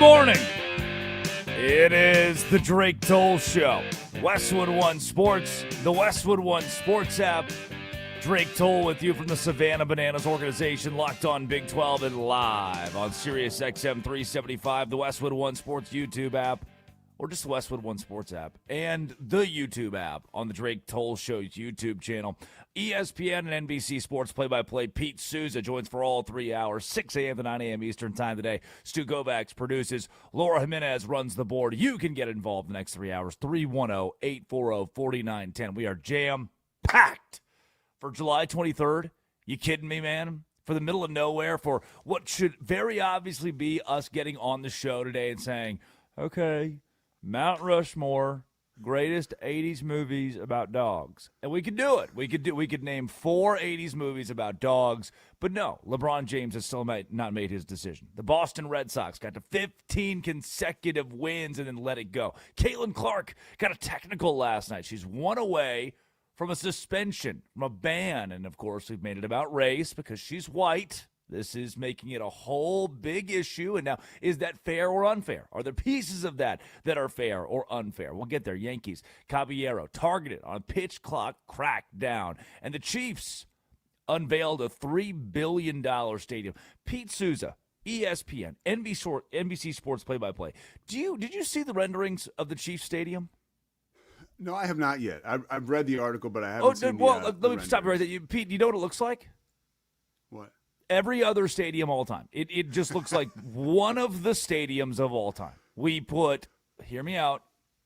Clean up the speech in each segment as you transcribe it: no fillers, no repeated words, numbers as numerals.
morning. It is the Drake Toll Show. Westwood One Sports, the Westwood One Sports app. Drake Toll with you from the Savannah Bananas organization, locked on Big 12 and live on Sirius XM 375, the Westwood One Sports YouTube app, or just the Westwood One Sports app, and the YouTube app on the Drake Toll Show's YouTube channel. ESPN and NBC Sports play-by-play Pete Souza joins for all 3 hours, 6 a.m. to 9 a.m. Eastern time today. Stu Kovacs produces. Laura Jimenez runs the board. You can get involved in the next 3 hours, 310-840-4910. We are jam-packed for July 23rd. You kidding me, man? For the middle of nowhere, for what should very obviously be us getting on the show today and saying, okay, Mount Rushmore, greatest 80s movies about dogs. And we could do it. We could name 4 80s movies about dogs. But no, LeBron James has still not made his decision. The Boston Red Sox got to 15 consecutive wins and then let it go. Caitlin Clark got a technical last night. She's 1 away from a suspension, from a ban. And, of course, we've made it about race because she's white. This is making it a whole big issue. And now, is that fair or unfair? Are there pieces of that are fair or unfair? We'll get there. Yankees, Caballero, targeted on pitch clock crackdown. And the Chiefs unveiled a $3 billion stadium. Pete Souza, ESPN, NBC Sports play-by-play. Did you see the renderings of the Chiefs Stadium? No, I have not yet. I've read the article, but I haven't seen let me stop you right there. Pete, you know what it looks like? What? Every other stadium all time. It just looks like one of the stadiums of all time. We put, hear me out,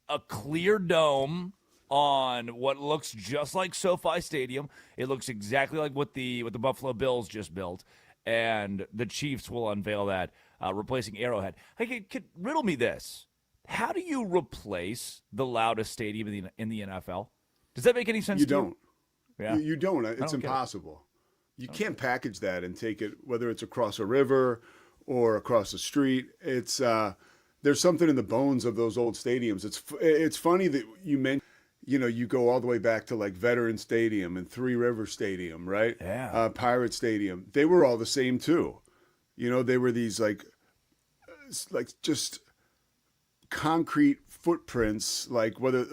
a clear dome on what looks just like SoFi Stadium. It looks exactly like what the Buffalo Bills just built, and the Chiefs will unveil that, replacing Arrowhead. Hey, riddle me this. How do you replace the loudest stadium in the NFL? Does that make any sense to you? Don't. Yeah. You don't. It's impossible. You can't package that and take it, whether it's across a river or across the street. It's there's something in the bones of those old stadiums. It's funny that you mentioned, you go all the way back to like Veteran Stadium and Three River Stadium, right? Yeah. Pirate Stadium. They were all the same too. They were these like just concrete footprints, like whether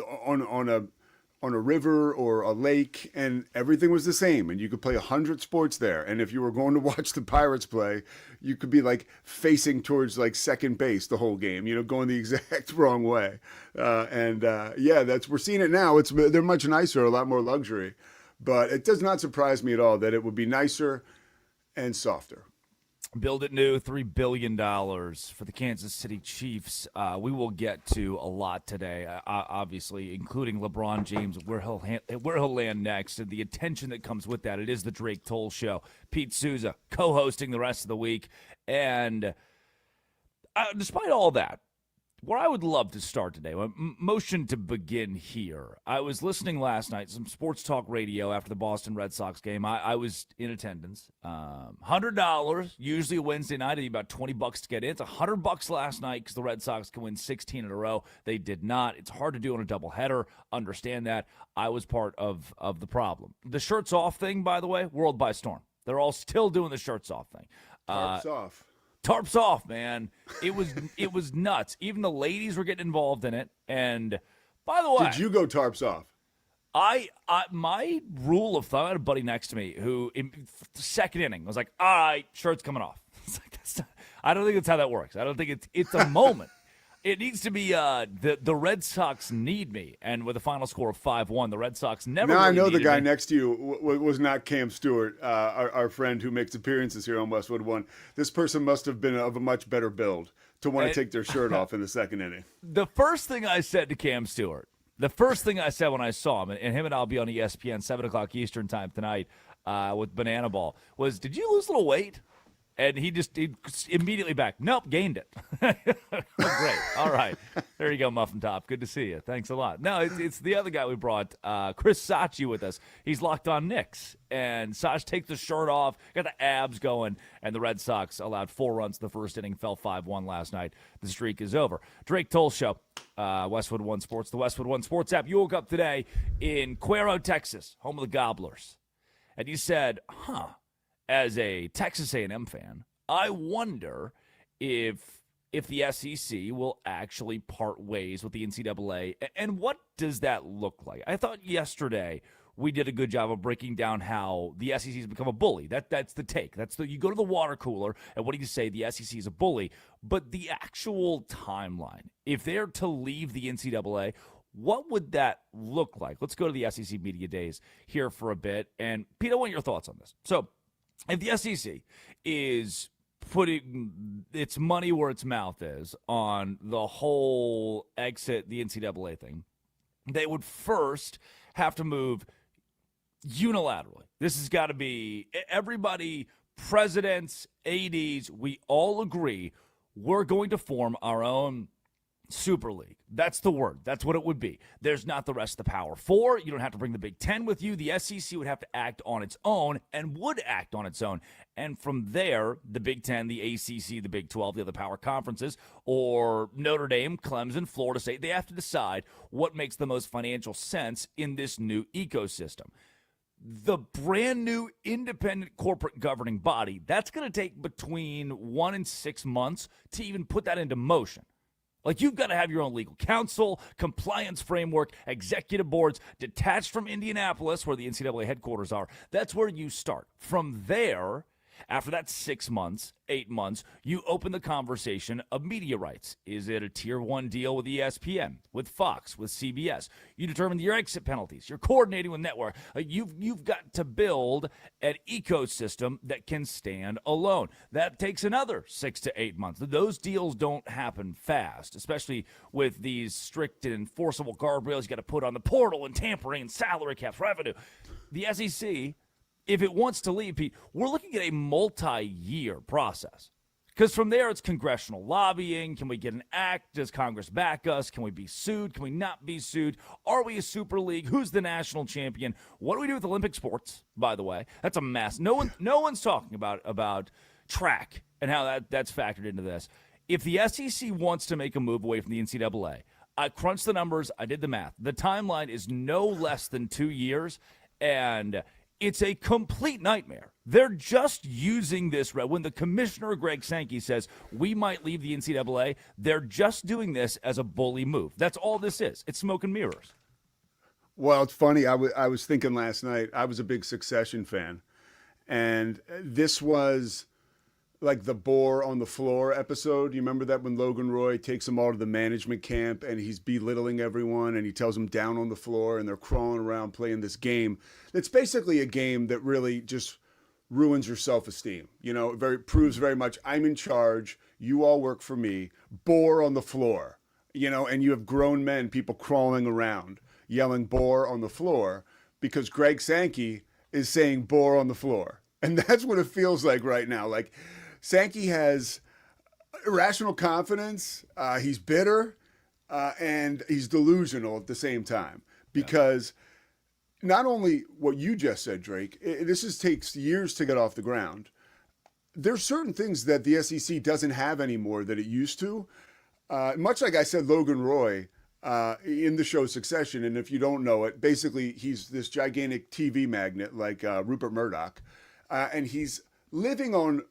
on a river or a lake, and everything was the same, and you could play 100 sports there. And if you were going to watch the Pirates play, you could be like facing towards like second base the whole game, going the exact wrong way. We're seeing it now. They're much nicer, a lot more luxury, but it does not surprise me at all that it would be nicer and softer. Build it new, $3 billion for the Kansas City Chiefs. We will get to a lot today, obviously, including LeBron James, where he'll land next, and the attention that comes with that. It is the Drake Toll Show. Pete Souza co-hosting the rest of the week. And despite all that, where I would love to start today, motion to begin here. I was listening last night, some sports talk radio after the Boston Red Sox game. I was in attendance. $100, usually a Wednesday night, it'd be about $20 to get in. It's $100 last night because the Red Sox can win 16 in a row. They did not. It's hard to do on a doubleheader. Understand that. I was part of the problem. The shirts off thing, by the way, world by storm. They're all still doing the shirts off thing. Tarps off. Tarps off, man. It was nuts. Even the ladies were getting involved in it. And by the way, did you go tarps off? My rule of thumb, I had a buddy next to me who in the second inning was like, all right, shirt's coming off. It's like, I don't think that's how that works. I don't think it's a moment. It needs to be the Red Sox need me, and with a final score of 5-1, the Red Sox never. Now really I know the guy me. next to you was not Cam Stewart, our friend who makes appearances here on Westwood One. This person must have been of a much better build to want to take their shirt off in the second inning. The first thing I said to Cam Stewart, the first thing I said when I saw him, and him and I'll be on ESPN 7:00 Eastern time tonight with Banana Ball, was, "Did you lose a little weight?" And he immediately back. Nope, gained it. Oh, great. All right. There you go, Muffin Top. Good to see you. Thanks a lot. No, it's the other guy we brought, Chris Sachi, with us. He's locked on Knicks. And Sach takes the shirt off, got the abs going, and the Red Sox allowed 4 runs in the first inning, fell 5-1 last night. The streak is over. Drake Toll Show, Westwood One Sports, the Westwood One Sports app. You woke up today in Cuero, Texas, home of the Gobblers. And you said, as a Texas A&M fan, I wonder if if the SEC will actually part ways with the NCAA. And what does that look like? I thought yesterday we did a good job of breaking down how the SEC has become a bully. That's the take. You go to the water cooler, and what do you say? The SEC is a bully. But the actual timeline, if they're to leave the NCAA, what would that look like? Let's go to the SEC Media Days here for a bit. And, Pete, I want your thoughts on this. So, if the SEC is putting its money where its mouth is on the whole exit the NCAA thing, they would first have to move unilaterally. This has got to be everybody, presidents, ADs, we all agree we're going to form our own Super League. That's the word. That's what it would be. There's not the rest of the Power Four. You don't have to bring the Big Ten with you. The SEC would have to act on its own and would act on its own. And from there, the Big Ten, the ACC, the Big 12, the other power conferences, or Notre Dame, Clemson, Florida State, they have to decide what makes the most financial sense in this new ecosystem. The brand new independent corporate governing body, that's going to take between 1 and 6 months to even put that into motion. Like, you've got to have your own legal counsel, compliance framework, executive boards, detached from Indianapolis, where the NCAA headquarters are. That's where you start. From there, after that 6 months, 8 months, you open the conversation of media rights. Is it a Tier 1 deal with ESPN, with Fox, with CBS? You determine your exit penalties. You're coordinating with network. You've got to build an ecosystem that can stand alone. That takes another 6 to 8 months. Those deals don't happen fast, especially with these strict and enforceable guardrails you got to put on the portal and tampering and salary caps, revenue. The SEC, if it wants to leave, Pete, we're looking at a multi-year process. Because from there, it's congressional lobbying. Can we get an act? Does Congress back us? Can we be sued? Can we not be sued? Are we a super league? Who's the national champion? What do we do with Olympic sports, by the way? That's a mess. No one's talking about track and how that's factored into this. If the SEC wants to make a move away from the NCAA, I crunched the numbers. I did the math. The timeline is no less than 2 years, and it's a complete nightmare. They're just using this. When the commissioner, Greg Sankey, says we might leave the NCAA, they're just doing this as a bully move. That's all this is. It's smoke and mirrors. Well, it's funny. I was thinking last night, I was a big Succession fan. And this was like the Boar on the Floor episode. You remember that when Logan Roy takes them all to the management camp and he's belittling everyone and he tells them down on the floor and they're crawling around playing this game. It's basically a game that really just ruins your self-esteem. You know, proves very much I'm in charge. You all work for me. Boar on the floor, you know, and you have grown men, people crawling around yelling boar on the floor because Greg Sankey is saying boar on the floor. And that's what it feels like right now. Like, Sankey has irrational confidence. He's bitter, and he's delusional at the same time. Because not only what you just said, Drake, takes years to get off the ground. There's certain things that the SEC doesn't have anymore that it used to. Much like I said, Logan Roy in the show Succession, and if you don't know it, basically he's this gigantic TV magnate like Rupert Murdoch, and he's living on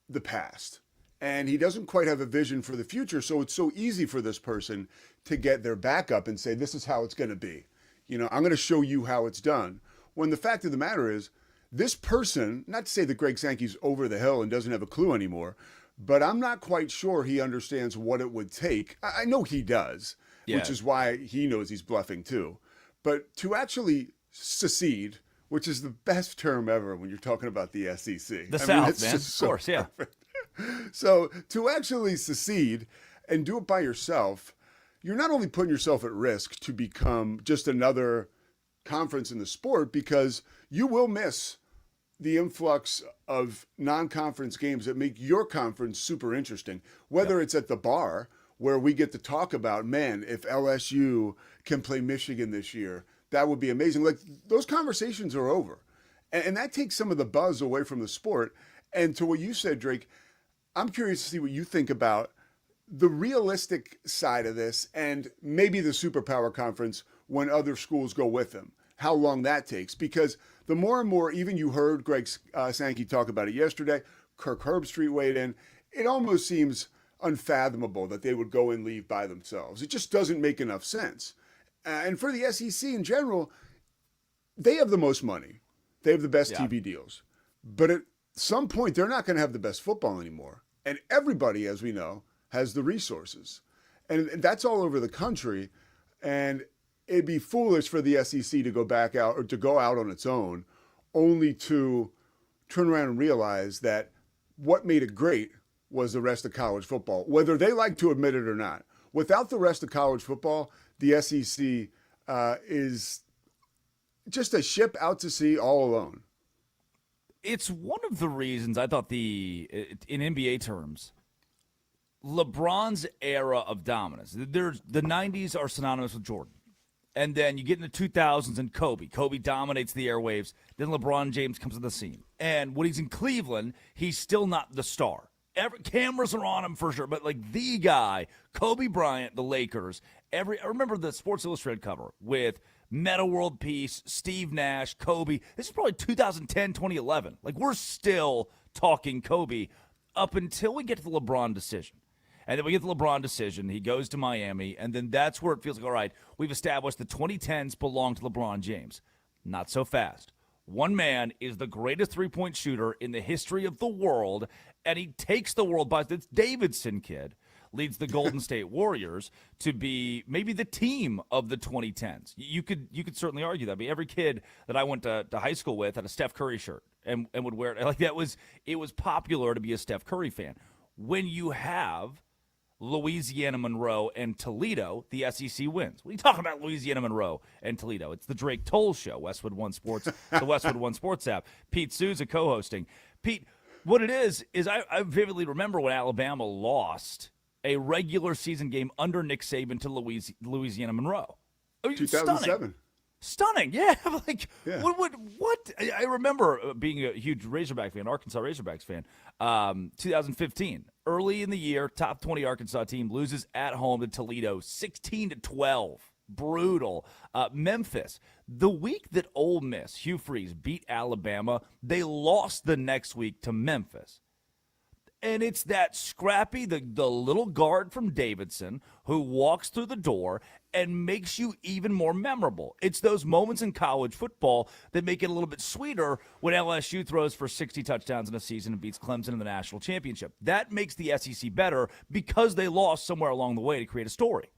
the past, and he doesn't quite have a vision for the future. So it's so easy for this person to get their back up and say, this is how it's going to be. You know, I'm going to show you how it's done. When the fact of the matter is, this person, not to say that Greg Sankey's over the hill and doesn't have a clue anymore, but I'm not quite sure he understands what it would take. I know he does, which is why he knows he's bluffing too. But to actually secede, which is the best term ever when you're talking about the SEC. South, man. Of course, yeah. So to actually secede and do it by yourself, you're not only putting yourself at risk to become just another conference in the sport, because you will miss the influx of non-conference games that make your conference super interesting, whether it's at the bar where we get to talk about, man, if LSU can play Michigan this year, that would be amazing. Like, those conversations are over. And that takes some of the buzz away from the sport. And to what you said, Drake, I'm curious to see what you think about the realistic side of this and maybe the superpower conference when other schools go with them, how long that takes. Because the more and more, even you heard Greg Sankey talk about it yesterday, Kirk Herbstreit weighed in, it almost seems unfathomable that they would go and leave by themselves. It just doesn't make enough sense. And for the SEC in general, they have the most money. They have the best TV deals. But at some point, they're not going to have the best football anymore. And everybody, as we know, has the resources. And that's all over the country. And it'd be foolish for the SEC to go back out or to go out on its own, only to turn around and realize that what made it great was the rest of college football, whether they like to admit it or not. Without the rest of college football, the SEC is just a ship out to sea all alone. It's one of the reasons I thought in NBA terms, LeBron's era of dominance. The 90s are synonymous with Jordan. And then you get in the 2000s and Kobe. Kobe dominates the airwaves. Then LeBron James comes on the scene. And when he's in Cleveland, he's still not the star. Cameras are on him for sure, but like the guy, Kobe Bryant, the Lakers. I remember the Sports Illustrated cover with Meta World Peace, Steve Nash, Kobe. This is probably 2010, 2011. Like we're still talking Kobe up until we get to the LeBron decision. And then we get the LeBron decision. He goes to Miami, and then that's where it feels like, all right, we've established the 2010s belong to LeBron James. Not so fast. One man is the greatest three-point shooter in the history of the world, and he takes the world by this Davidson kid, leads the Golden State Warriors to be maybe the team of the 2010s. You could certainly argue that. I mean, every kid that I went to high school with had a Steph Curry shirt and would wear it. Like it was popular to be a Steph Curry fan. When you have Louisiana Monroe and Toledo, the SEC wins. What are you talking about, Louisiana Monroe and Toledo? It's the Drake Toll Show, Westwood One Sports, the Westwood One Sports app. Pete Souza co-hosting. Pete, what it is I vividly remember when Alabama lost a regular season game under Nick Saban to Louisiana Monroe. 2007. Stunning, yeah. Like, yeah. What? I remember being a huge Razorback fan, Arkansas Razorbacks fan. 2015, early in the year, top 20 Arkansas team loses at home to Toledo, 16-12. Brutal. Memphis, the week that Ole Miss, Hugh Freeze, beat Alabama, they lost the next week to Memphis. And it's that scrappy, the little guard from Davidson who walks through the door and makes you even more memorable. It's those moments in college football that make it a little bit sweeter when LSU throws for 60 touchdowns in a season and beats Clemson in the national championship. That makes the SEC better because they lost somewhere along the way to create a story.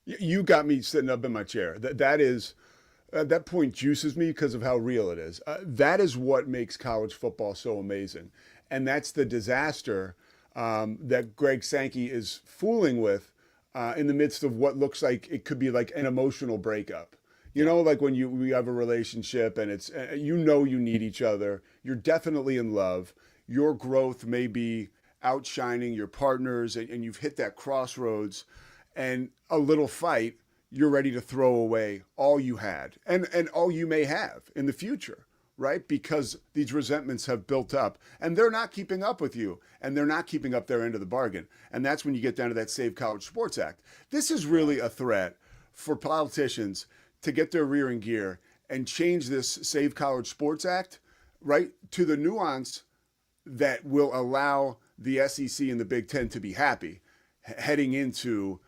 You got me sitting up in my chair. That point juices me because of how real it is. That is what makes college football so amazing. And that's the disaster that Greg Sankey is fooling with in the midst of what looks like it could be like an emotional breakup. You know, like when we have a relationship and it's, you need each other. You're definitely in love. Your growth may be outshining your partners and you've hit that crossroads, and a little fight, you're ready to throw away all you had and all you may have in the future. Right? Because these resentments have built up and they're not keeping up with you and they're not keeping up their end of the bargain. And that's when you get down to that Save College Sports Act. This is really a threat for politicians to get their rear in gear and change this Save College Sports Act, right, to the nuance that will allow the SEC and the Big Ten to be happy heading into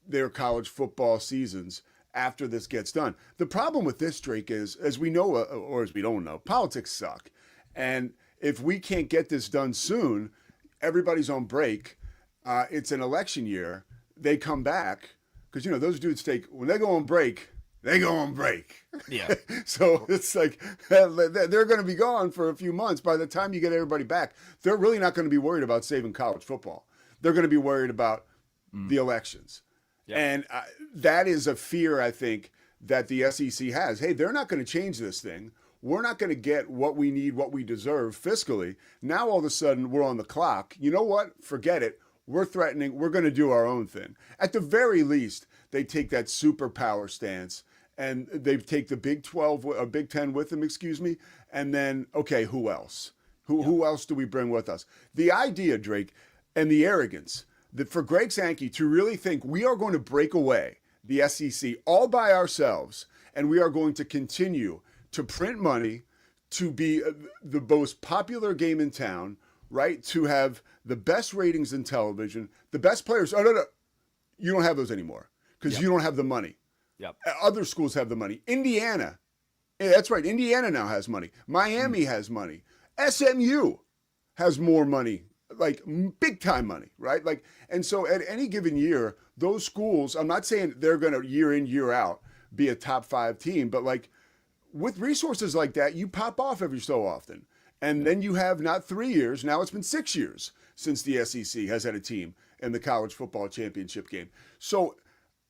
their college football seasons after this gets done. The problem with this, Drake, is, as we know, or as we don't know, politics suck. And if we can't get this done soon, everybody's on break. It's an election year. They come back because, those dudes when they go on break, they go on break. Yeah. So it's like they're going to be gone for a few months. By the time you get everybody back, they're really not going to be worried about saving college football. They're going to be worried about the elections. Yep. And that is a fear, I think, that the SEC has. Hey, they're not going to change this thing. We're not going to get what we need, what we deserve fiscally. Now, all of a sudden, we're on the clock. You know what? Forget it. We're threatening. We're going to do our own thing. At the very least, they take that superpower stance, and they take the Big 12 or Big 10 with them, and then, okay, who else? Who else do we bring with us? The idea, Drake, and the arrogance, that for Greg Sankey to really think we are going to break away the SEC all by ourselves, and we are going to continue to print money, to be the most popular game in town, right? To have the best ratings in television, the best players. Oh, no. You don't have those anymore because you don't have the money. Yep. Other schools have the money. Indiana. Yeah, that's right. Indiana now has money. Miami has money. SMU has more money, like big time money, right? Like, and so at any given year, those schools, I'm not saying they're going to year in, year out be a top 5 team, but like with resources like that, you pop off every so often. And then you have not 3 years, now it's been 6 years since the SEC has had a team in the college football championship game. So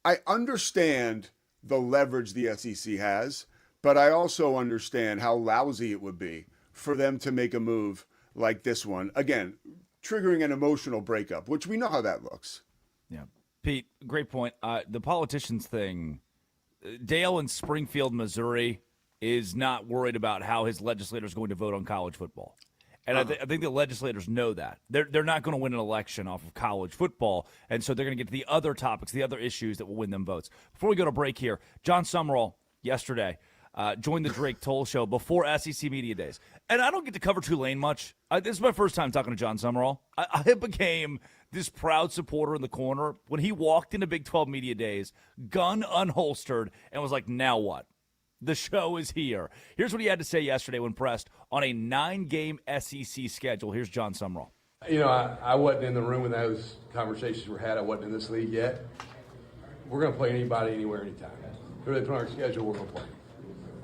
I understand the leverage the SEC has, but I also understand how lousy it would be for them to make a move like this one. Again, triggering an emotional breakup, which we know how that looks. Yeah. Pete, great point. The politicians thing, Dale in Springfield, Missouri, is not worried about how his legislators are going to vote on college football. And I think the legislators know that. They're not going to win an election off of college football, and so they're going to get to the other topics, the other issues that will win them votes. Before we go to break here, John Sumrall yesterday joined the Drake Toll Show before SEC Media Days. And I don't get to cover Tulane much. This is my first time talking to John Sumrall. I became this proud supporter in the corner when he walked into Big 12 Media Days, gun unholstered, and was like, now what? The show is here. Here's what he had to say yesterday when pressed on a 9-game SEC schedule. Here's John Sumrall. You know, I wasn't in the room when those conversations were had. I wasn't in this league yet. We're going to play anybody, anywhere, anytime. Who they put on our schedule, we're going to play.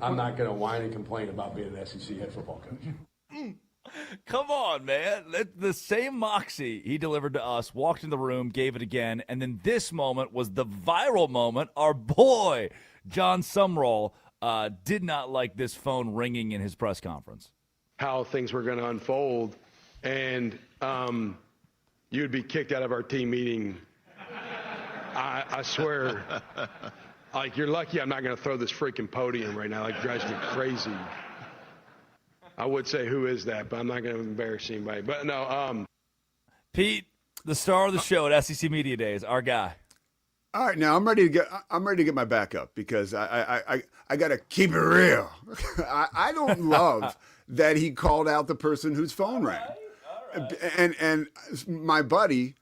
I'm not going to whine and complain about being an SEC head football coach. Come on, man. The same moxie he delivered to us, walked in the room, gave it again, and then this moment was the viral moment. Our boy, John Sumrall, did not like this phone ringing in his press conference. How things were going to unfold, and you would be kicked out of our team meeting. I swear, like, you're lucky I'm not going to throw this freaking podium right now. Like, it drives me crazy. I would say who is that, but I'm not going to embarrass anybody. But no, Pete, the star of the show at SEC Media Days, our guy. All right, now I'm ready to get my back up because I got to keep it real. I don't love that he called out the person whose phone rang. All right. And my buddy,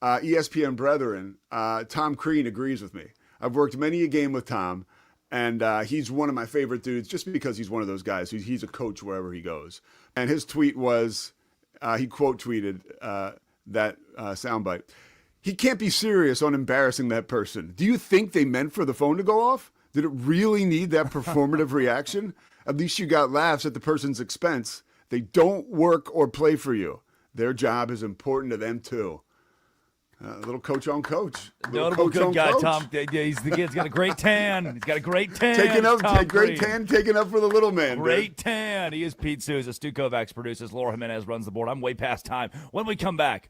ESPN brethren, Tom Crean agrees with me. I've worked many a game with Tom, and he's one of my favorite dudes just because he's one of those guys he's a coach wherever he goes. And his tweet was, he quote tweeted that soundbite. He can't be serious on embarrassing that person. Do you think they meant for the phone to go off? Did it really need that performative reaction? At least you got laughs at the person's expense. They don't work or play for you. Their job is important to them too. Little coach on coach. Notable good guy, coach. Tom. He's got a great tan. He's got a great tan. Taking up for the little man. Great tan. He is Pete Souza. Stu Kovacs produces. Laura Jimenez runs the board. I'm way past time. When we come back,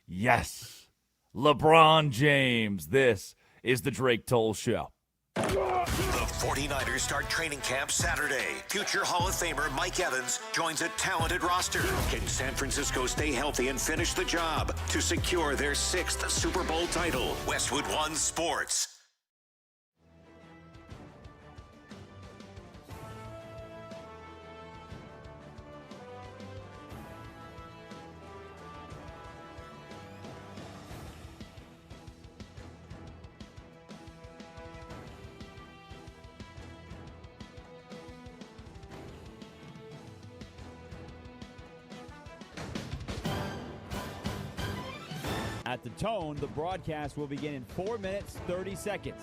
yes, LeBron James. This is the Drake Toll Show. The 49ers start training camp Saturday. Future Hall of Famer Mike Evans joins a talented roster. Can San Francisco stay healthy and finish the job to secure their 6th Super Bowl title? Westwood One Sports. At the tone, the broadcast will begin in 4 minutes, 30 seconds.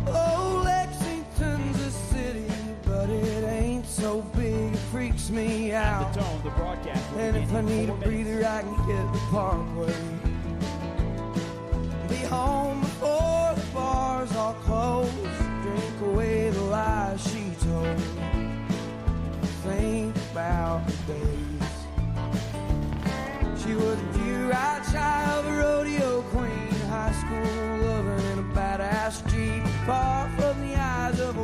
Oh, Lexington's a city, but it ain't so big. Freaks me out. At the tone, the broadcast will And begin if I in need a 4 minutes. breather, I can get the Parkway. Be home before the bars all close. Drink away the lies she told. Think about the days. She was a pure-eyed child, a rodeo queen, high school lover, and a badass Jeep. Far from the eyes of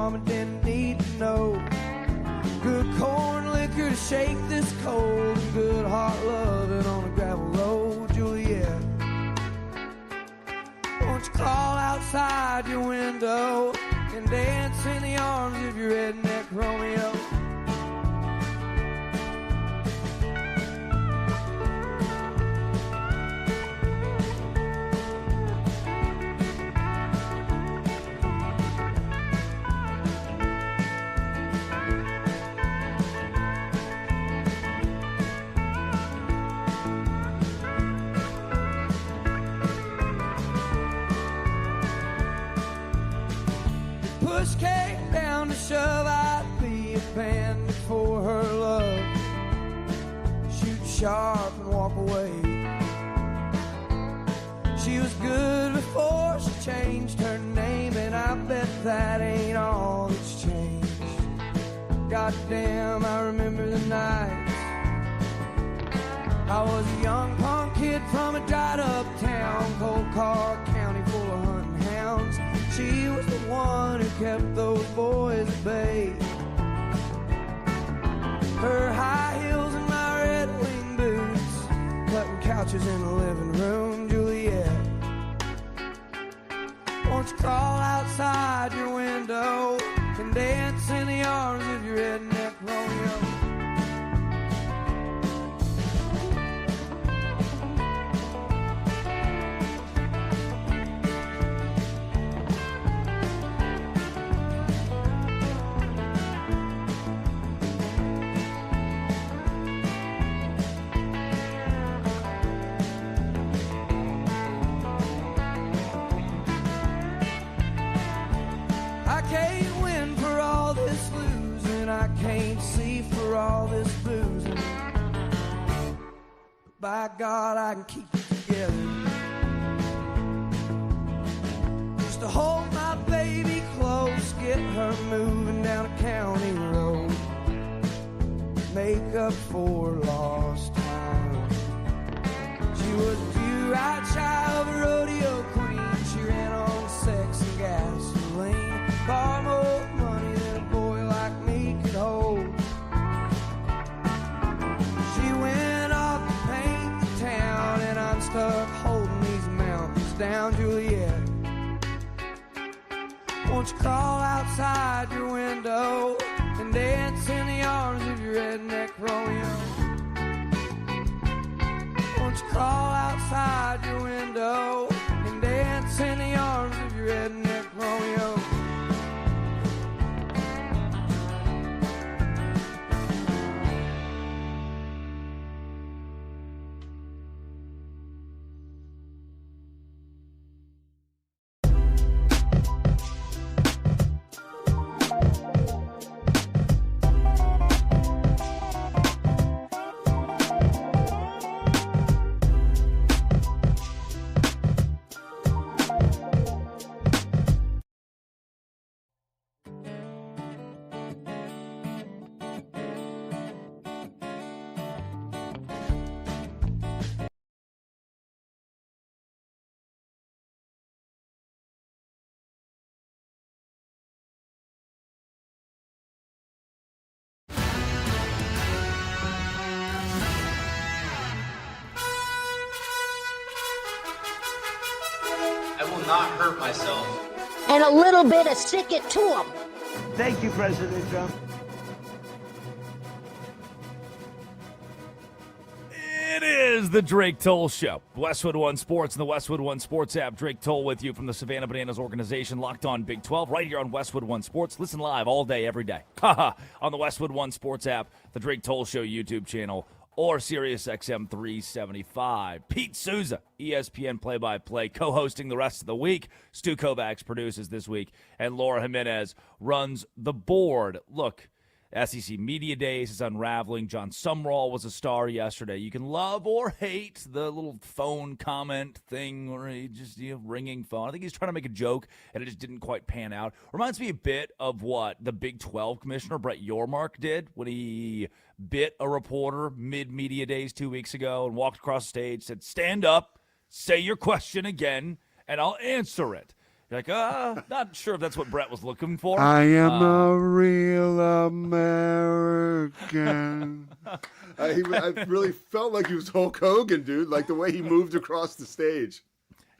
mama didn't need to know. Good corn liquor to shake this cold, and good heart loving on a gravel road, Juliet. Won't you crawl outside your window and dance in the arms of your redneck Romeo? Push came down to shove, I'd be a bandit for her love. Shoot sharp and walk away. She was good before she changed her name, and I bet that ain't all that's changed. Goddamn, I remember the nights. I was a young punk kid from a dried up town, Cold Car County full of hunting hounds. She was the one who kept those boys at bay. Her high heels and my red wing boots, cutting couches in the living room, Juliet. Won't you crawl outside your window and dance in the arms of your redneck Romeo? I can't win for all this losing, I can't see for all this boozing. But by God, I can keep it together. Just to hold my baby close, get her moving down a county road, make up for lost time. She was a few-eyed child of a rodeo queen. She ran on sex and gasoline. Far more money than a boy like me could hold. She went off to paint the town, and I'm stuck holding these mountains down, Juliet. Won't you crawl outside your window and dance in the arms of your redneck Romeo? Won't you crawl outside your window and dance in the arms of your redneck Romeo? I will not hurt myself. And a little bit of stick it to them. Thank you, President Trump. It is the Drake Toll Show. Westwood One Sports and the Westwood One Sports app. Drake Toll with you from the Savannah Bananas organization, Locked On Big 12, right here on Westwood One Sports. Listen live all day, every day. On the Westwood One Sports app, the Drake Toll Show YouTube channel, or SiriusXM 375. Pete Souza, ESPN play-by-play, co-hosting the rest of the week. Stu Kovacs produces this week, and Laura Jimenez runs the board. Look, SEC Media Days is unraveling. John Sumrall was a star yesterday. You can love or hate the little phone comment thing where he just, ringing phone. I think he's trying to make a joke, and it just didn't quite pan out. Reminds me a bit of what the Big 12 commissioner, Brett Yormark, did when he bit a reporter mid-Media Days 2 weeks ago and walked across the stage, said, "Stand up, say your question again, and I'll answer it." You're like, not sure if that's what Brett was looking for. I am a real American. I really felt like he was Hulk Hogan, dude, like the way he moved across the stage.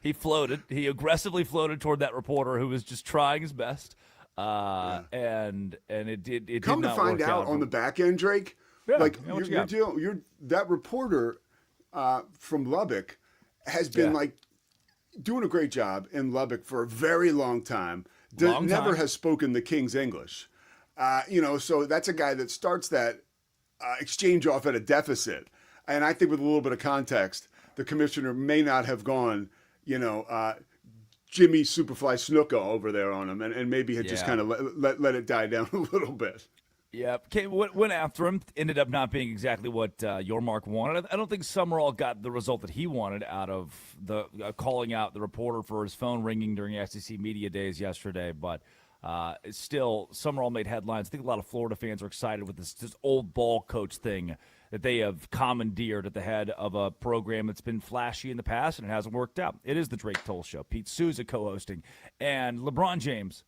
He floated. He aggressively floated toward that reporter who was just trying his best. And it did Come not to find work out on the back end, Drake, like that reporter from Lubbock has been like doing a great job in Lubbock for a very long time. Never has spoken the King's English. So that's a guy that starts that exchange off at a deficit. And I think with a little bit of context, the commissioner may not have gone, Jimmy Superfly Snuka over there on him, and maybe had just kind of let it die down a little bit. Yeah, went after him. Ended up not being exactly what Yormark wanted. I don't think Sumrall got the result that he wanted out of the calling out the reporter for his phone ringing during SEC Media Days yesterday. But still, Sumrall made headlines. I think a lot of Florida fans are excited with this old ball coach thing that they have commandeered at the head of a program that's been flashy in the past, and it hasn't worked out. It is the Drake Toll Show. Pete Souza co-hosting. And LeBron James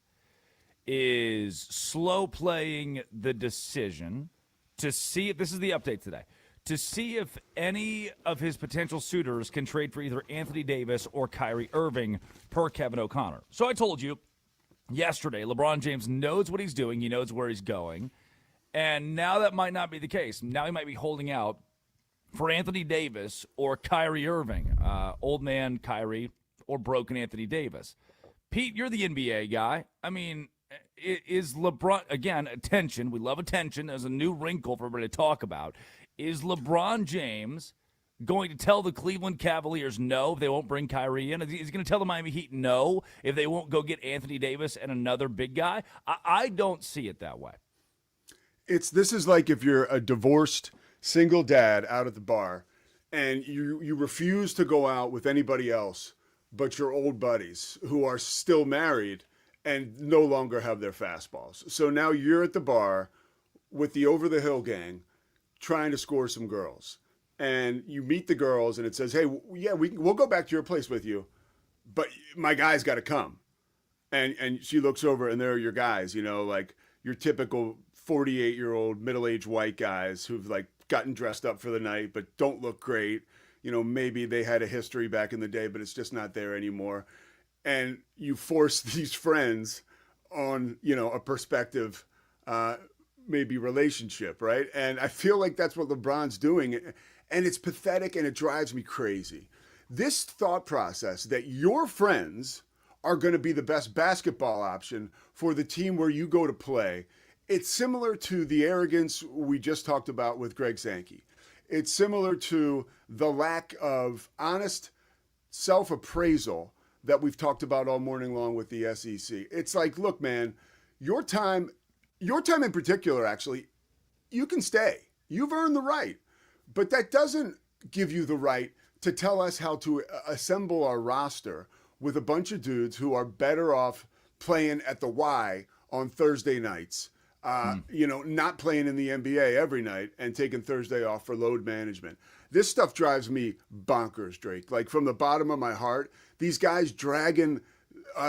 is slow playing the decision to see if, this is the update today, to see if any of his potential suitors can trade for either Anthony Davis or Kyrie Irving, per Kevin O'Connor. So I told you yesterday, LeBron James knows what he's doing. He knows where he's going. And now that might not be the case. Now he might be holding out for Anthony Davis or Kyrie Irving, old man Kyrie or broken Anthony Davis. Pete, you're the NBA guy. I mean, is LeBron, again, attention. We love attention. There's a new wrinkle for everybody to talk about. Is LeBron James going to tell the Cleveland Cavaliers no if they won't bring Kyrie in? Is he going to tell the Miami Heat no if they won't go get Anthony Davis and another big guy? I don't see it that way. This is like if you're a divorced single dad out at the bar and you refuse to go out with anybody else but your old buddies who are still married and no longer have their fastballs. So now you're at the bar with the Over the Hill gang trying to score some girls. And you meet the girls and it says, hey, we'll go back to your place with you, but my guy's got to come. And she looks over and there are your guys, like your typical 48-year-old middle-aged white guys who've like gotten dressed up for the night but don't look great. Maybe they had a history back in the day, but it's just not there anymore. And you force these friends on, a prospective maybe relationship, right? And I feel like that's what LeBron's doing. And it's pathetic and it drives me crazy. This thought process that your friends are going to be the best basketball option for the team where you go to play, it's similar to the arrogance we just talked about with Greg Sankey. It's similar to the lack of honest self-appraisal that we've talked about all morning long with the SEC. It's like, look, man, your time in particular, actually, you can stay. You've earned the right. But that doesn't give you the right to tell us how to assemble our roster with a bunch of dudes who are better off playing at the Y on Thursday nights. Not playing in the NBA every night and taking Thursday off for load management. This stuff drives me bonkers, Drake. Like from the bottom of my heart, these guys dragging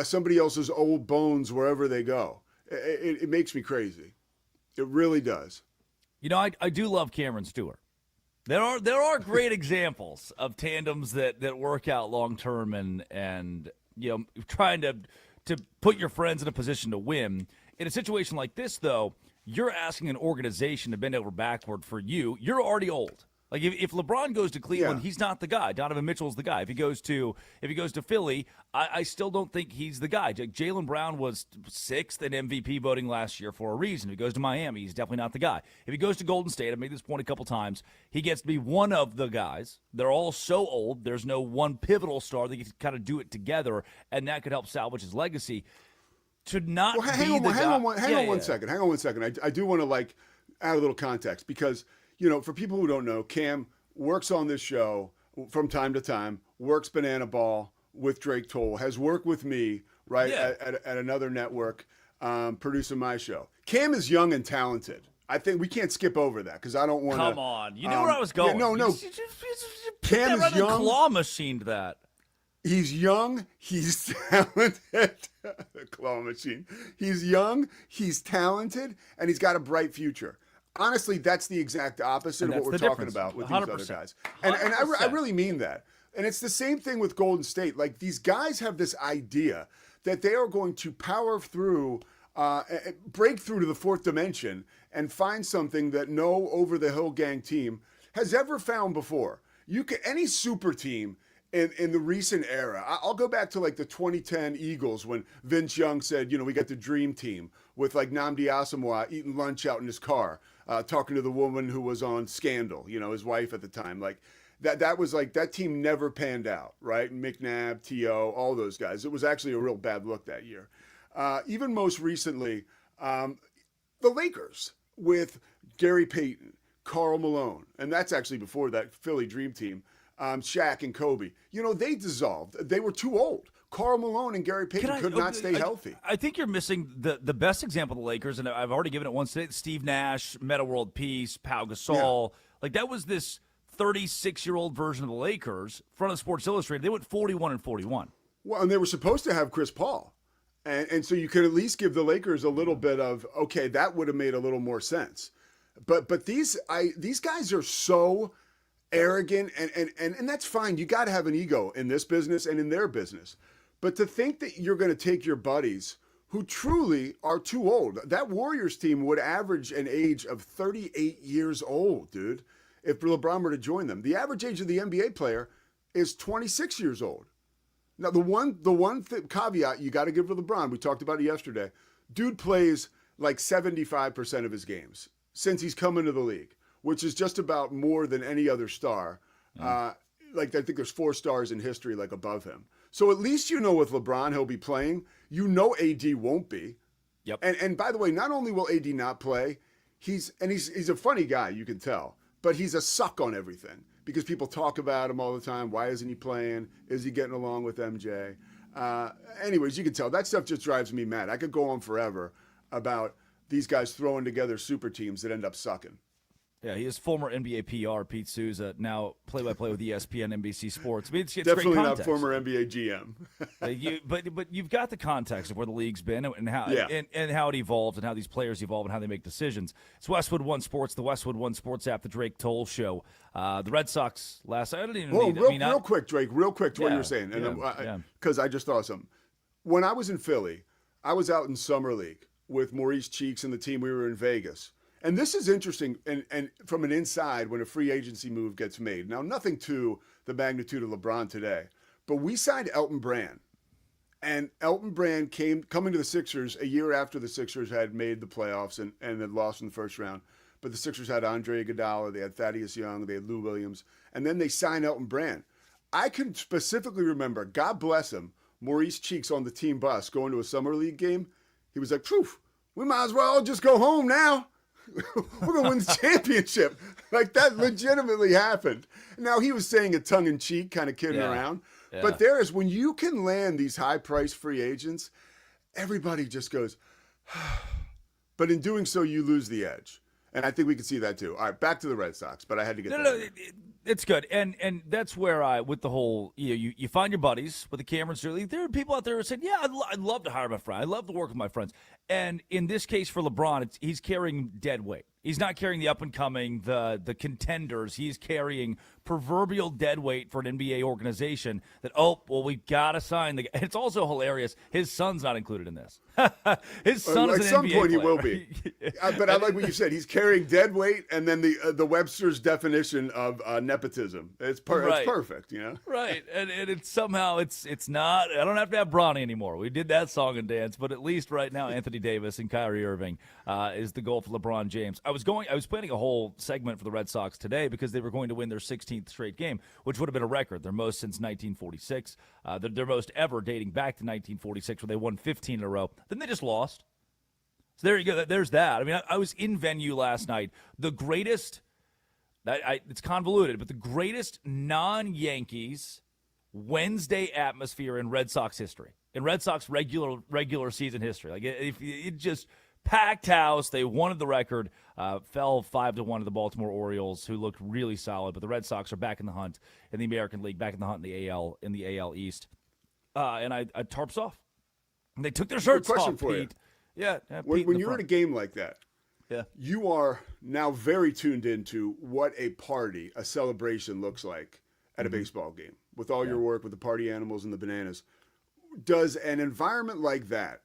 somebody else's old bones wherever they go. It makes me crazy. It really does. I do love Cameron Stewart. There are great examples of tandems that work out long term and trying to put your friends in a position to win. In a situation like this, though, you're asking an organization to bend over backward for you. You're already old. Like if LeBron goes to Cleveland, he's not the guy. Donovan Mitchell's the guy. If he goes to Philly, I still don't think he's the guy. Jaylen Brown was 6th in MVP voting last year for a reason. If he goes to Miami, he's definitely not the guy. If he goes to Golden State, I've made this point a couple times, he gets to be one of the guys. They're all so old. There's no one pivotal star that can kind of do it together, and that could help salvage his legacy. To not hang on one second. I do want to add a little context because for people who don't know, Cam works on this show from time to time. Works Banana Ball with Drake Toll. Has worked with me at another network producing my show. Cam is young and talented. I think we can't skip over that because I don't want to. Come on, you knew where I was going. Yeah, no. Cam is young. Claw machined that. He's young. He's talented. The claw machine. He's young. He's talented, and he's got a bright future. Honestly, that's the exact opposite of what we're talking about with these other guys. And I really mean that. And it's the same thing with Golden State. Like, these guys have this idea that they are going to power through, break through to the fourth dimension and find something that no over-the-hill gang team has ever found before. Any super team in the recent era, I'll go back to like the 2010 Eagles when Vince Young said, we got the dream team with like Nnamdi Asomugha eating lunch out in his car, talking to the woman who was on Scandal, his wife at the time. Like, that was like, that team never panned out, right? McNabb, T.O., all those guys. It was actually a real bad look that year. Even most recently, the Lakers with Gary Payton, Karl Malone, and that's actually before that Philly Dream Team, Shaq and Kobe. They dissolved. They were too old. Karl Malone and Gary Payton could not stay healthy. I think you're missing the best example of the Lakers, and I've already given it once today. Steve Nash, Metta World Peace, Pau Gasol. Yeah. Like, that was this 36-year-old version of the Lakers, front of Sports Illustrated. They went 41-41. Well, and they were supposed to have Chris Paul. And so you could at least give the Lakers a little bit of, okay, that would have made a little more sense. But these guys are so arrogant, and that's fine. You got to have an ego in this business and in their business. But to think that you're going to take your buddies who truly are too old. That Warriors team would average an age of 38 years old, dude, if LeBron were to join them. The average age of the NBA player is 26 years old. Now, the one caveat you got to give to LeBron, we talked about it yesterday, dude plays like 75% of his games since he's come into the league, which is just about more than any other star. I think there's 4 stars in history like above him. So at least with LeBron he'll be playing. AD won't be. Yep. And by the way, not only will AD not play, he's a funny guy, you can tell, but he's a suck on everything because people talk about him all the time. Why isn't he playing? Is he getting along with MJ? Anyways, you can tell that stuff just drives me mad. I could go on forever about these guys throwing together super teams that end up sucking. Yeah, he is former NBA PR, Pete Souza, now play-by-play with ESPN, NBC Sports. I mean, it's definitely great not context. former NBA GM. But you've got the context of where the league's been and how and how it evolved and how these players evolve and how they make decisions. It's Westwood One Sports, the Westwood One Sports app, the Drake Toll Show. The Red Sox last. I don't even need. Real quick, Drake. Real quick to what you were saying, because I just thought of something. When I was in Philly, I was out in Summer League with Maurice Cheeks and the team. We were in Vegas. And this is interesting, and from an inside, when a free agency move gets made. Now, nothing to the magnitude of LeBron today, but we signed Elton Brand. And Elton Brand coming to the Sixers a year after the Sixers had made the playoffs and had lost in the first round. But the Sixers had Andre Iguodala, they had Thaddeus Young, they had Lou Williams, and then they signed Elton Brand. I can specifically remember, God bless him, Maurice Cheeks on the team bus going to a Summer League game. He was like, "Phew, we might as well just go home now. We're going to win the championship." Like, that legitimately happened. Now, he was saying it tongue-in-cheek, kind of kidding around. Yeah. But there is, when you can land these high-priced free agents, everybody just goes, but in doing so, you lose the edge. And I think we can see that too. All right, back to the Red Sox, but I had to get that. No, it's good. And that's where with the whole, you find your buddies with the Cameron Sterling. There are people out there who said, yeah, I'd love to hire my friend. I love to work with my friends. And in this case for LeBron, he's carrying dead weight. He's not carrying the up-and-coming, the contenders. He's carrying proverbial dead weight for an NBA organization that, we got to sign the guy. It's also hilarious. His son's not included in this. His son is an NBA player. At some point he will be. But I like what you said. He's carrying dead weight and then the Webster's definition of nepotism. It's perfect, Right. And it's somehow, it's not, I don't have to have Bronny anymore. We did that song and dance, but at least right now Anthony Davis and Kyrie Irving is the goal for LeBron James. I was planning a whole segment for the Red Sox today because they were going to win their 16th straight game, which would have been a record, their most since 1946, their most ever dating back to 1946 where they won 15 in a row. Then they just lost. So there you go. There's that. I mean, I was in venue last night. The greatest, it's convoluted, but the greatest non-Yankees Wednesday atmosphere in Red Sox history, in Red Sox regular season history. Like, it just packed house. They wanted the record. Fell 5-1 to the Baltimore Orioles, who looked really solid. But the Red Sox are back in the hunt in the American League, back in the hunt in the AL East. And I tarps off. And they took their shirts question off, for Pete. you. Yeah. When you're at a game like that, yeah, you are now very tuned into what a party, a celebration looks like at a baseball game. With all your work with the party animals and the bananas. Does an environment like that,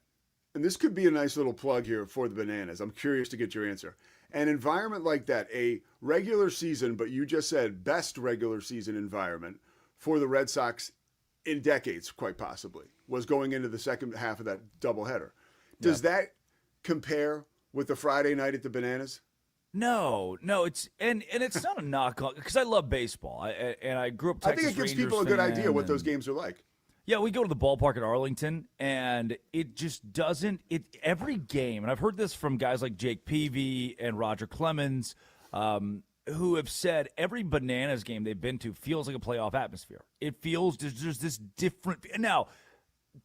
and this could be a nice little plug here for the bananas, I'm curious to get your answer. An environment like that, a regular season, but you just said best regular season environment for the Red Sox in decades, quite possibly, was going into the second half of that doubleheader. Does that compare with the Friday night at the Bananas? No, it's and it's not a knock on, because I love baseball. I grew up Texas I think it gives Rangers people a good fan, idea what those games are like. Yeah, we go to the ballpark at Arlington, and it just doesn't. Every game, and I've heard this from guys like Jake Peavy and Roger Clemens, who have said every Bananas game they've been to feels like a playoff atmosphere. It feels there's this different. Now,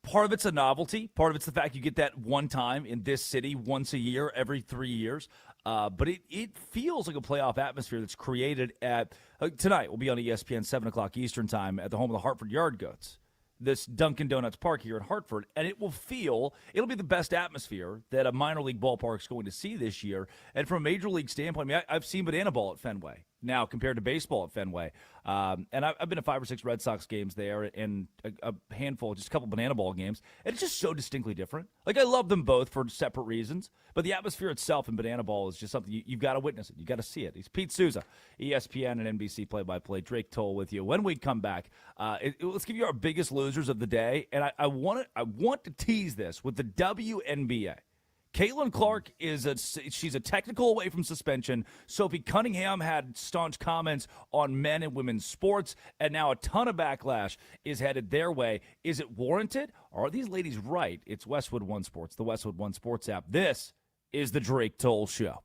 part of it's a novelty. Part of it's the fact you get that one time in this city once a year, every 3 years. But it feels like a playoff atmosphere that's created at tonight. We'll be on ESPN 7 o'clock Eastern time at the home of the Hartford Yard Goats, this Dunkin' Donuts park here in Hartford, and it'll be the best atmosphere that a minor league ballpark is going to see this year. And from a major league standpoint, I mean, I've seen banana ball at Fenway now compared to baseball at Fenway. And I've been to 5 or 6 Red Sox games there and a handful, just a couple banana ball games. And it's just so distinctly different. Like, I love them both for separate reasons, but the atmosphere itself in banana ball is just something you've got to witness it. You've got to see it. He's Pete Souza, ESPN and NBC play-by-play. Drake Toll with you. When we come back, let's give you our biggest losers of the day. And I want to tease this with the WNBA. Caitlin Clark she's a technical away from suspension. Sophie Cunningham had staunch comments on men and women's sports, and now a ton of backlash is headed their way. Is it warranted? Or are these ladies right? It's Westwood One Sports, the Westwood One Sports app. This is the Drake Toll Show.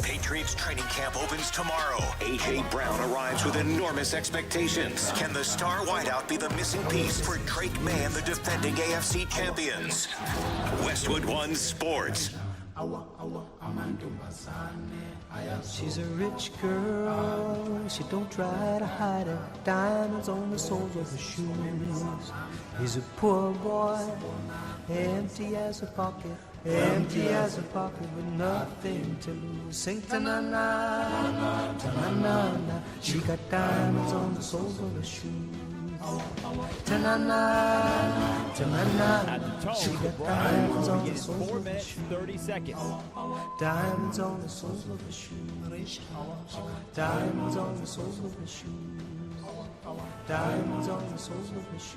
Patriots training camp opens tomorrow. A.J. Brown arrives with enormous expectations. Can the star wideout be the missing piece for Drake May and the defending AFC champions? Westwood One Sports. She's a rich girl, she don't try to hide it. Diamonds on the soles of her shoes. He's a poor boy, empty as a pocket. Empty as a pocket with nothing to lose. Sing ta-na-na, ta-na-na-na. She got diamonds on the soles of her shoes. Ta-na-na, ta-na-na. She got diamonds on the soles of her shoes. 30 seconds. Diamonds on the soles of her shoes. Diamonds on the soles of her shoes. Diamonds on the soles of her shoes.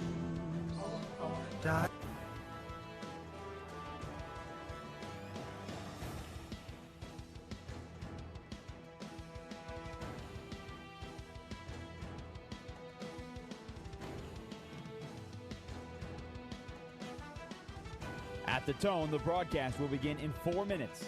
At the tone, the broadcast will begin in 4 minutes.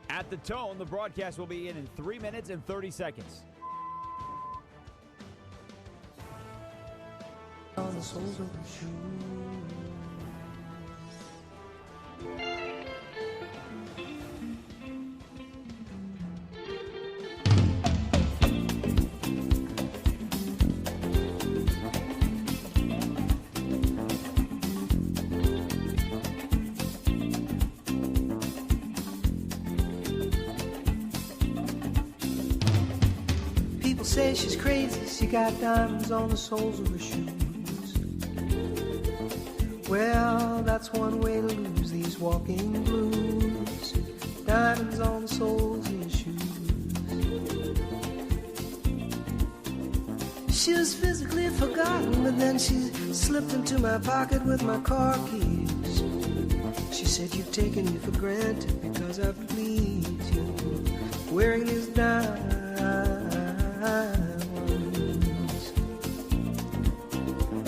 At the tone, the broadcast will be in 3 minutes and 30 seconds. On the soles of her shoes. Say she's crazy, she got diamonds on the soles of her shoes. Well, that's one way to lose these walking blues. Diamonds on the soles of your shoes. She was physically forgotten, but then she slipped into my pocket with my car keys. She said, you've taken me for granted because I please you. wearing his diamonds.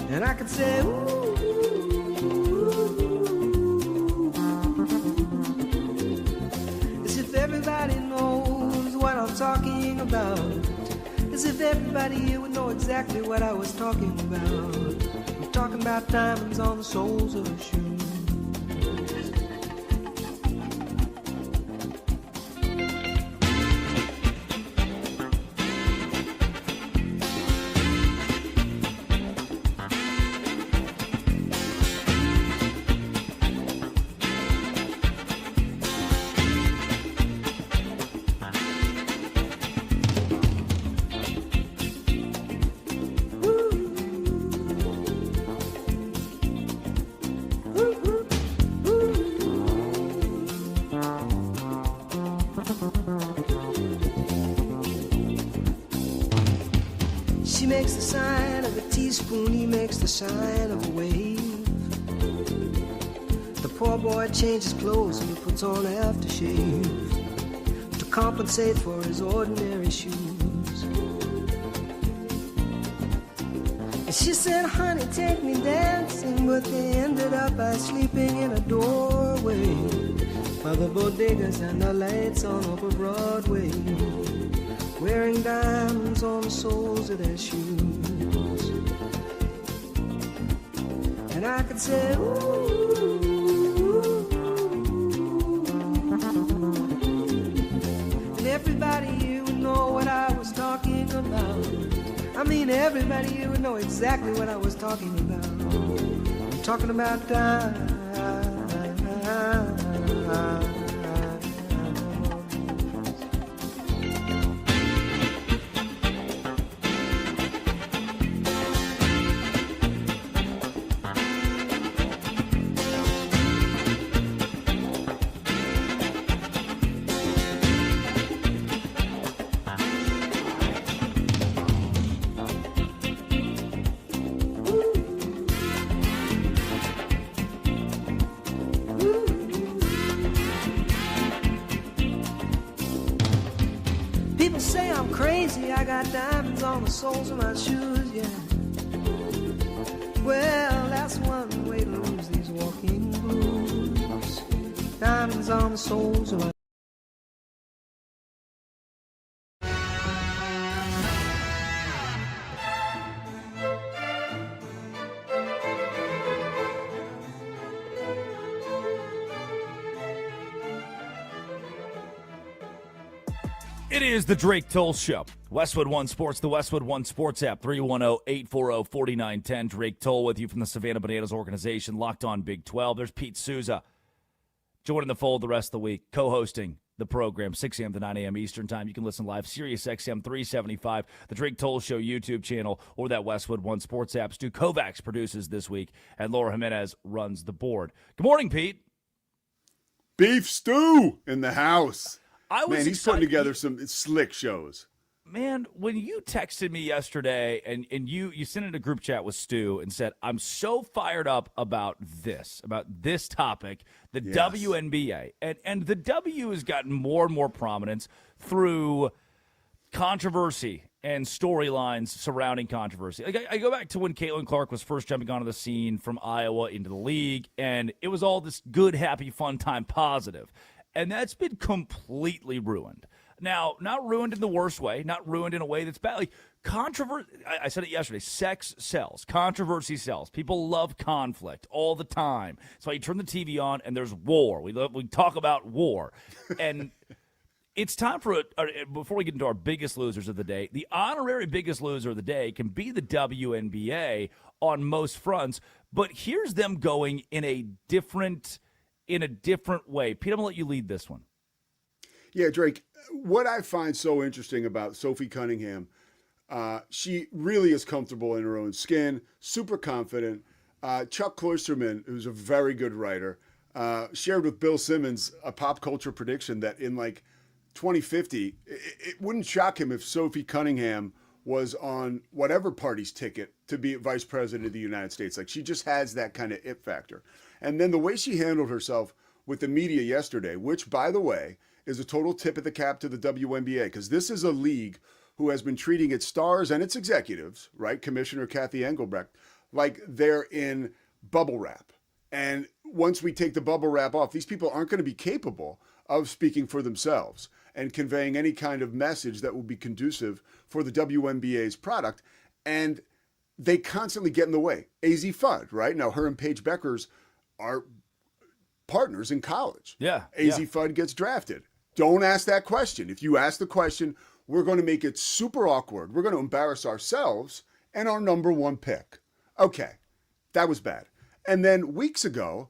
And I could say, ooh, as if everybody knows what I'm talking about. As if everybody here would know exactly what I was talking about. I'm talking about diamonds on the soles of her shoes. She makes the sign of a teaspoon, he makes the sign of a wave. The poor boy changes clothes and he puts on aftershave to compensate for his ordinary shoes. And she said, honey, take me dancing, but they ended up by sleeping in a doorway by the bodegas and the lights on over Broadway, wearing diamonds on the soles of their shoes. And I could say, ooh, and everybody here would know what I was talking about. I mean, everybody here would know exactly what I was talking about. I'm talking about diamonds. People say I'm crazy, I got diamonds on the soles of my shoes, yeah. Well, that's one way to lose these walking blues. Diamonds on the soles of my It is the Drake Toll Show. Westwood One Sports, the Westwood One Sports app, 310-840-4910. Drake Toll with you from the Savannah Bananas organization, Locked On Big 12. There's Pete Souza joining the fold the rest of the week, co-hosting the program, 6 a.m. to 9 a.m. Eastern Time. You can listen live, Sirius XM 375, the Drake Toll Show YouTube channel, or that Westwood One Sports app. Stu Kovacs produces this week, and Laura Jimenez runs the board. Good morning, Pete. Beef stew in the house. Man, he's putting excited. together some slick shows. Man, when you texted me yesterday and you sent in a group chat with Stu and said, I'm so fired up about this topic, the Yes. WNBA. And the W has gotten more and more prominence through controversy and storylines surrounding controversy. Like I go back to when Caitlin Clark was first jumping onto the scene from Iowa into the league, and it was all this good, happy, fun time positive. And that's been completely ruined. Now, not ruined in the worst way, not ruined in a way that's bad. Like, controversy, I said it yesterday, sex sells. Controversy sells. People love conflict all the time. That's why you turn the TV on and there's war. We talk about war. And it's time for, before we get into our biggest losers of the day, the honorary biggest loser of the day can be the WNBA on most fronts. But here's them going in a different way. Pete, I'm going to let you lead this one. Yeah, Drake, what I find so interesting about Sophie Cunningham, she really is comfortable in her own skin, super confident. Chuck Klosterman, who's a very good writer, shared with Bill Simmons a pop culture prediction that in like 2050, it wouldn't shock him if Sophie Cunningham was on whatever party's ticket to be vice president of the United States. Like, she just has that kind of it factor. And then the way she handled herself with the media yesterday, which, by the way, is a total tip of the cap to the WNBA, because this is a league who has been treating its stars and its executives, right, Commissioner Kathy Engelbrecht, like they're in bubble wrap. And once we take the bubble wrap off, these people aren't going to be capable of speaking for themselves and conveying any kind of message that will be conducive for the WNBA's product. And they constantly get in the way. AZ Fudd, right? Now, her and Paige Beckers are partners in college. Yeah. AZ Fudd gets drafted. Don't ask that question. If you ask the question, we're going to make it super awkward. We're going to embarrass ourselves and our number one pick. Okay, that was bad. And then weeks ago,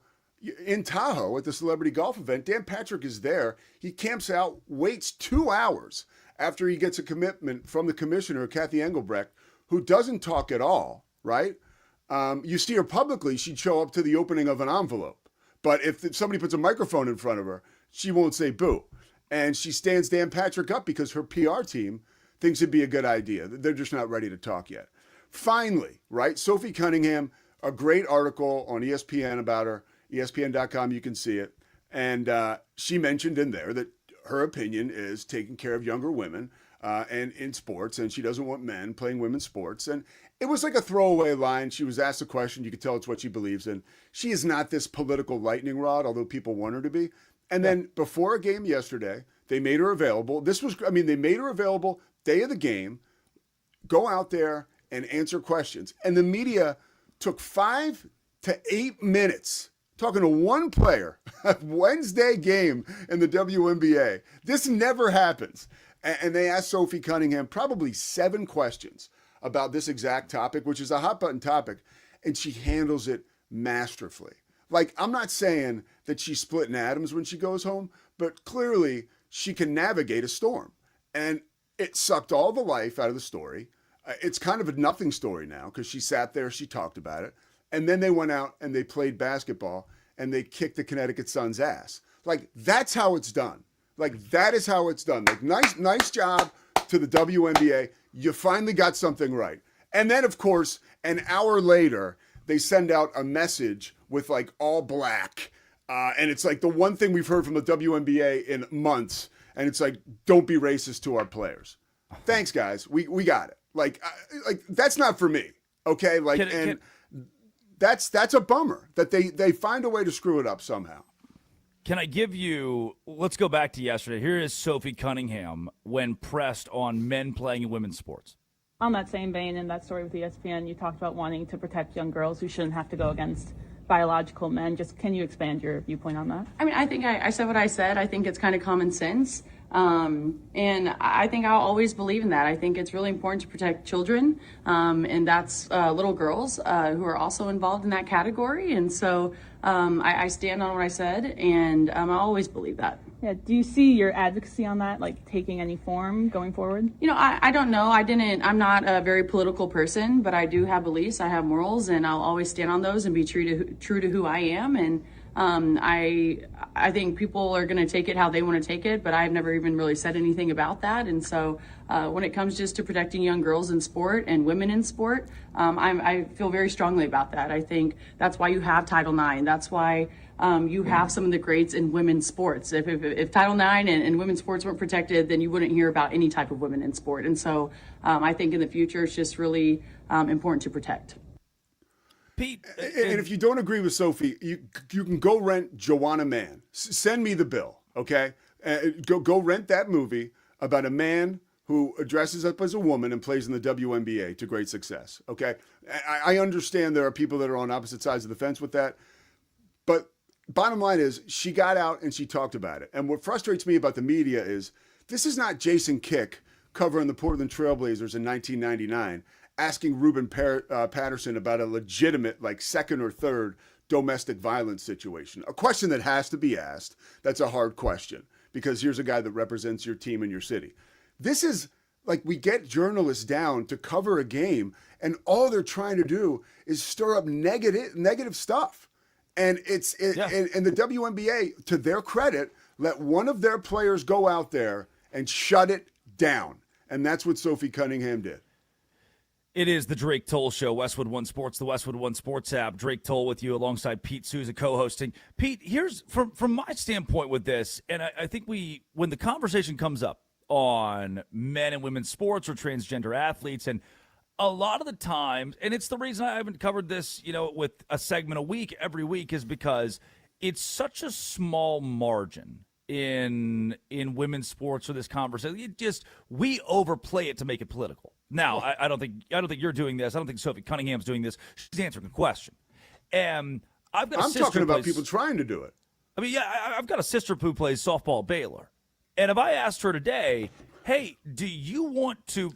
in Tahoe at the celebrity golf event, Dan Patrick is there. He camps out, waits 2 hours after he gets a commitment from the commissioner, Kathy Engelbrecht, who doesn't talk at all, right? You see her publicly, she'd show up to the opening of an envelope. But if somebody puts a microphone in front of her, she won't say boo. And she stands Dan Patrick up because her PR team thinks it'd be a good idea. They're just not ready to talk yet. Finally, right, Sophie Cunningham, a great article on ESPN about her, ESPN.com, you can see it. And she mentioned in there that her opinion is taking care of younger women and in sports, and she doesn't want men playing women's sports. And it was like a throwaway line. She was asked a question. You could tell it's what she believes in. She is not this political lightning rod, although people want her to be. And then before a game yesterday, they made her available. They made her available day of the game, go out there and answer questions. And the media took 5 to 8 minutes talking to one player, a Wednesday game in the WNBA. This never happens. And they asked Sophie Cunningham probably 7 questions about this exact topic, which is a hot button topic, and she handles it masterfully. Like, I'm not saying that she's splitting atoms when she goes home, but clearly she can navigate a storm. And it sucked all the life out of the story. It's kind of a nothing story now because she sat there, she talked about it. And then they went out and they played basketball and they kicked the Connecticut Sun's ass. Like, that's how it's done. Like, that is how it's done. Like, nice job to the WNBA. You finally got something right. And then, of course, an hour later, they send out a message with, like, all black. And it's like the one thing we've heard from the WNBA in months. And it's like, don't be racist to our players. Thanks, guys. We got it. Like that's not for me. Okay? Like, that's a bummer that they find a way to screw it up somehow. Can I give you – let's go back to yesterday. Here is Sophie Cunningham when pressed on men playing in women's sports. On that same vein, in that story with ESPN, you talked about wanting to protect young girls who shouldn't have to go against biological men. Just can you expand your viewpoint on that? I mean, I think I said what I said. I think it's kind of common sense. And I think I'll always believe in that. I think it's really important to protect children, and that's little girls who are also involved in that category. And so I stand on what I said, and I always believe that. Yeah. Do you see your advocacy on that, like, taking any form going forward? You know, I don't know. I'm not a very political person, but I do have beliefs. I have morals, and I'll always stand on those and be true to who I am. And I think people are going to take it how they want to take it, but I've never even really said anything about that. And so when it comes just to protecting young girls in sport and women in sport, I feel very strongly about that. I think that's why you have Title IX. That's why you have some of the greats in women's sports. If Title IX and women's sports weren't protected, then you wouldn't hear about any type of women in sport. And so I think in the future, it's just really important to protect. Pete, and if you don't agree with Sophie, you can go rent Joanna Man. Send me the bill, okay? Go rent that movie about a man who dresses up as a woman and plays in the WNBA to great success, okay? I understand there are people that are on opposite sides of the fence with that, but bottom line is she got out and she talked about it. And what frustrates me about the media is this is not Jason Kick covering the Portland Trailblazers in 1999 asking Ruben Patterson about a legitimate, like, second or third domestic violence situation. A question that has to be asked. That's a hard question because here's a guy that represents your team and your city. This is like we get journalists down to cover a game and all they're trying to do is stir up negative stuff. And and the WNBA, to their credit, let one of their players go out there and shut it down. And that's what Sophie Cunningham did. It is the Drake Toll Show, Westwood One Sports, the Westwood One Sports app. Drake Toll with you alongside Pete Souza co-hosting. Pete, here's from my standpoint with this, and I think when the conversation comes up on men and women's sports or transgender athletes, and a lot of the times, and it's the reason I haven't covered this, with a segment a week every week, is because it's such a small margin in women's sports for this conversation. We overplay it to make it political. Now, I don't think you're doing this. I don't think Sophie Cunningham's doing this. She's answering a question. And I'm talking about people trying to do it. I mean, yeah, I've got a sister who plays softball at Baylor. And if I asked her today, hey, do you want to,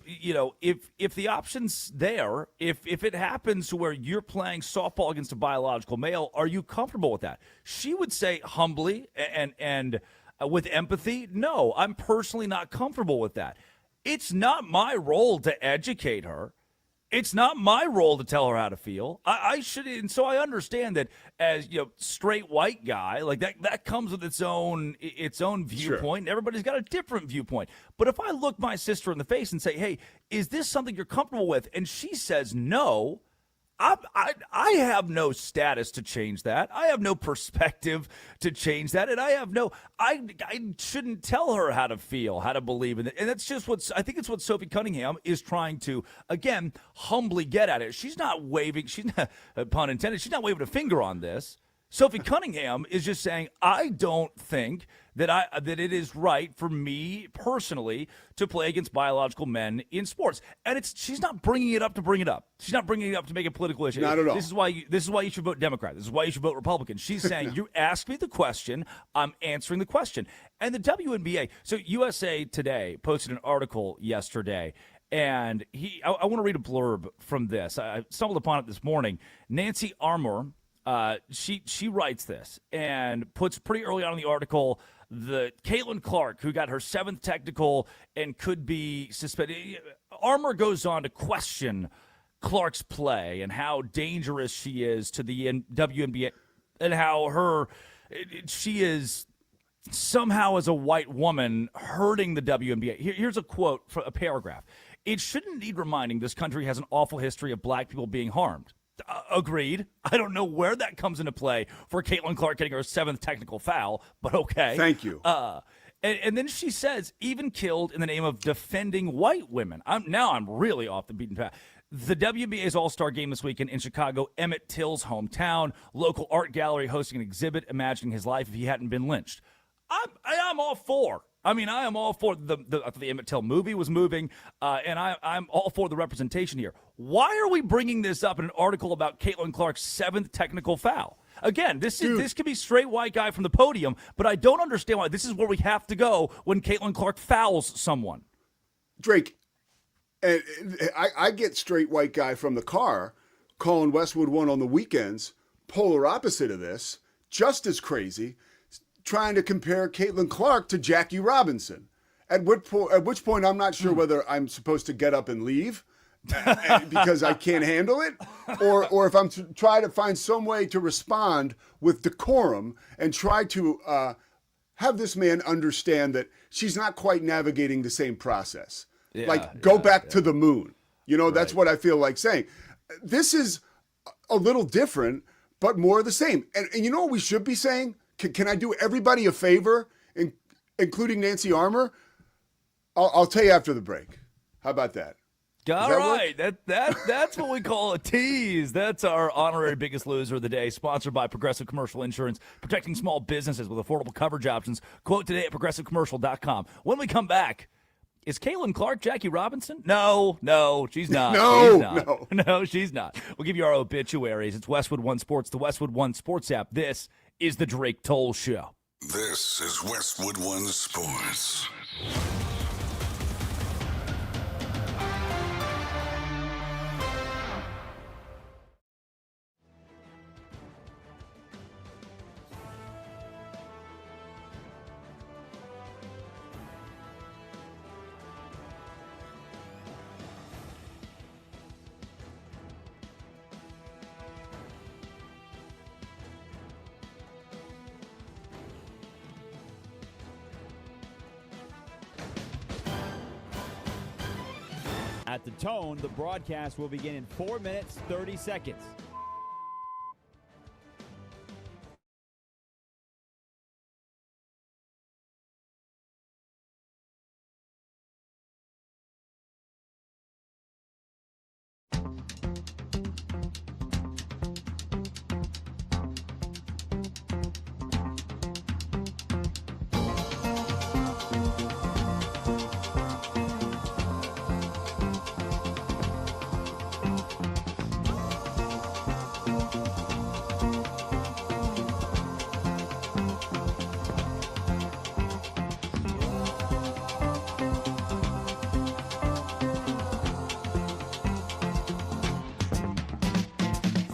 if the option's there, if it happens to where you're playing softball against a biological male, are you comfortable with that? She would say humbly and with empathy, no, I'm personally not comfortable with that. It's not my role to educate her. It's not my role to tell her how to feel. I should, and so I understand that as straight white guy, like that comes with its own viewpoint. Sure. And everybody's got a different viewpoint. But if I look my sister in the face and say, "Hey, is this something you're comfortable with?" and she says no, I have no status to change that. I have no perspective to change that, and I shouldn't tell her how to feel, how to believe in it. And that's just I think it's what Sophie Cunningham is trying to, again, humbly get at it. She's not waving, pun intended, she's not waving a finger on this. Sophie Cunningham is just saying, I don't think that it is right for me personally to play against biological men in sports. And she's not bringing it up to bring it up. She's not bringing it up to make a political issue. Not at all. This is why you should vote Democrat. This is why you should vote Republican. She's saying, You asked me the question, I'm answering the question. And the WNBA, so USA Today posted an article yesterday, and I want to read a blurb from this. I stumbled upon it this morning. Nancy Armour, she writes this and puts pretty early on in the article the Caitlin Clark, who got her 7th technical and could be suspended. Armour goes on to question Clark's play and how dangerous she is to the WNBA and how she is somehow as a white woman hurting the WNBA. Here's a quote, for a paragraph. It shouldn't need reminding this country has an awful history of black people being harmed. Agreed. I don't know where that comes into play for Caitlin Clark getting her 7th technical foul, but okay. Thank you. And then she says, even killed in the name of defending white women. I'm really off the beaten path. The WNBA's All-Star Game this weekend in Chicago, Emmett Till's hometown, local art gallery hosting an exhibit imagining his life if he hadn't been lynched. I'm all for. I am all for the Emmett Till movie was moving, and I'm all for the representation here. Why are we bringing this up in an article about Caitlin Clark's 7th technical foul? Again, this could be straight white guy from the podium, but I don't understand why this is where we have to go when Caitlin Clark fouls someone. Drake, and I get straight white guy from the car calling Westwood One on the weekends, polar opposite of this, just as crazy, trying to compare Caitlin Clark to Jackie Robinson. At which point I'm not sure whether I'm supposed to get up and leave because I can't handle it, or if I'm try to find some way to respond with decorum and try to have this man understand that she's not quite navigating the same process. Go back to the moon. That's what I feel like saying. This is a little different, but more of the same. And you know what we should be saying? Can I do everybody a favor, including Nancy Armour? I'll tell you after the break. How about that? All right. That's what we call a tease. That's our honorary biggest loser of the day, sponsored by Progressive Commercial Insurance, protecting small businesses with affordable coverage options. Quote today at progressivecommercial.com. When we come back, is Caitlin Clark Jackie Robinson? No, she's not. No, she's not. We'll give you our obituaries. It's Westwood One Sports, the Westwood One Sports app. This is the Drake Toll Show. This is Westwood One Sports. At the tone, the broadcast will begin in 4 minutes, 30 seconds.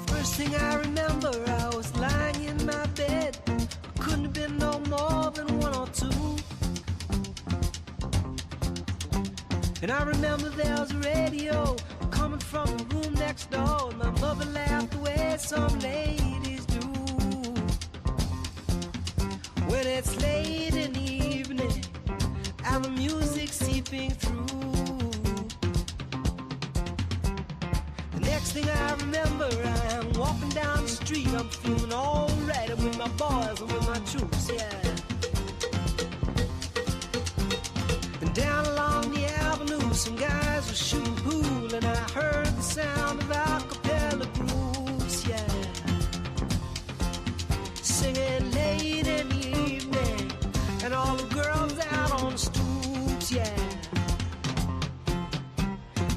First thing I remember, I was lying in my bed. Couldn't have been no more than 1 or 2. And I remember there was a radio coming from the room next door. And my mother laughed the way some ladies do. When it's late in the evening and the music seeping through. The next thing I remember, I'm walking down the street. I'm feeling all right. I'm with my boys, I'm with my troops, yeah. And down along the avenue, some guys were shooting pool, and I heard the sound of a cappella grooves, yeah. Singing late in the evening, and all the girls out on the stoops, yeah.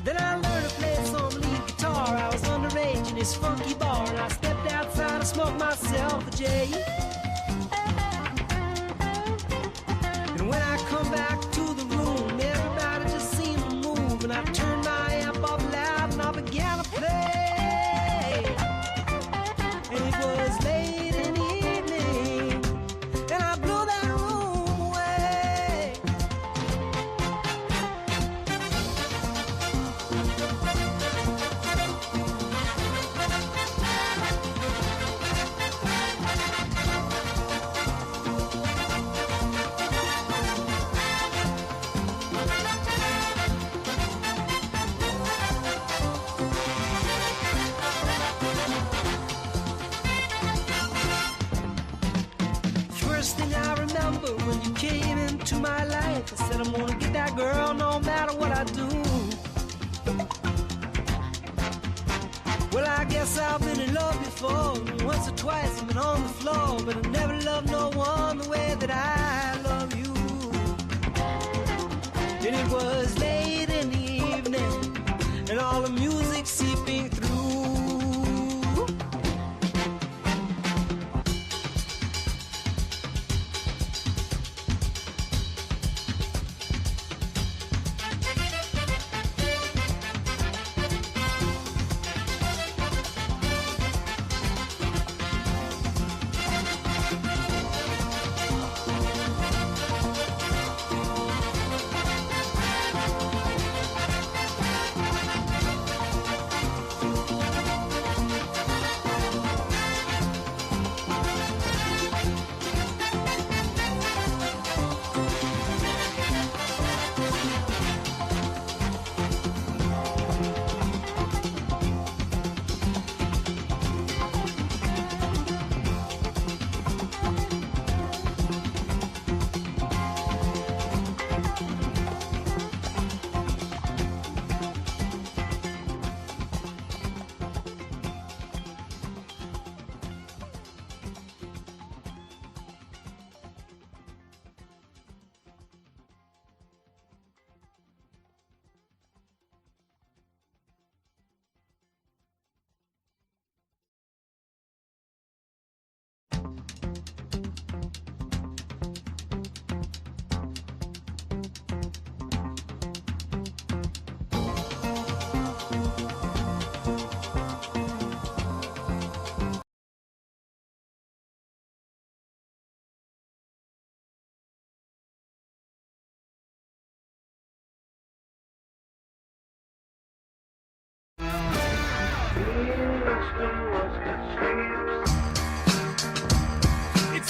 Then I learned to play some lead guitar. I was underage in this funky bar, and I stepped outside and smoked myself a J. And when I come back to the room, everybody just seemed to move, and I turned my amp up loud and I began to play. And it was late in the evening, and I blew that room away. First thing I remember when you came into my life, I said I'm gonna get that girl no matter what I do. Well, I guess I've been in love before. Once or twice I've been on the floor, but I never loved no one the way that I love you. And it was late in the evening, and all the music seeping through.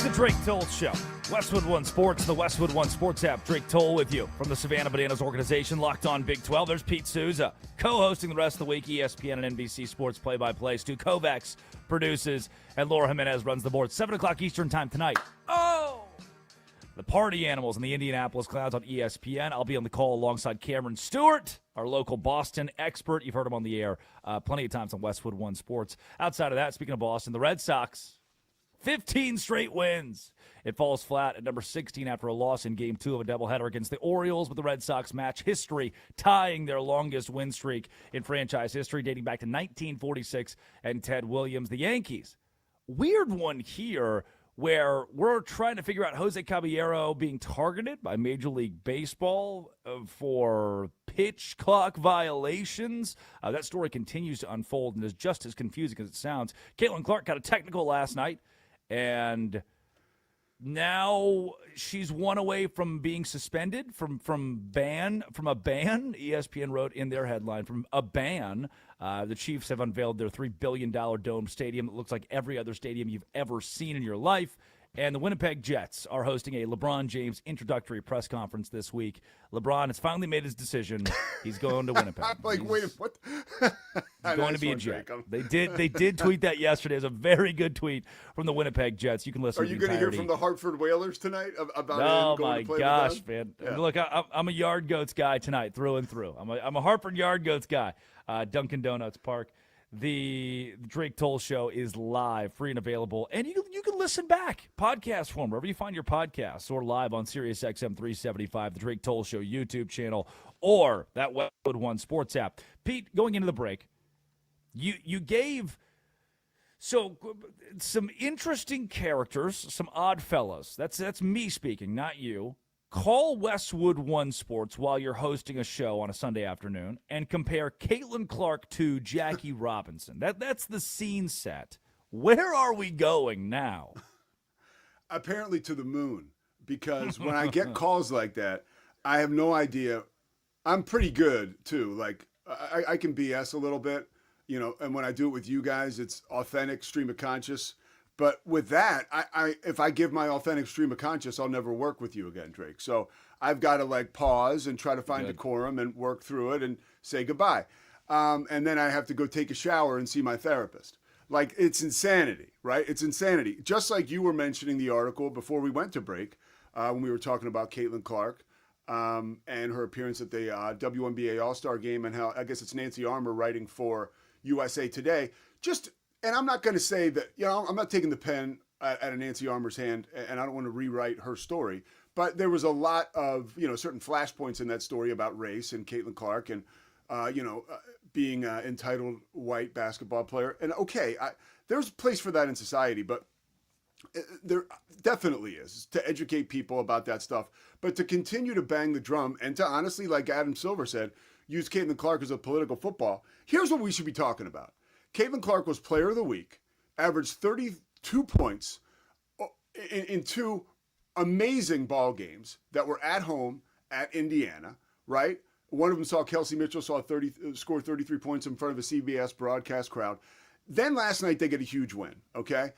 The Drake Toll Show. Westwood One Sports, the Westwood One Sports app. Drake Toll with you from the Savannah Bananas organization, Locked On Big 12. There's Pete Souza, co-hosting the rest of the week, ESPN and NBC Sports play-by-play. Stu Kovacs produces, and Laura Jimenez runs the board. 7 o'clock Eastern time tonight. Oh! The Party Animals and the Indianapolis Clouds on ESPN. I'll be on the call alongside Cameron Stewart, our local Boston expert. You've heard him on the air plenty of times on Westwood One Sports. Outside of that, speaking of Boston, the Red Sox, 15 straight wins. It falls flat at number 16 after a loss in Game 2 of a doubleheader against the Orioles, but the Red Sox match history, tying their longest win streak in franchise history, dating back to 1946 and Ted Williams. The Yankees, weird one here where we're trying to figure out Jose Caballero being targeted by Major League Baseball for pitch clock violations. That story continues to unfold and is just as confusing as it sounds. Caitlin Clark got a technical last night, and now she's one away from being suspended from a ban. ESPN wrote in their headline, from a ban. The Chiefs have unveiled their $3 billion dome stadium. It looks like every other stadium you've ever seen in your life. And the Winnipeg Jets are hosting a LeBron James introductory press conference this week. LeBron has finally made his decision. He's going to Winnipeg. I'm like, wait, what? He's going to be a Jet. They did tweet that yesterday. It was a very good tweet from the Winnipeg Jets. You can listen. Are you going to hear from the Hartford Whalers tonight about him going to play? Oh my gosh, man! Yeah. Look, I'm a Yard Goats guy tonight, through and through. I'm a Hartford Yard Goats guy. Dunkin' Donuts Park. The Drake Toll Show is live, free and available, and you can listen back, podcast form, wherever you find your podcasts, or live on SiriusXM 375, the Drake Toll Show YouTube channel, or that Westwood One Sports app. Pete, going into the break, you gave some interesting characters, some odd fellas. That's me speaking, not you. Call Westwood One Sports while you're hosting a show on a Sunday afternoon and compare Caitlin Clark to Jackie Robinson. That's the scene set. Where are we going now? Apparently to the moon, because when I get calls like that, I have no idea. I'm pretty good, too. Like, I can BS a little bit, and when I do it with you guys, it's authentic stream of conscious. But with that, if I give my authentic stream of conscious, I'll never work with you again, Drake. So I've got to pause and try to find decorum and work through it and say goodbye. And then I have to go take a shower and see my therapist. It's insanity, right? It's insanity. Just like you were mentioning the article before we went to break, when we were talking about Caitlin Clark and her appearance at the WNBA All-Star Game, and how, I guess it's Nancy Armour writing for USA Today. And I'm not going to say that, I'm not taking the pen at a Nancy Armour's hand, and I don't want to rewrite her story. But there was a lot of, certain flashpoints in that story about race and Caitlin Clark and, being an entitled white basketball player. And okay, there's a place for that in society, but there definitely is, to educate people about that stuff. But to continue to bang the drum and to honestly, like Adam Silver said, use Caitlin Clark as a political football, here's what we should be talking about. Caitlin Clark was Player of the Week, averaged 32 points in 2 amazing ball games that were at home at Indiana, right? One of them saw Kelsey Mitchell score 33 points in front of a CBS broadcast crowd. Then last night they get a huge win, okay?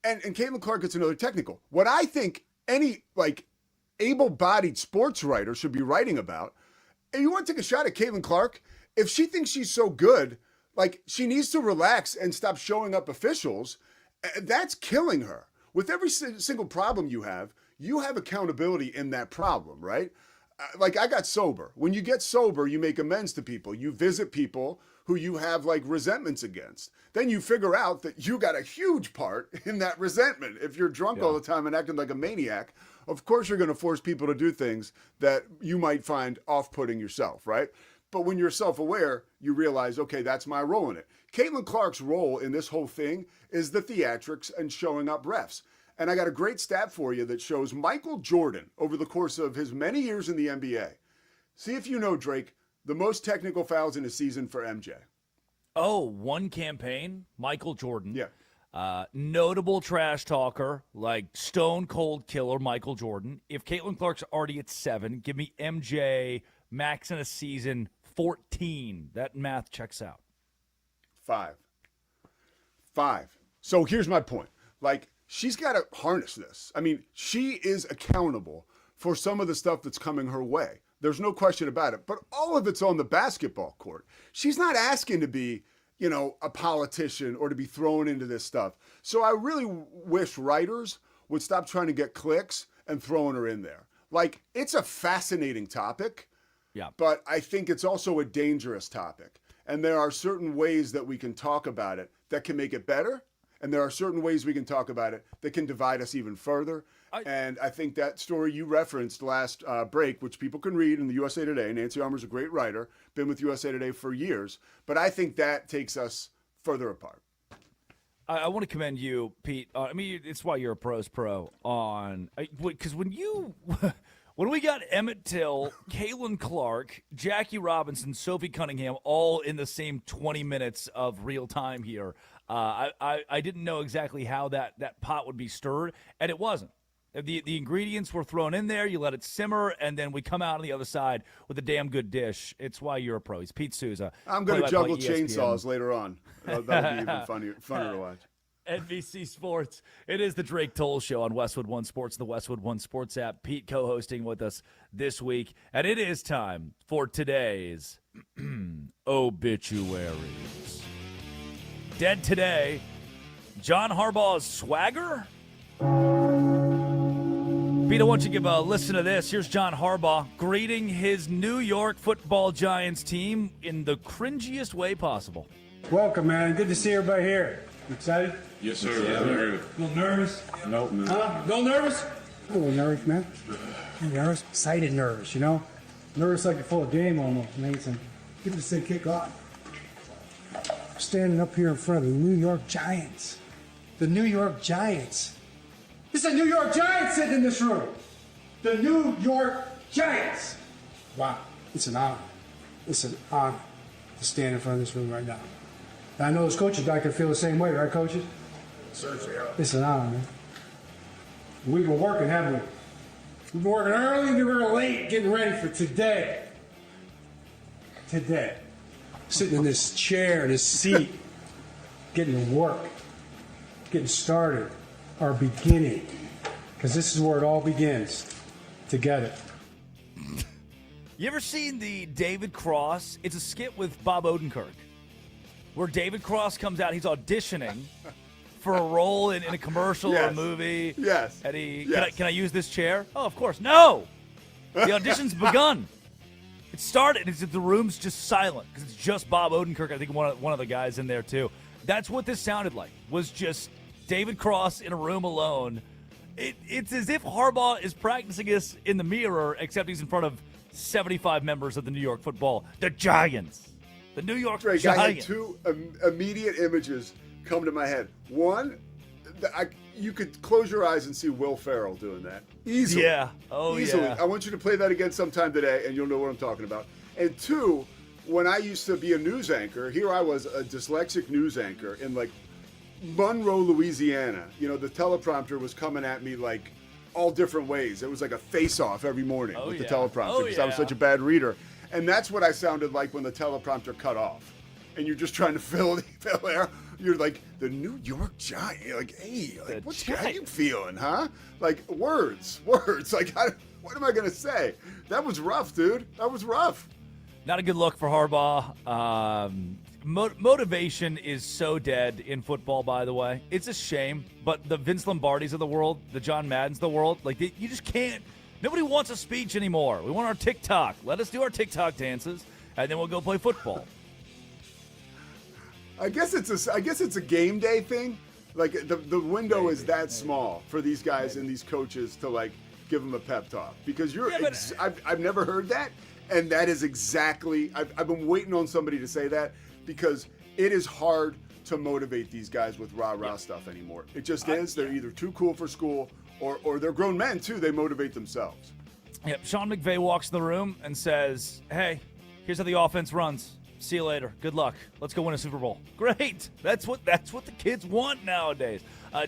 And Caitlin Clark gets another technical. What I think any able-bodied sports writer should be writing about, and you want to take a shot at Caitlin Clark, if she thinks she's so good, she needs to relax and stop showing up officials. That's killing her. With every single problem you have accountability in that problem, right? I got sober. When you get sober, you make amends to people. You visit people who you have resentments against. Then you figure out that you got a huge part in that resentment. If you're drunk all the time and acting like a maniac, of course you're going to force people to do things that you might find off-putting yourself, right? But when you're self-aware, you realize, okay, that's my role in it. Caitlin Clark's role in this whole thing is the theatrics and showing up refs. And I got a great stat for you that shows Michael Jordan, over the course of his many years in the NBA. See if you know, Drake, the most technical fouls in a season for MJ. Oh, one campaign, Michael Jordan. Yeah. Notable trash talker, stone cold killer Michael Jordan. If Caitlin Clark's already at 7, give me MJ max in a season 14. That math checks out. 5. So here's my point. she's got to harness this. I mean, she is accountable for some of the stuff that's coming her way. There's no question about it. But all of it's on the basketball court. She's not asking to be, a politician or to be thrown into this stuff. So I really wish writers would stop trying to get clicks and throwing her in there. Like, it's a fascinating topic, but I think it's also a dangerous topic. And there are certain ways that we can talk about it that can make it better. And there are certain ways we can talk about it that can divide us even further. And I think that story you referenced last break, which people can read in the USA Today, Nancy Armour's a great writer, been with USA Today for years. But I think that takes us further apart. I want to commend you, Pete. It's why you're a pro's pro because when we got Emmett Till, Caitlin Clark, Jackie Robinson, Sophie Cunningham all in the same 20 minutes of real time here, I didn't know exactly how that pot would be stirred, and it wasn't. The ingredients were thrown in there, you let it simmer, and then we come out on the other side with a damn good dish. It's why you're a pro. He's Pete Souza. I'm going to juggle chainsaws later on. That'll be even funnier to watch. NBC Sports. It is the Drake Toll Show on Westwood One Sports, the Westwood One Sports app. Pete co-hosting with us this week. And it is time for today's obituaries. Dead today, John Harbaugh's swagger. Pete, I want you to give a listen to this. Here's John Harbaugh greeting his New York Football Giants team in the cringiest way possible. Welcome, man. Good to see everybody here. You excited? Yes, sir. Yeah. A little nervous? Nope. Huh? A little nervous? A little nervous, man. Nervous? Excited nervous, Nervous like you're full of game almost, man. Give this thing kick off. Standing up here in front of the New York Giants. The New York Giants. It's a New York Giants sitting in this room. The New York Giants. Wow. It's an honor. It's an honor to stand in front of this room right now. And I know as coaches, I can feel the same way, right, coaches? Certainly. It's an honor, man. We've been working, haven't we? We've been working early and we were late getting ready for today. Today. Sitting in this chair, this seat, getting to work, getting started, our beginning. Because this is where it all begins, together. You ever seen the David Cross? It's a skit with Bob Odenkirk, where David Cross comes out. He's auditioning for a role in a commercial or a movie. Yes. And can I use this chair? Oh, of course. No. The audition's begun. It started. The room's just silent because it's just Bob Odenkirk. I think one of the guys in there too. That's what this sounded like. Was just David Cross in a room alone. It's as if Harbaugh is practicing this in the mirror, except he's in front of 75 members of the New York Football, the Giants. The New York Giants. I had two immediate images come to my head. One, you could close your eyes and see Will Ferrell doing that. Easily. Yeah. Oh, easily. yeah. I want you to play that again sometime today, and you'll know what I'm talking about. And two, when I used to be a news anchor, here I was, a dyslexic news anchor in, Monroe, Louisiana. The teleprompter was coming at me, all different ways. It was like a face-off every morning with the teleprompter because I was such a bad reader. And that's what I sounded like when the teleprompter cut off. And you're just trying to fill air. You're like, the New York Giants. You're like, hey, how you feeling, huh? Words. What am I going to say? That was rough, dude. That was rough. Not a good look for Harbaugh. Motivation is so dead in football, by the way. It's a shame, but the Vince Lombardis of the world, the John Maddens of the world, you just can't. Nobody wants a speech anymore. We want our TikTok. Let us do our TikTok dances, and then we'll go play football. I guess it's a game day thing. The window is that small for these guys and these coaches to give them a pep talk because I've never heard that, and that is exactly. I've been waiting on somebody to say that because it is hard to motivate these guys with rah-rah stuff anymore. It just is. They're either too cool for school or they're grown men too. They motivate themselves. Yep. Sean McVay walks in the room and says, "Hey, here's how the offense runs. See you later. Good luck. Let's go win a Super Bowl." Great. That's what the kids want nowadays.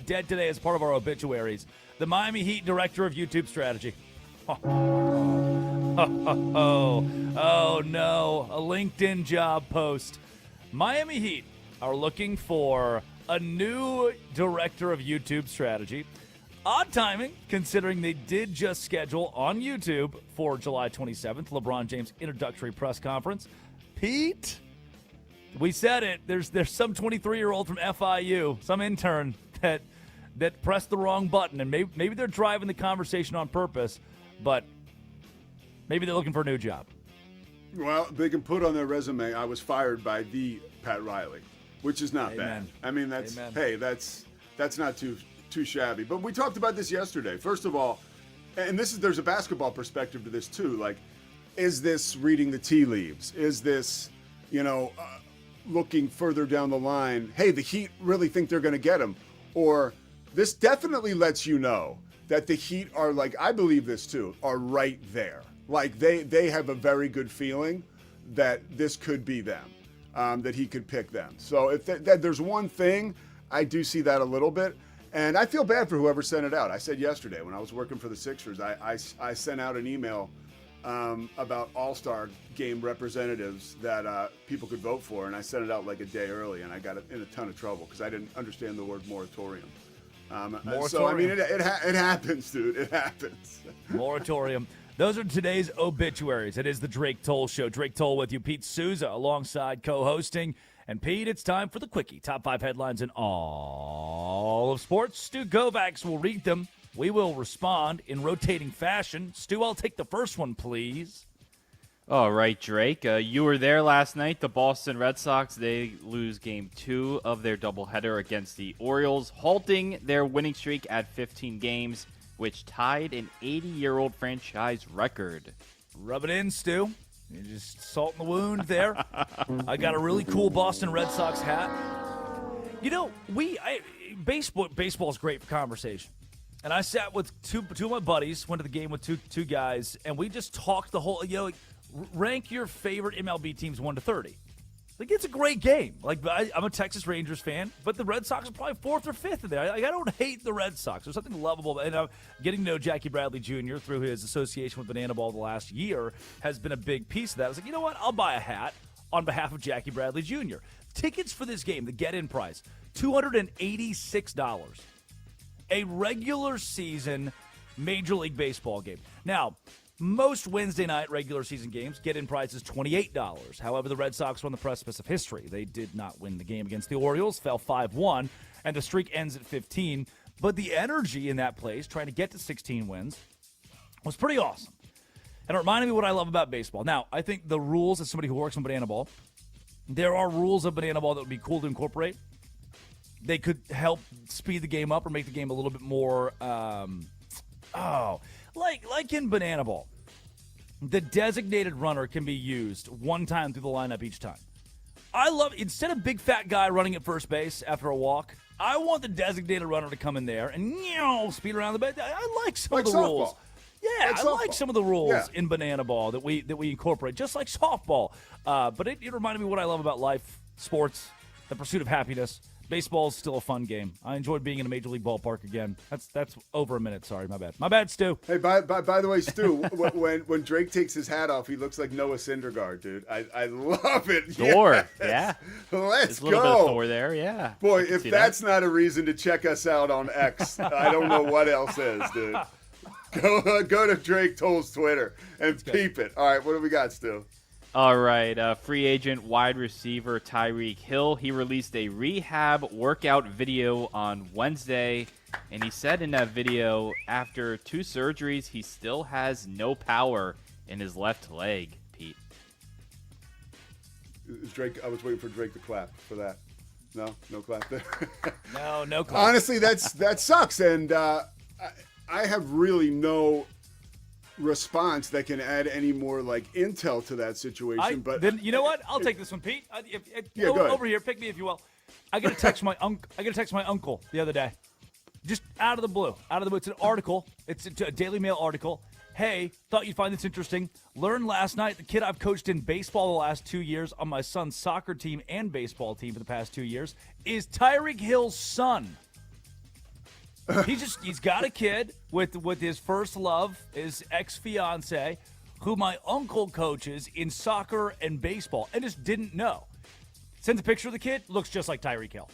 Dead today as part of our obituaries. The Miami Heat director of YouTube strategy. Oh no. A LinkedIn job post. Miami Heat are looking for a new director of YouTube strategy. Odd timing, considering they did just schedule on YouTube for July 27th, LeBron James' introductory press conference. Pete, we said it. There's some 23-year-old from FIU, some intern that pressed the wrong button, and maybe they're driving the conversation on purpose, but maybe they're looking for a new job. Well, they can put on their resume, I was fired by the Pat Riley, which is not Amen. bad. I mean, that's Amen. Hey, that's not too shabby. But we talked about this yesterday. First of all, and there's a basketball perspective to this too. Like, is this reading the tea leaves? Is this, looking further down the line? Hey, the Heat really think they're going to get him, or this definitely lets you know that the Heat are, like, I believe this too, are right there. Like, they have a very good feeling that this could be them, that he could pick them. So if there's one thing, I do see that a little bit. And I feel bad for whoever sent it out. I said yesterday when I was working for the Sixers, I sent out an email about All-Star game representatives that people could vote for, and I sent it out like a day early, and I got in a ton of trouble because I didn't understand the word moratorium. So, I mean, it happens, dude. It happens. Moratorium. Those are today's obituaries. It is the Drake Toll Show. Drake Toll with you. Pete Souza alongside co-hosting. And, Pete, it's time for the Quickie. Top 5 headlines in all of sports. Stu Kovacs will read them. We will respond in rotating fashion. Stu, I'll take the first one, please. All right, Drake. You were there last night. The Boston Red Sox, they lose Game 2 of their doubleheader against the Orioles, halting their winning streak at 15 games, which tied an 80-year-old franchise record. Rub it in, Stu. You're just salting the wound there. I got a really cool Boston Red Sox hat. Baseball is great for conversation. And I sat with two of my buddies, went to the game with two guys, and we just talked the whole, rank your favorite MLB teams 1 to 30. Like, it's a great game. Like, I'm a Texas Rangers fan, but the Red Sox are probably 4th or 5th in there. I don't hate the Red Sox. There's something lovable. And getting to know Jackie Bradley Jr. through his association with Banana Ball the last year has been a big piece of that. I was like, you know what? I'll buy a hat on behalf of Jackie Bradley Jr. Tickets for this game, the get-in price, $286. A regular season Major League Baseball game. Now, most Wednesday night regular season games get-in price is $28. However, the Red Sox were on the precipice of history. They did not win the game against the Orioles, fell 5-1, and the streak ends at 15. But the energy in that place, trying to get to 16 wins, was pretty awesome. And it reminded me what I love about baseball. Now, I think the rules, as somebody who works on Banana Ball, there are rules of Banana Ball that would be cool to incorporate. They could help speed the game up or make the game a little bit more, like in Banana Ball. The designated runner can be used one time through the lineup each time. I love, instead of big fat guy running at first base after a walk, I want the designated runner to come in there and speed around the base. I like some of the rules. Yeah, I like some of the rules in Banana Ball that we incorporate, just like softball. But it reminded me what I love about life, sports, the pursuit of happiness. Baseball is still a fun game. I enjoyed being in a major league ballpark again. That's over a minute. Sorry, my bad. My bad, Stu. Hey, by the way, Stu, when Drake takes his hat off, he looks like Noah Syndergaard, dude. I love it. Thor, yeah. Let's go. A little bit of Thor there, yeah. Boy, if that's not a reason to check us out on X, I don't know what else is, dude. Go to Drake Toll's Twitter and peep it. All right, what do we got, Stu? All right, free agent wide receiver Tyreek Hill. He released a rehab workout video on Wednesday, and he said in that video, after 2 surgeries, he still has no power in his left leg, Pete. Drake, I was waiting for Drake to clap for that. No clap there. No clap. Honestly, that sucks, and I have really no response that can add any more intel to that situation. But then you know what? I'll take this one, Pete. Go ahead. Over here, pick me if you will. I got to text my uncle the other day, just out of the blue. It's an article. It's a Daily Mail article. Hey, thought you'd find this interesting. Learned last night the kid I've coached in baseball the last 2 years on my son's soccer team and baseball team for the past 2 years is Tyreek Hill's son. He's got a kid with his first love, his ex-fiance, who my uncle coaches in soccer and baseball, and just didn't know. Sends a picture of the kid, looks just like Tyreek Hill.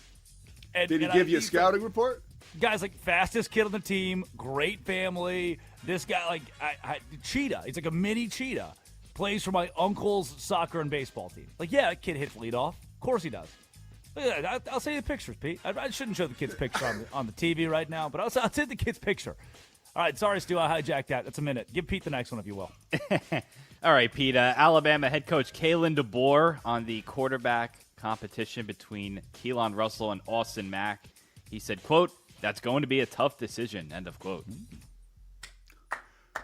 And, Did he give you a scouting report? Guy's like fastest kid on the team, great family. This guy, like, cheetah. He's like a mini cheetah. Plays for my uncle's soccer and baseball team. Like, yeah, that kid hits leadoff. Of course he does. Look at that. I'll send you the pictures, Pete. I shouldn't show the kid's picture on the TV right now, but I'll send the kid's picture. All right, sorry, Stu, I hijacked that. That's a minute. Give Pete the next one, if you will. All right, Pete. Alabama head coach Kalen DeBoer on the quarterback competition between Keelan Russell and Austin Mack. He said, quote, "That's going to be a tough decision," end of quote.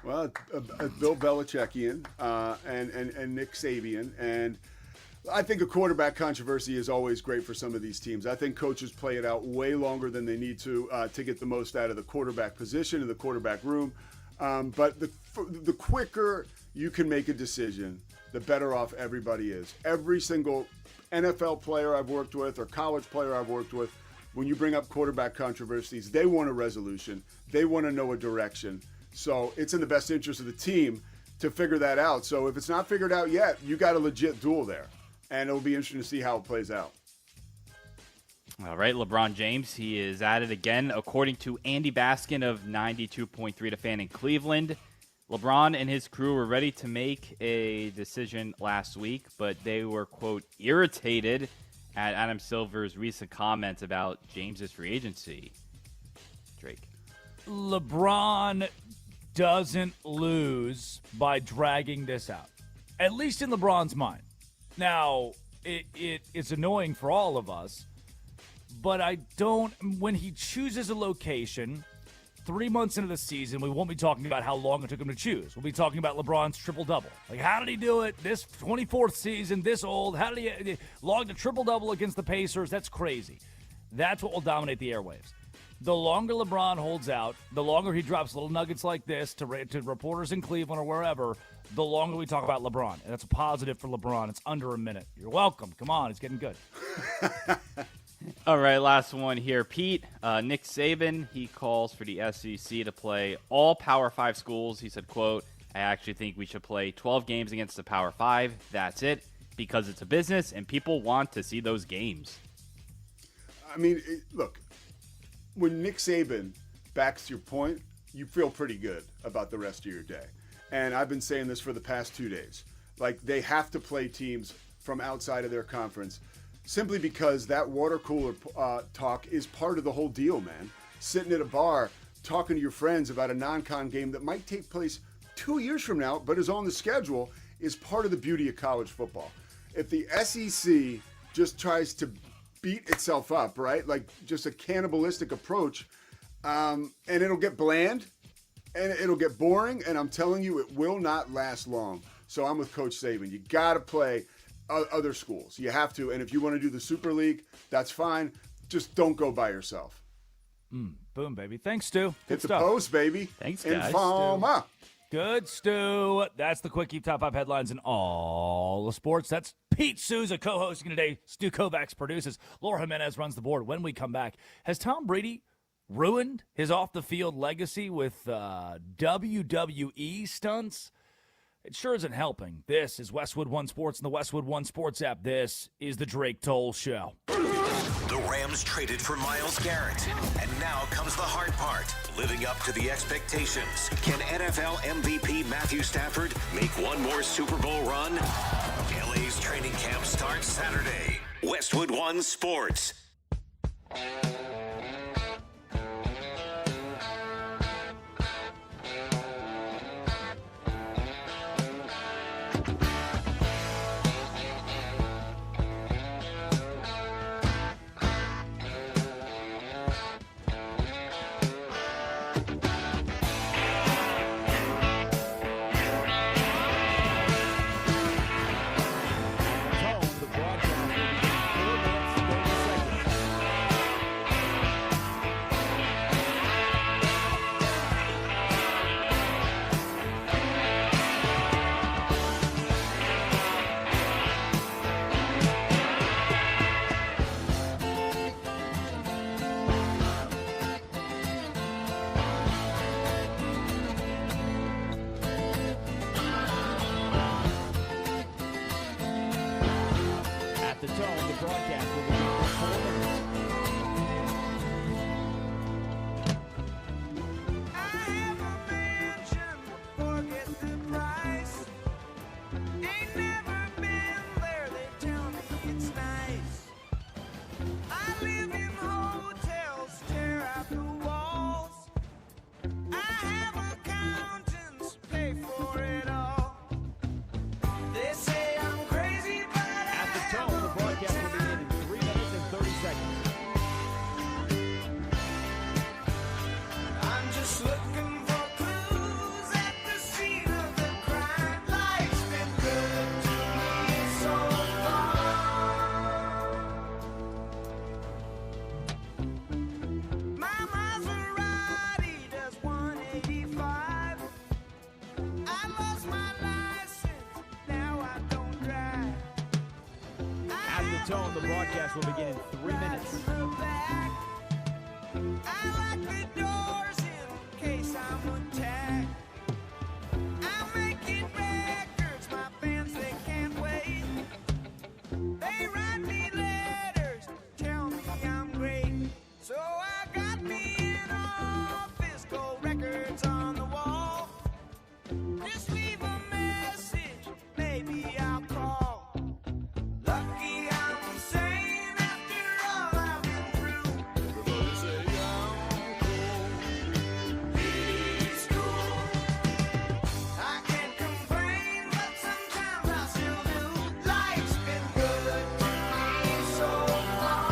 Well, Bill Belichickian and Nick Sabian. And I think a quarterback controversy is always great for some of these teams. I think coaches play it out way longer than they need to get the most out of the quarterback position in the quarterback room. But the quicker you can make a decision, the better off everybody is. Every single NFL player I've worked with or college player I've worked with, when you bring up quarterback controversies, they want a resolution. They want to know a direction. So it's in the best interest of the team to figure that out. So if it's not figured out yet, you got a legit duel there. And it'll be interesting to see how it plays out. All right, LeBron James, he is at it again. According to Andy Baskin of 92.3 The Fan in Cleveland, LeBron and his crew were ready to make a decision last week, but they were, quote, irritated at Adam Silver's recent comments about James's free agency. Drake. LeBron doesn't lose by dragging this out, at least in LeBron's mind. Now, it's annoying for all of us, but when he chooses a location 3 months into the season, we won't be talking about how long it took him to choose. We'll be talking about LeBron's triple-double. Like, how did he do it? This 24th season, this old, how did he log the triple-double against the Pacers? That's crazy. That's what will dominate the airwaves. The longer LeBron holds out, the longer he drops little nuggets like this to reporters in Cleveland or wherever, the longer we talk about LeBron. And that's a positive for LeBron. It's under a minute. You're welcome. Come on. It's getting good. All right, last one here. Pete, Nick Saban, he calls for the SEC to play all Power 5 schools. He said, quote, "I actually think we should play 12 games against the Power 5. That's it, because it's a business and people want to see those games." I mean, look, when Nick Saban backs your point, you feel pretty good about the rest of your day. And I've been saying this for the past 2 days. Like, they have to play teams from outside of their conference simply because that water cooler talk is part of the whole deal, man. Sitting at a bar, talking to your friends about a non-con game that might take place 2 years from now, but is on the schedule, is part of the beauty of college football. If the SEC just tries to beat itself up, right? Like just a cannibalistic approach, and it'll get bland and it'll get boring, and I'm telling you, it will not last long. So I'm with Coach Saban. You got to play other schools. You have to. And if you want to do the Super League, that's fine. Just don't go by yourself. Boom, baby. Thanks, Stu. Hit the post, baby. Thanks, guys. Informa. Good, Stu. That's the Quick Keep Top 5 headlines in all the sports. That's Pete Souza co-hosting today. Stu Kovacs produces. Laura Jimenez runs the board. When we come back, has Tom Brady ruined his off-the-field legacy with WWE stunts? It sure isn't helping. This is Westwood One Sports and the Westwood One Sports app. This is the Drake Toll Show. The Rams traded for Myles Garrett, and now comes the hard part, living up to the expectations. Can NFL MVP Matthew Stafford make one more Super Bowl run? LA's training camp starts Saturday. Westwood One Sports. Tone, the broadcast will begin in 3 minutes. I like the doors in case I'm attacked. I'm making records, my fans, they can't wait. They write me letters, tell me I'm great. So I got me an office, gold records on the wall. Just leave a message, maybe I'll call. Lucky I'm sane after all I've been through. Everybody say I'm cool. He's cool. I can't complain, but sometimes I still do. Life's been good to me so far.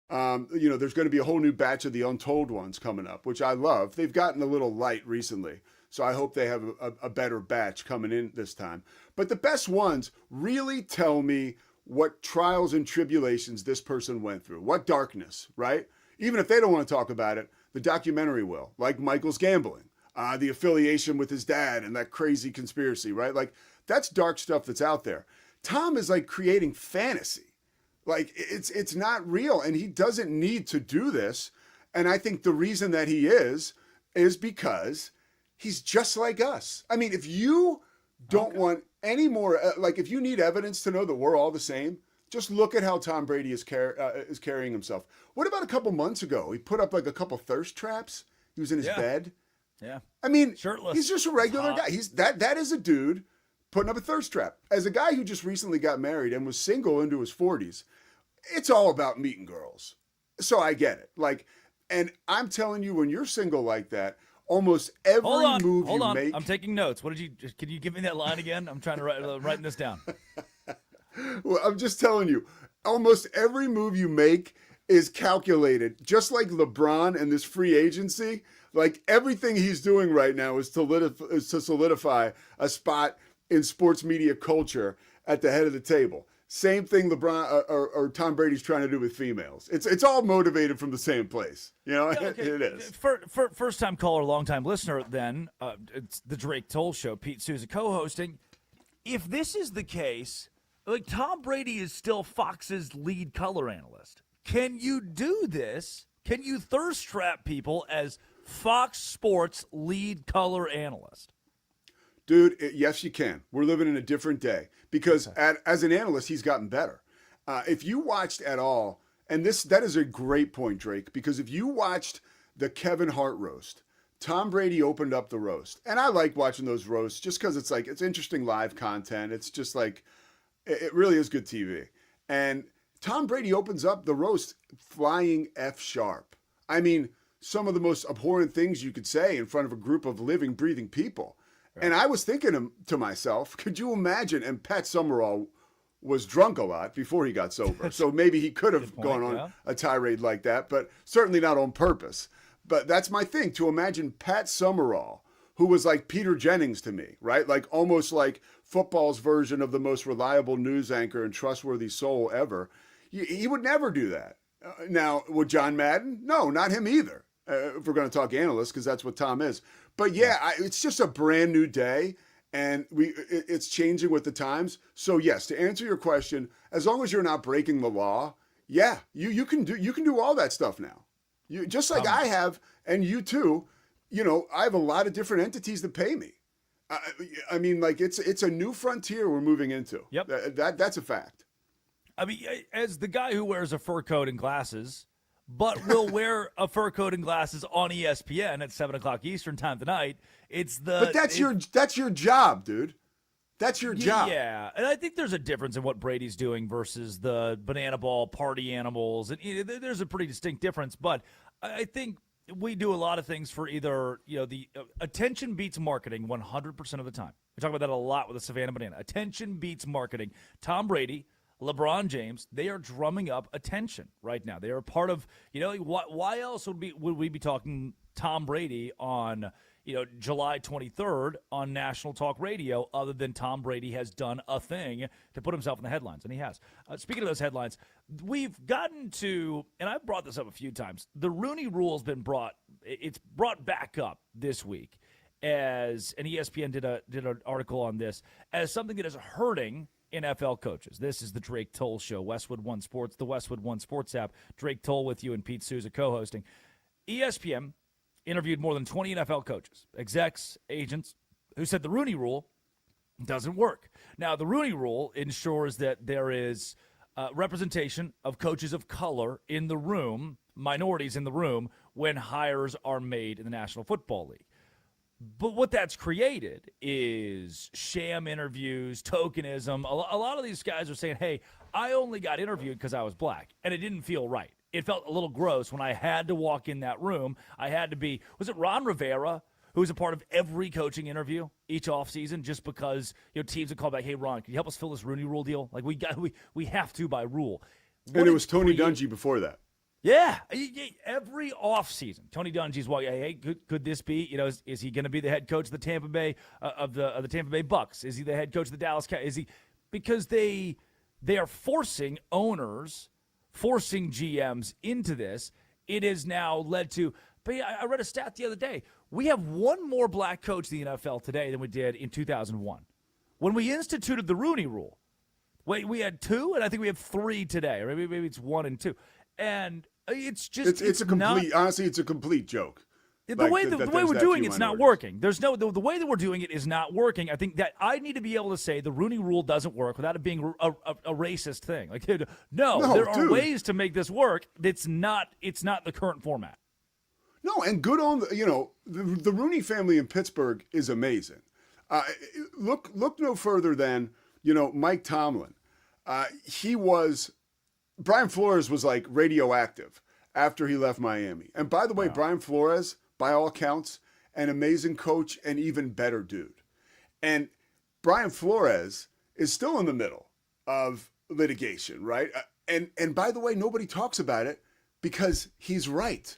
There's going to be a whole new batch of the untold ones coming up, which I love. They've gotten a little light recently, so I hope they have a better batch coming in this time. But the best ones really tell me what trials and tribulations this person went through, what darkness, right? Even if they don't want to talk about it, the documentary will, like Michael's gambling, the affiliation with his dad and that crazy conspiracy, right? Like, that's dark stuff that's out there. Tom is like creating fantasy. Like, it's not real, and he doesn't need to do this. And I think the reason that he is because he's just like us. I mean, if you don't want any more, if you need evidence to know that we're all the same, just look at how Tom Brady is carrying himself. What about a couple months ago? He put up like a couple thirst traps. He was in his bed. Yeah. I mean, shirtless. He's just a regular guy. That is a dude putting up a thirst trap. As a guy who just recently got married and was single into his 40s, it's all about meeting girls. So I get it. And I'm telling you, when you're single like that, almost every move you make. I'm taking notes. Can you give me that line again? I'm trying to writing this down. Well, I'm just telling you, almost every move you make is calculated. Just like LeBron and this free agency, like everything he's doing right now is to solidify a spot in sports media culture at the head of the table. Same thing LeBron or Tom Brady's trying to do with females. It's all motivated from the same place. Okay. It is. First time caller, long time listener. Then it's the Drake Toll Show. Pete Souza co-hosting. If this is the case, Tom Brady is still Fox's lead color analyst. Can you do this? Can you thirst trap people as Fox Sports lead color analyst? Dude, yes, you can. We're living in a different day because as an analyst, he's gotten better. If you watched at all, and that is a great point, Drake, because if you watched the Kevin Hart roast, Tom Brady opened up the roast. And I like watching those roasts just because it's interesting live content. It's just it really is good TV. And Tom Brady opens up the roast flying F sharp. I mean, some of the most abhorrent things you could say in front of a group of living, breathing people. And I was thinking to myself, could you imagine? And Pat Sumrall was drunk a lot before he got sober. So maybe he could have gone on a tirade like that, but certainly not on purpose. But that's my thing, to imagine Pat Sumrall, who was like Peter Jennings to me, right? Like almost like football's version of the most reliable news anchor and trustworthy soul ever. He would never do that. Now, would John Madden? No, not him either. If we're going to talk analysts, because that's what Tom is. But it's just a brand new day, and it's changing with the times. So yes, to answer your question, as long as you're not breaking the law, you can do all that stuff now. You just like I have, and you too. I have a lot of different entities that pay me. I mean, it's a new frontier we're moving into. Yep, that's a fact. I mean, as the guy who wears a fur coat and glasses, but will wear a fur coat and glasses on ESPN at 7:00 Eastern time tonight. But that's your job, dude. That's your job. Yeah, and I think there's a difference in what Brady's doing versus the banana ball party animals, and there's a pretty distinct difference. But I think we do a lot of things for either the attention beats marketing 100% of the time. We talk about that a lot with the Savannah Banana. Attention beats marketing. Tom Brady, LeBron James, they are drumming up attention right now. They are part of, why else would we be talking Tom Brady on, July 23rd on national talk radio other than Tom Brady has done a thing to put himself in the headlines, and he has. Speaking of those headlines, we've gotten to, and I've brought this up a few times, the Rooney Rule has been brought back up this week as, and ESPN did an article on this, as something that is hurting NFL coaches. This is the Drake Toll Show, Westwood One Sports, the Westwood One Sports app. Drake Toll with you and Pete Souza co-hosting. ESPN interviewed more than 20 NFL coaches, execs, agents, who said the Rooney Rule doesn't work. Now, the Rooney Rule ensures that there is representation of coaches of color in the room, minorities in the room, when hires are made in the National Football League. But what that's created is sham interviews, tokenism. A lot of these guys are saying, hey, I only got interviewed because I was black, and it didn't feel right. It felt a little gross when I had to walk in that room. I had to be – was it Ron Rivera, who was a part of every coaching interview each offseason just because teams would call back, hey, Ron, can you help us fill this Rooney Rule deal? Like we have to by rule. And it was Tony Dungy before that. Yeah, every offseason, Tony Dungy's walking. Hey, could this be? Is he going to be the head coach of the Tampa Bay of the Tampa Bay Bucks? Is he the head coach of the Dallas Cowboys? Is he? Because they are forcing owners, forcing GMs into this. It has now led to. But I read a stat the other day. We have one more black coach in the NFL today than we did in 2001, when we instituted the Rooney Rule. We had 2, and I think we have 3 today, or maybe it's 1 and 2. And it's just it's a complete honestly, it's a complete joke. The way we're doing it's not working. There's no the way that we're doing it is not working. I think that I need to be able to say the Rooney Rule doesn't work without it being a racist thing. Like, no, there are ways to make this work. It's not the current format. No, and good on the Rooney family in Pittsburgh is amazing. Look no further than Mike Tomlin. Brian Flores was like radioactive after he left Miami. And by the way, Brian Flores, by all accounts, an amazing coach and even better dude. And Brian Flores is still in the middle of litigation, right? And by the way, nobody talks about it because he's right.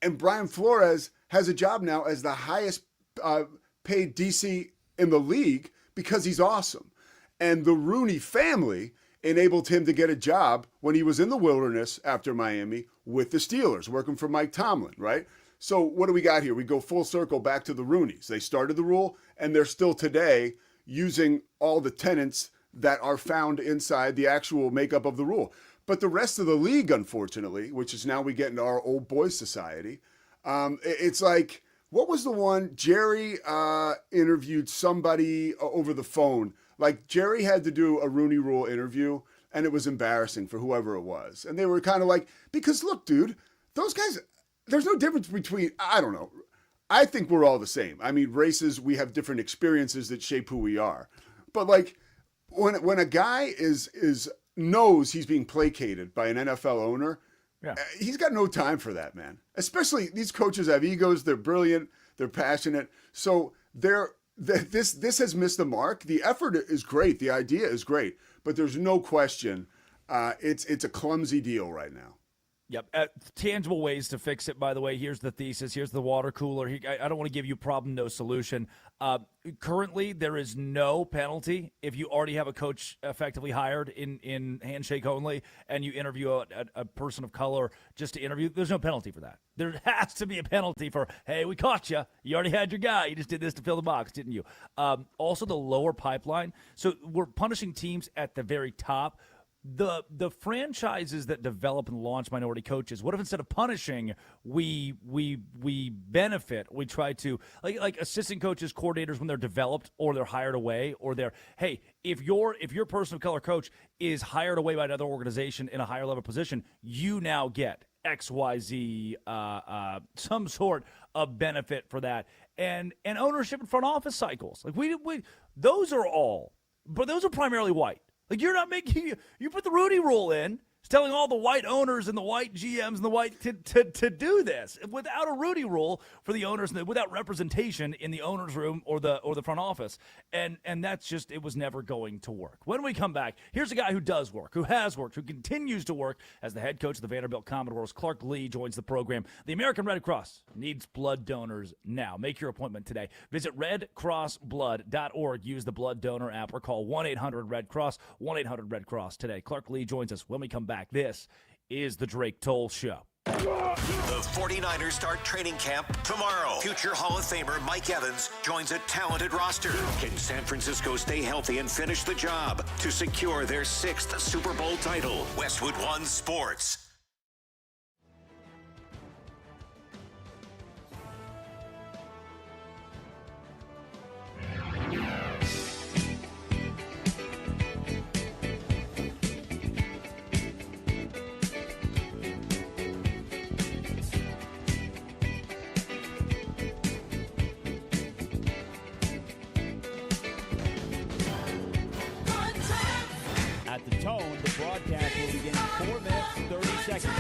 And Brian Flores has a job now as the highest paid DC in the league because he's awesome. And the Rooney family enabled him to get a job when he was in the wilderness after Miami with the Steelers, working for Mike Tomlin, right? So what do we got here? We go full circle back to the Rooneys. They started the rule, and they're still today using all the tenets that are found inside the actual makeup of the rule. But the rest of the league, unfortunately, which is now we get into our old boys society, it's like, what was the one? Jerry interviewed somebody over the phone. Like, Jerry had to do a Rooney Rule interview, and it was embarrassing for whoever it was. And they were kind of like, because look, dude, those guys, there's no difference between, I don't know. I think we're all the same. I mean, races, we have different experiences that shape who we are. But like, when a guy knows he's being placated by an NFL owner, he's got no time for that, man. Especially these coaches have egos. They're brilliant. They're passionate. So this has missed the mark. The effort is great. The idea is great. But there's no question it's a clumsy deal right now. Yep. Tangible ways to fix it, by the way. Here's the thesis. Here's the water cooler. I don't want to give you problem, no solution. Currently, there is no penalty if you already have a coach effectively hired in handshake only and you interview a person of color just to interview. There's no penalty for that. There has to be a penalty for, hey, we caught you. You already had your guy. You just did this to fill the box, didn't you? Also, the lower pipeline. So we're punishing teams at the very top. The franchises that develop and launch minority coaches, what if instead of punishing, we benefit? We try to like assistant coaches, coordinators when they're developed or they're hired away, or they're, hey, if your person of color coach is hired away by another organization in a higher level position, you now get XYZ, some sort of benefit for that, and ownership and front office cycles. Like we those are all, but those are primarily white. Like, you're not making – you put the Rooney Rule in. It's telling all the white owners and the white GMs and the white to do this. Without a Rooney Rule for the owners, without representation in the owner's room or the front office. And that's just – it was never going to work. When we come back, here's a guy who does work, who has worked, who continues to work as the head coach of the Vanderbilt Commodores. Clark Lee joins the program. The American Red Cross needs blood donors now. Make your appointment today. Visit redcrossblood.org. Use the blood donor app or call 1-800-RED-CROSS, 1-800-RED-CROSS today. Clark Lee joins us when we come back. This is the Drake Toll Show. The 49ers start training camp tomorrow. Future Hall of Famer Mike Evans joins a talented roster. Can San Francisco stay healthy and finish the job to secure their 6th Super Bowl title? Westwood One Sports. At the tone, the broadcast will begin in 4 minutes, 30 seconds.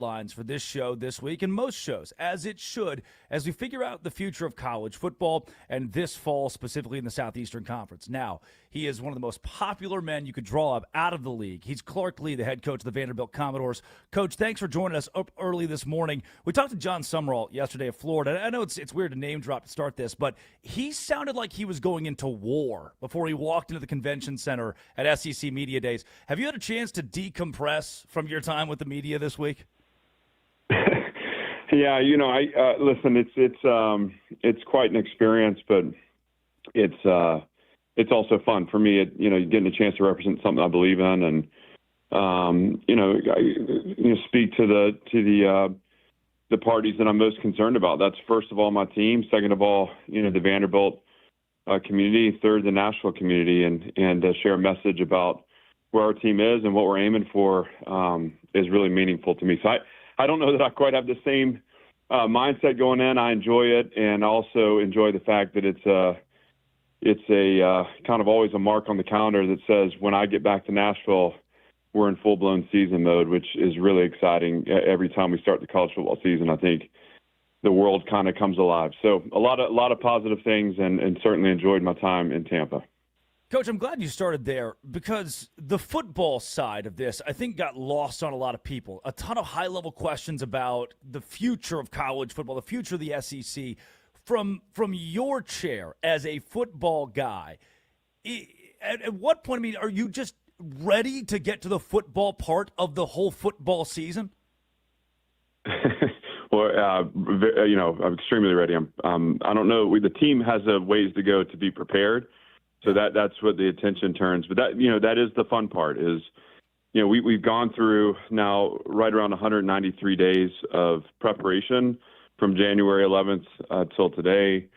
headlines for this show this week and most shows, as it should, as we figure out the future of college football and this fall specifically in the Southeastern Conference. Now, he is one of the most popular men you could draw up out of the league. He's Clark Lee, the head coach of the Vanderbilt Commodores. Coach, thanks for joining us up early this morning. We talked to John Sumrall yesterday of Florida. I know it's weird to name drop to start this, but he sounded like he was going into war before he walked into the convention center at SEC Media Days. Have you had a chance to decompress from your time with the media this week? Yeah, I listen. It's quite an experience, but it's also fun for me. Getting a chance to represent something I believe in, and speak to the parties that I'm most concerned about. That's first of all my team. Second of all, the Vanderbilt community. Third, the national community, and share a message about where our team is and what we're aiming for is really meaningful to me. So I don't know that I quite have the same mindset going in. I enjoy it, and also enjoy the fact that it's a kind of always a mark on the calendar that says when I get back to Nashville, we're in full-blown season mode, which is really exciting. Every time we start the college football season, I think the world kind of comes alive. So a lot of positive things, and certainly enjoyed my time in Tampa. Coach, I'm glad you started there because the football side of this, I think, got lost on a lot of people. A ton of high-level questions about the future of college football, the future of the SEC. From your chair as a football guy, at what point, are you just ready to get to the football part of the whole football season? Well, I'm extremely ready. I don't know. The team has a ways to go to be prepared. So that's what the attention turns. But that is the fun part is, we've gone through now right around 193 days of preparation from January 11th till today.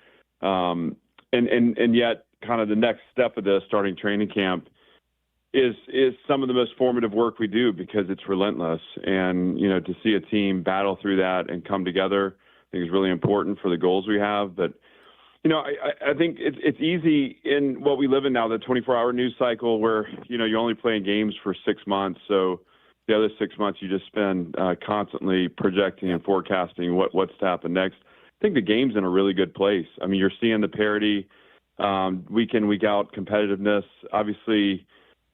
And yet kind of the next step of this, starting training camp, is some of the most formative work we do because it's relentless. And, to see a team battle through that and come together, I think is really important for the goals we have. But I think it's easy in what we live in now, the 24-hour news cycle where, you're only playing games for 6 months. So the other 6 months you just spend constantly projecting and forecasting what's to happen next. I think the game's in a really good place. You're seeing the parity, week in, week out competitiveness. Obviously,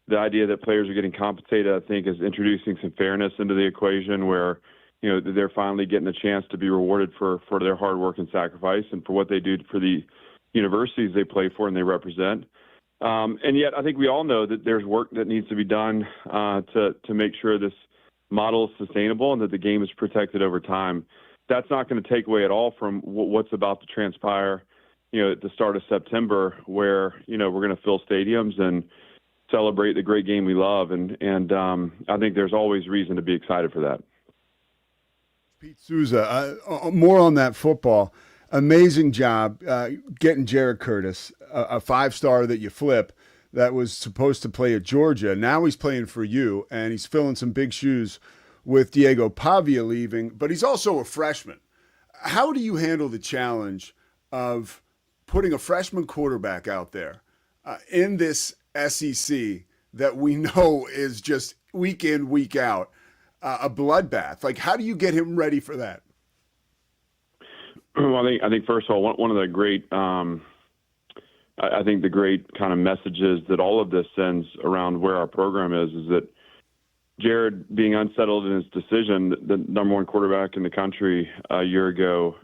the idea that players are getting compensated, I think, is introducing some fairness into the equation where they're finally getting a chance to be rewarded for their hard work and sacrifice and for what they do for the universities they play for and they represent. And yet I think we all know that there's work that needs to be done to make sure this model is sustainable and that the game is protected over time. That's not going to take away at all from what's about to transpire, at the start of September where, we're going to fill stadiums and celebrate the great game we love. And I think there's always reason to be excited for that. Pete Souza, more on that football. Amazing job getting Jared Curtis, a five-star that you flip that was supposed to play at Georgia. Now he's playing for you, and he's filling some big shoes with Diego Pavia leaving, but he's also a freshman. How do you handle the challenge of putting a freshman quarterback out there in this SEC that we know is just week in, week out? A bloodbath. Like, how do you get him ready for that? Well, I think first of all, one of the great, I think the great kind of messages that all of this sends around where our program is that Jared, being unsettled in his decision, the number one quarterback in the country a year ago,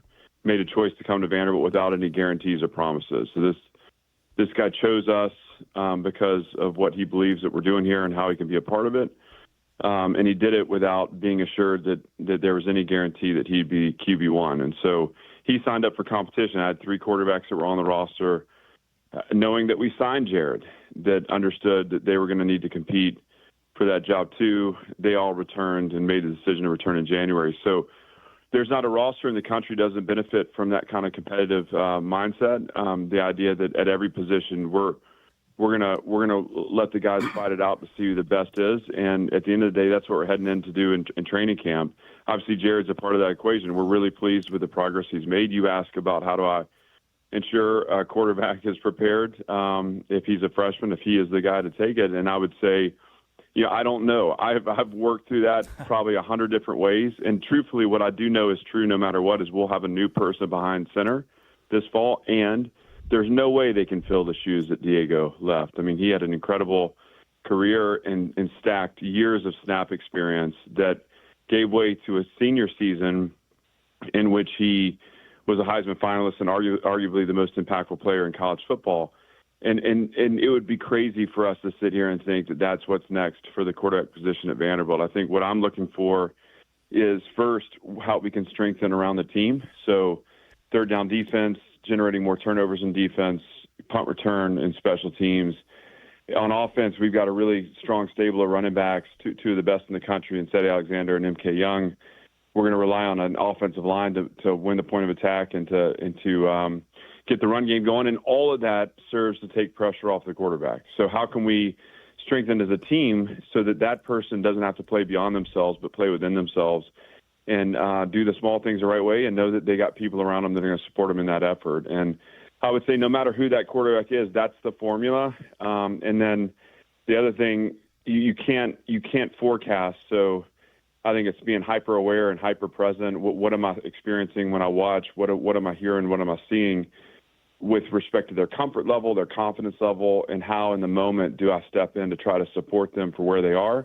made a choice to come to Vanderbilt without any guarantees or promises. So this guy chose us because of what he believes that we're doing here and how he can be a part of it. And he did it without being assured that there was any guarantee that he'd be QB1. And so he signed up for competition. I had three quarterbacks that were on the roster, knowing that we signed Jared, that understood that they were going to need to compete for that job too. They all returned and made the decision to return in January. So there's not a roster in the country that doesn't benefit from that kind of competitive mindset. The idea that at every position we're gonna let the guys fight it out to see who the best is, and at the end of the day, that's what we're heading in to do in training camp. Obviously, Jared's a part of that equation. We're really pleased with the progress he's made. You ask about how do I ensure a quarterback is prepared if he's a freshman, if he is the guy to take it, and I would say, I don't know. I've worked through that probably 100 different ways. And truthfully, what I do know is true no matter what is we'll have a new person behind center this fall, and there's no way they can fill the shoes that Diego left. I mean, he had an incredible career and stacked years of snap experience that gave way to a senior season in which he was a Heisman finalist and arguably the most impactful player in college football. And it would be crazy for us to sit here and think that that's what's next for the quarterback position at Vanderbilt. I think what I'm looking for is first how we can strengthen around the team. So third down defense, generating more turnovers in defense, punt return and special teams. On offense, we've got a really strong stable of running backs, two of the best in the country, in Seti Alexander and MK Young. We're going to rely on an offensive line to win the point of attack and to get the run game going, and all of that serves to take pressure off the quarterback. So how can we strengthen as a team so that person doesn't have to play beyond themselves but play within themselves and do the small things the right way and know that they got people around them that are going to support them in that effort. And I would say no matter who that quarterback is, that's the formula. And then the other thing, you can't forecast. So I think it's being hyper aware and hyper present. What am I experiencing when I watch? What am I hearing? What am I seeing with respect to their comfort level, their confidence level, and how in the moment do I step in to try to support them for where they are,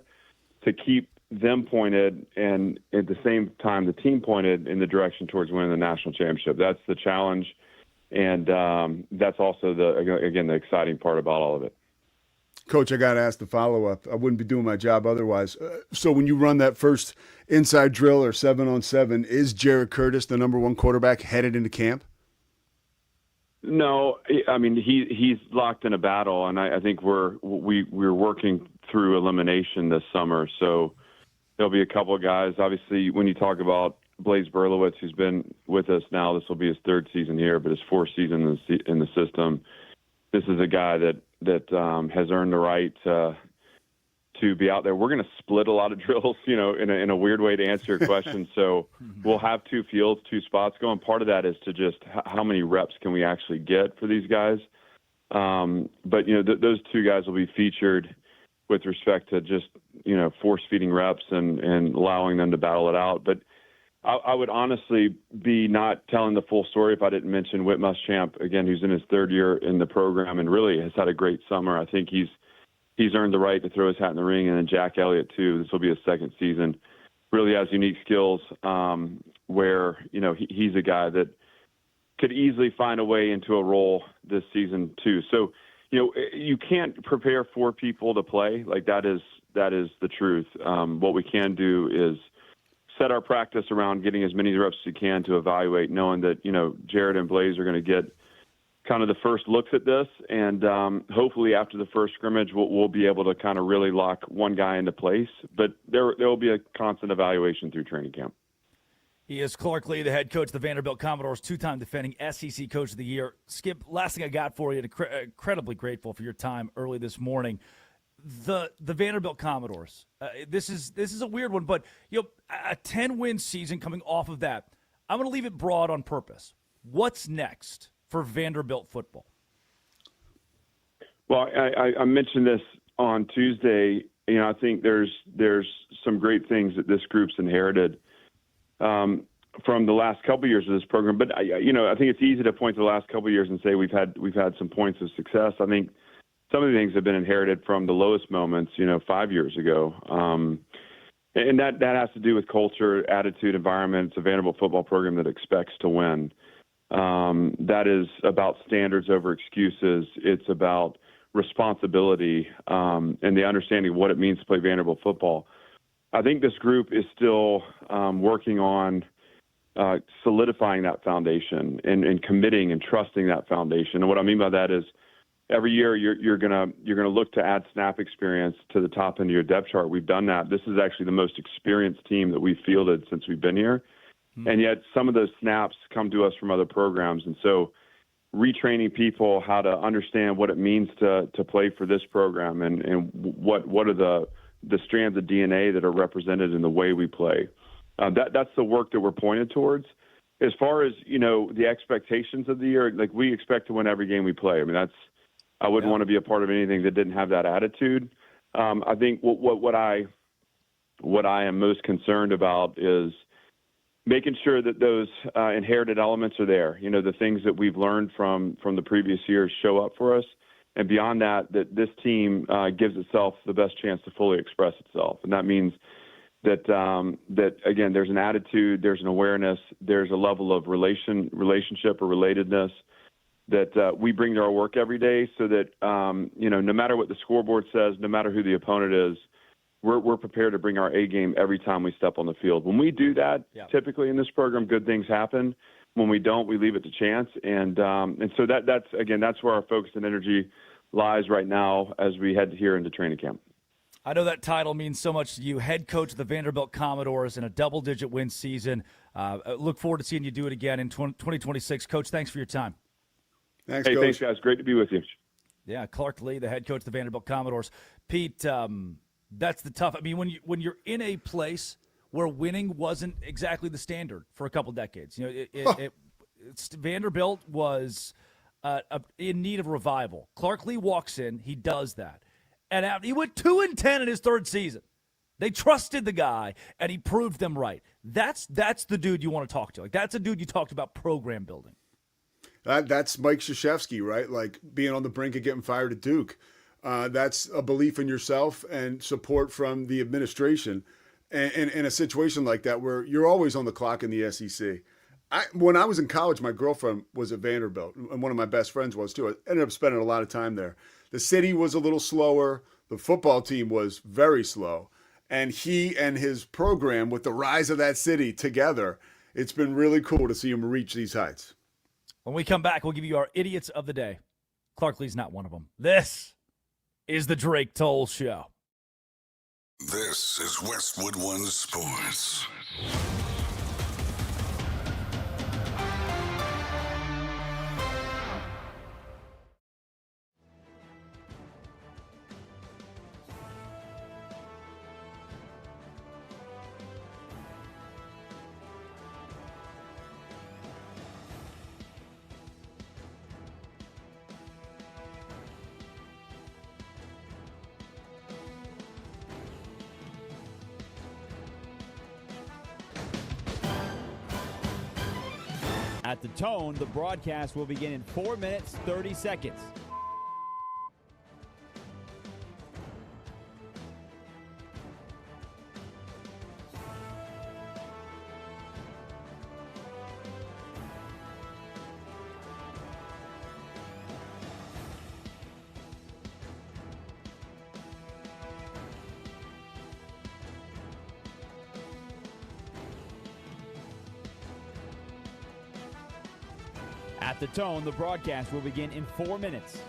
to keep them pointed and at the same time the team pointed in the direction towards winning the national championship. That's the challenge, and that's also the exciting part about all of it. Coach, I got to ask the follow-up. I wouldn't be doing my job otherwise. So when you run that first inside drill or 7-on-7, is Jared Curtis the number one quarterback headed into camp? No, I mean he's locked in a battle, and I think we're working through elimination this summer. So there'll be a couple of guys. Obviously, when you talk about Blaze Berlowitz, who's been with us now, this will be his third season here, but his fourth season in the system. This is a guy that has earned the right to be out there. We're going to split a lot of drills, in a weird way to answer your question. So we'll have two fields, two spots going. Part of that is to just how many reps can we actually get for these guys. But those two guys will be featured with respect to just, force feeding reps and allowing them to battle it out. But I would honestly be not telling the full story if I didn't mention Whit Muschamp, again, who's in his third year in the program and really has had a great summer. I think he's earned the right to throw his hat in the ring. And then Jack Elliott, too. This will be his second season. Really has unique skills where, he's a guy that could easily find a way into a role this season, too. So, you can't prepare for people to play. Like that is the truth. What we can do is set our practice around getting as many reps as you can to evaluate, knowing that, Jared and Blaze are going to get kind of the first looks at this. And hopefully after the first scrimmage, we'll be able to kind of really lock one guy into place. But there will be a constant evaluation through training camp. He is Clark Lee, the head coach of the Vanderbilt Commodores, two-time defending SEC Coach of the Year. Skip, last thing I got for you, incredibly grateful for your time early this morning. The Vanderbilt Commodores. This is a weird one, but a 10-win season coming off of that. I'm going to leave it broad on purpose. What's next for Vanderbilt football? Well, I mentioned this on Tuesday. I think there's some great things that this group's inherited from the last couple of years of this program. But I think it's easy to point to the last couple of years and say we've had some points of success. I think some of the things have been inherited from the lowest moments, 5 years ago. And that has to do with culture, attitude, environment. It's a Vanderbilt football program that expects to win. That is about standards over excuses. It's about responsibility and the understanding of what it means to play Vanderbilt football. I think this group is still working on solidifying that foundation and committing and trusting that foundation. And what I mean by that is every year you're gonna look to add snap experience to the top end of your depth chart. We've done that. This is actually the most experienced team that we've fielded since we've been here. And yet some of those snaps come to us from other programs. And so retraining people how to understand what it means to play for this program and what are the strands of DNA that are represented in the way we play. That's the work that we're pointed towards. As far as, the expectations of the year, like we expect to win every game we play. I mean, I wouldn't want to be a part of anything that didn't have that attitude. I think what I am most concerned about is making sure that those inherited elements are there. You know, the things that we've learned from the previous years show up for us. And beyond that, that this team gives itself the best chance to fully express itself. And that means that, again, there's an attitude, there's an awareness, there's a level of relationship or relatedness that we bring to our work every day so that, no matter what the scoreboard says, no matter who the opponent is, we're prepared to bring our A game every time we step on the field. When we do that, typically in this program, good things happen. When we don't, we leave it to chance. And so that's where our focus and energy lies right now as we head here into training camp. I know that title means so much to you, head coach of the Vanderbilt Commodores in a double-digit win season. Look forward to seeing you do it again in 2026. Coach, thanks for your time. Thanks, Hey, Coach. thanks, guys. Great to be with you. Yeah, Clark Lee, the head coach of the Vanderbilt Commodores. Pete, that's the tough. I mean, when you're in a place where winning wasn't exactly the standard for a couple decades, Vanderbilt was in need of revival. Clark Lee walks in, he does that, and he went 2-10 in his third season. They trusted the guy, and he proved them right. That's the dude you want to talk to. Like, that's a dude you talked about program building. That's Mike Krzyzewski, right? Like being on the brink of getting fired at Duke. That's a belief in yourself and support from the administration. And in a situation like that where you're always on the clock in the SEC. When I was in college, my girlfriend was at Vanderbilt, and one of my best friends was too. I ended up spending a lot of time there. The city was a little slower. The football team was very slow. And he and his program, with the rise of that city together, it's been really cool to see him reach these heights. When we come back, we'll give you our idiots of the day. Clark Lee's not one of them. This is the Drake Toll Show. This is Westwood One Sports. At the tone, the broadcast will begin in 4 minutes, 30 seconds. At the tone, the broadcast will begin in 4 minutes.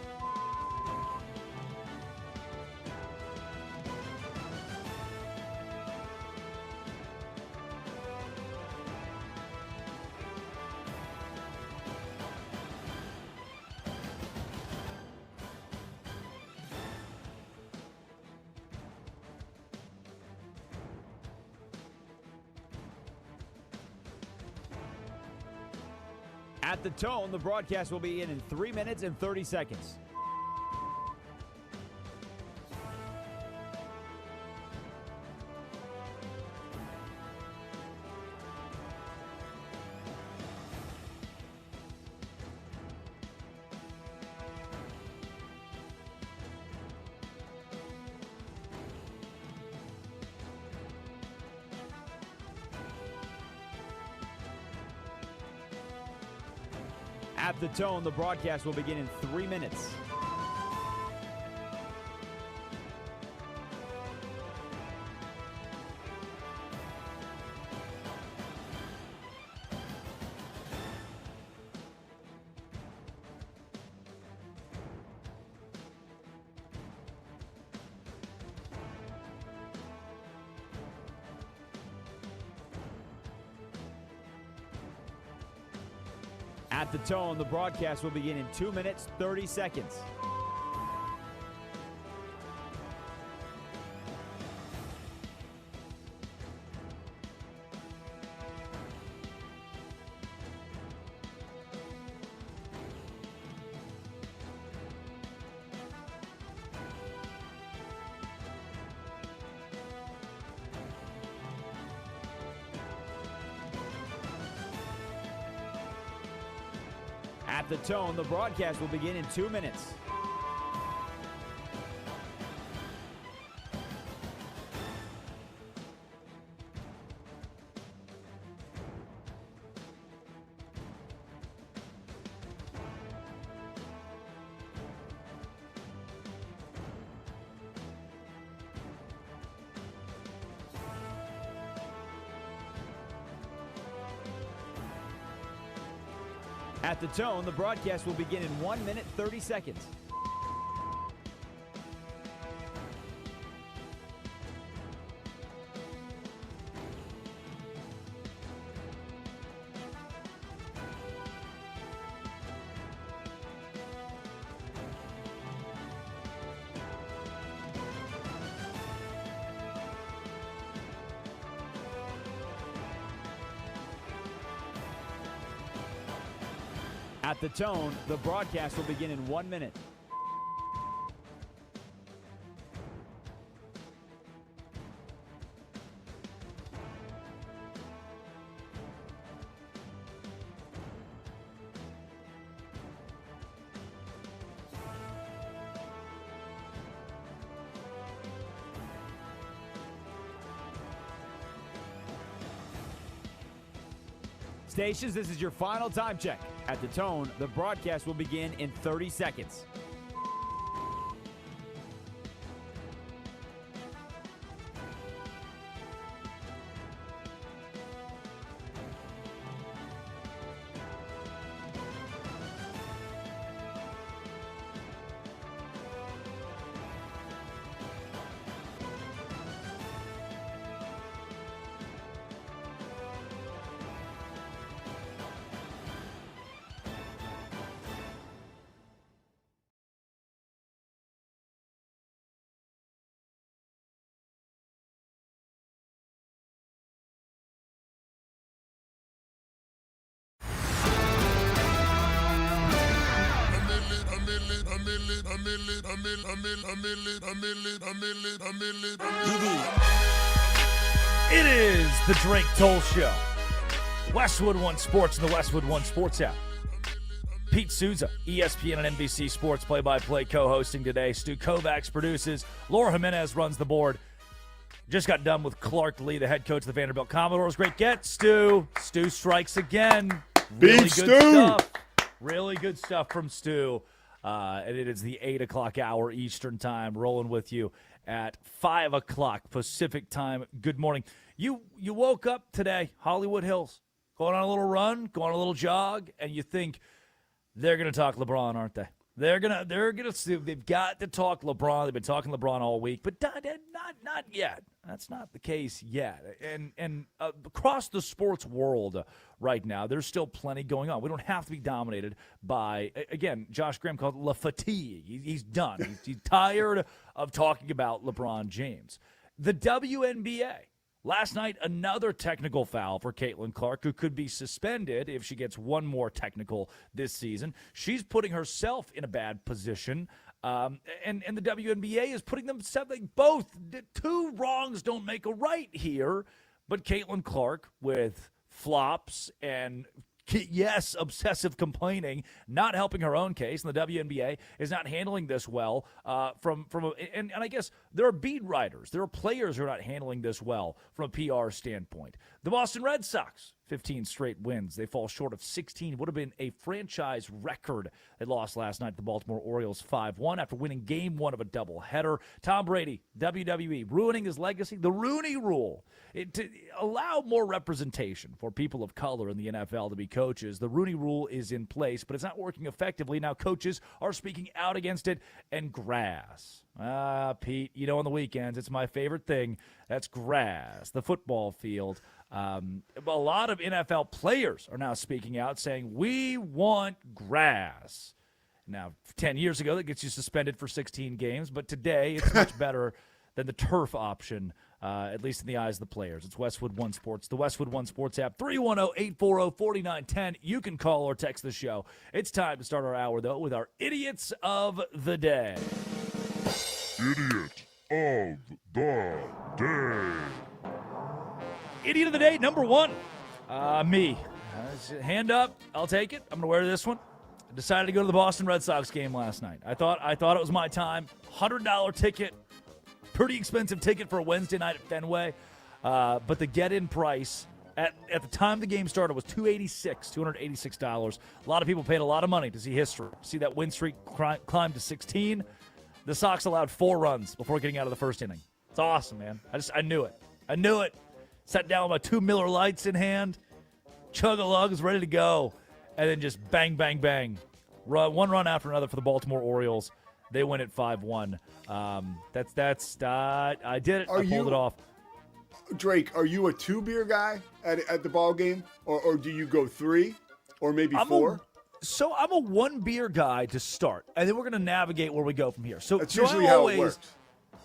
At the tone, the broadcast will be in 3 minutes and 30 seconds. At the tone, the broadcast will begin in 3 minutes. At the tone, the broadcast will begin in 2 minutes, 30 seconds. At the tone, the broadcast will begin in 2 minutes. At the tone, the broadcast will begin in 1 minute, 30 seconds. At the tone, the broadcast will begin in 1 minute. Stations, this is your final time check. At the tone, the broadcast will begin in 30 seconds. It is the Drake Toll Show. Westwood One Sports and the Westwood One Sports app. Pete Souza, ESPN and NBC Sports play-by-play co-hosting today. Stu Kovacs produces. Laura Jimenez runs the board. Just got done with Clark Lee, the head coach of the Vanderbilt Commodores. Great get, Stu. Stu strikes again. Really Beat good Stu. stuff. Really good stuff from Stu. And it is the 8 o'clock hour Eastern time, rolling with you at 5 o'clock Pacific time. Good morning. You woke up today, Hollywood Hills, going on a little run, going on a little jog, and you think they're going to talk LeBron, aren't they? They've got to talk LeBron. They've been talking LeBron all week, but not yet. That's not the case yet. And across the sports world right now, there's still plenty going on. We don't have to be dominated by, again, Josh Graham called it la fatigue. He's done. He's tired of talking about LeBron James. The WNBA. Last night, another technical foul for Caitlin Clark, who could be suspended if she gets one more technical this season. She's putting herself in a bad position, and the WNBA is putting themselves both. Two wrongs don't make a right here, but Caitlin Clark with flops and yes, obsessive complaining, not helping her own case, and the WNBA is not handling this well. And I guess there are beat writers, there are players who are not handling this well from a PR standpoint. The Boston Red Sox, 15 straight wins. They fall short of 16. Would have been a franchise record. They lost last night to the Baltimore Orioles 5-1 after winning Game 1 of a doubleheader. Tom Brady, WWE, ruining his legacy. The Rooney Rule, to allow more representation for people of color in the NFL to be coaches. The Rooney Rule is in place, but it's not working effectively. Now coaches are speaking out against it. And grass. Pete, on the weekends, it's my favorite thing. That's grass, the football field. A lot of NFL players are now speaking out saying, we want grass. Now, 10 years ago, that gets you suspended for 16 games, but today it's much better than the turf option, at least in the eyes of the players. It's Westwood One Sports, the Westwood One Sports app, 310-840-4910. You can call or text the show. It's time to start our hour, though, with our Idiots of the Day. Idiot of the Day. Idiot of the Day, number one. Me. Hand up. I'll take it. I'm going to wear this one. Decided to go to the Boston Red Sox game last night. I thought it was my time. $100 ticket. Pretty expensive ticket for a Wednesday night at Fenway. But the get-in price at the time the game started was $286. A lot of people paid a lot of money to see history. See that win streak climb to 16. The Sox allowed 4 runs before getting out of the first inning. It's awesome, man. I knew it. Sat down with my 2 Miller Lights in hand. Chug-a-lugs, ready to go. And then just bang, bang, bang. One run after another for the Baltimore Orioles. They win at 5-1. I did it. I pulled it off. Drake, are you a 2-beer guy at the ball game? Or do you go 3? Or maybe 4? I'm a 1-beer guy to start. And then we're going to navigate where we go from here. That's usually how it works.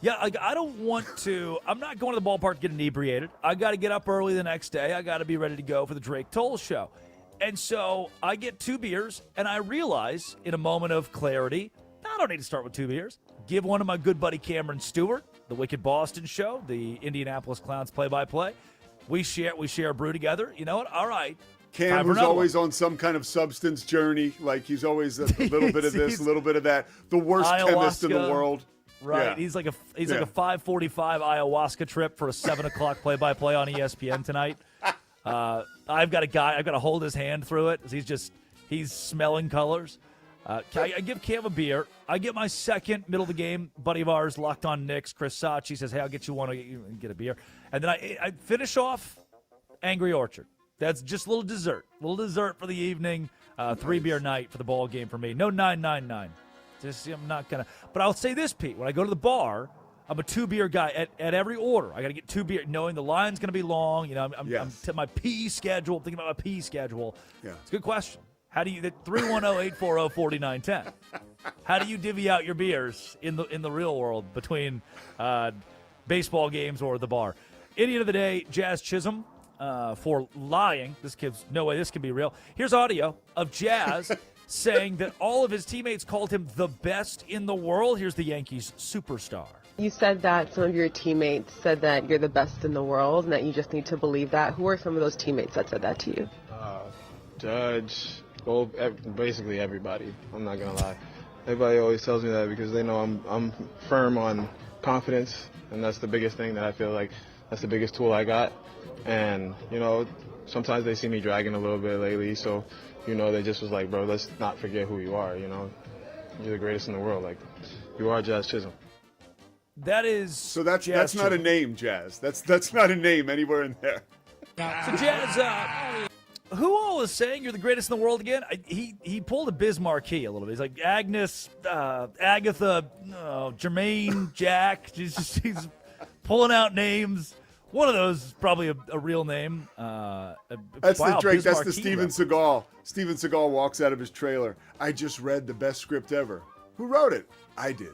Yeah, I don't want to. I'm not going to the ballpark to get inebriated. I got to get up early the next day. I got to be ready to go for the Drake Toll show. And so I get 2 beers, and I realize in a moment of clarity, I don't need to start with 2 beers. Give one to my good buddy Cameron Stewart, the Wicked Boston show, the Indianapolis Clowns play-by-play. We share a brew together. You know what? All right. Cam, who's always on some kind of substance journey. Like he's always a little bit of this, a little bit of that. The worst chemist in the world. Right. Yeah. He's like a 5:45 ayahuasca trip for a 7 o'clock play-by-play on ESPN tonight. I've got to hold his hand through it. He's smelling colors. I give Cam a beer. I get my second middle of the game. Buddy of ours, Locked On Knicks, Chris Sachi says, "Hey, I'll get you one. Get a beer." And then I finish off Angry Orchard. That's just a little dessert for the evening. 3-beer night for the ball game for me. No 999. I'm not gonna. But I'll say this, Pete. When I go to the bar, I'm a 2-beer guy at every order. I got to get 2 beer, knowing the line's going to be long. You know, I'm to my pee schedule. I'm thinking about my pee schedule. Yeah, it's a good question. How do you 310-840-4910? How do you divvy out your beers in the real world between baseball games or the bar? Idiot of the day, Jazz Chisholm, for lying. This kid's no way this can be real. Here's audio of Jazz saying that all of his teammates called him the best in the world. Here's the Yankees superstar. You said that some of your teammates said that you're the best in the world and that you just need to believe that. Who are some of those teammates that said that to you? Judge, well, basically everybody. I'm not going to lie. Everybody always tells me that because they know I'm firm on confidence, and that's the biggest thing that I feel like that's the biggest tool I got. And, you know, sometimes they see me dragging a little bit lately, so, you know, they just was like, bro, let's not forget who you are, you know. You're the greatest in the world. Like, you are Jazz Chisholm. That is so. That's not a name, Jazz. That's not a name anywhere in there. So Jazz, who all is saying you're the greatest in the world again? He pulled a Biz Marquee a little bit. He's like Agnes, Agatha, Jermaine, Jack. He's pulling out names. One of those is probably a real name. That's the Drake. That's the Steven Seagal. Steven Seagal walks out of his trailer. I just read the best script ever. Who wrote it? I did.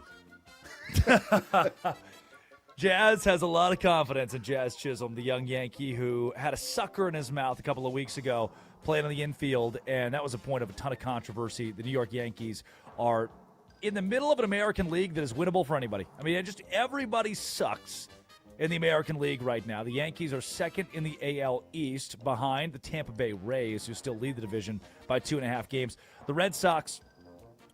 Jazz has a lot of confidence in Jazz Chisholm, the young Yankee who had a sucker in his mouth a couple of weeks ago playing on the infield, and that was a point of a ton of controversy. The New York Yankees are in the middle of an American League that is winnable for anybody. I mean, everybody sucks in the American League right now. The Yankees are second in the AL East behind the Tampa Bay Rays, who still lead the division by 2.5 games. The Red Sox,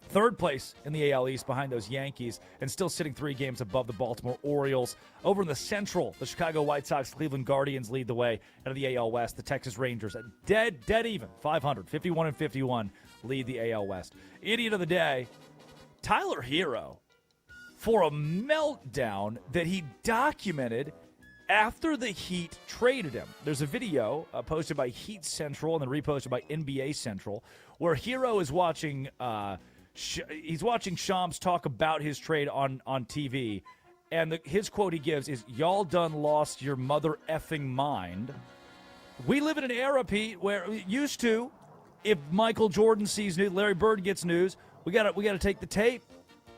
third place in the AL East behind those Yankees, and still sitting 3 games above the Baltimore Orioles. Over in the Central, the Chicago White Sox, Cleveland Guardians lead the way. Out of the AL West, the Texas Rangers, dead even, 500, 51-51, lead the AL West. Idiot of the day, Tyler Hero, for a meltdown that he documented after the Heat traded him. There's a video posted by Heat Central and then reposted by NBA Central where Hero is watching he's watching Shams talk about his trade on TV, and his quote he gives is, "Y'all done lost your mother effing mind." We live in an era, Pete, where used to, if Michael Jordan sees news, Larry Bird gets news, we got to take the tape.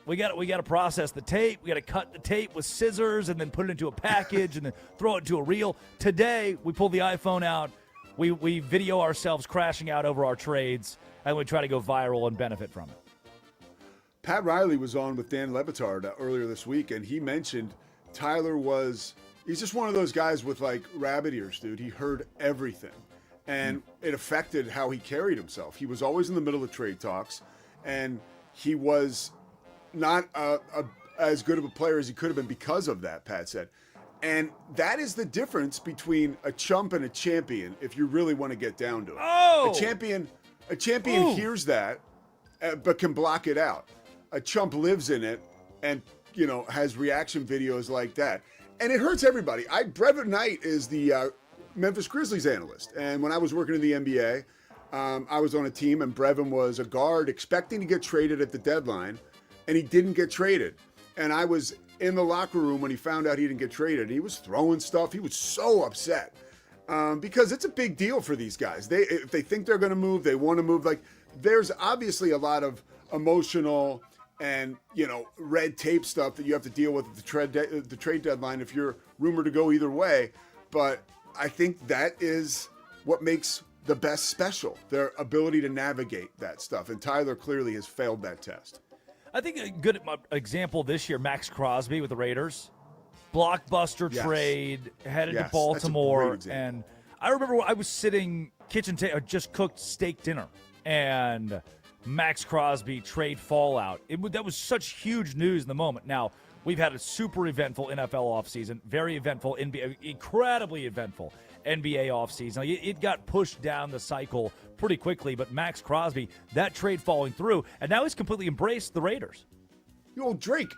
We got to process the tape. We got to cut the tape with scissors and then put it into a package and then throw it into a reel. Today, we pull the iPhone out. We video ourselves crashing out over our trades, and we try to go viral and benefit from it. Pat Riley was on with Dan Levitard earlier this week, and he mentioned Tyler he's just one of those guys with like rabbit ears, dude. He heard everything. and it affected how he carried himself. He was always in the middle of trade talks, and he was not as good of a player as he could have been because of that, Pat said. And that is the difference between a chump and a champion, if you really want to get down to it. Oh! A champion hears that, but can block it out. A chump lives in it and, has reaction videos like that. And it hurts everybody. Brevin Knight is the Memphis Grizzlies analyst. And when I was working in the NBA, I was on a team, and Brevin was a guard expecting to get traded at the deadline, and he didn't get traded. And I was in the locker room when he found out he didn't get traded. He was throwing stuff. He was so upset because it's a big deal for these guys. If they think they're going to move, they want to move. Like, there's obviously a lot of emotional and, red tape stuff that you have to deal with at the trade deadline if you're rumored to go either way. But I think that is what makes the best special, their ability to navigate that stuff. And Tyler clearly has failed that test. I think a good example this year, Max Crosby with the Raiders. Blockbuster trade, headed to Baltimore. And I remember I was sitting kitchen table, just cooked steak dinner, and Max Crosby trade fallout. That was such huge news in the moment. Now, we've had a super eventful NFL offseason, very eventful NBA, incredibly eventful NBA offseason. It got pushed down the cycle pretty quickly, but Max Crosby, that trade falling through, and now he's completely embraced the Raiders. Drake,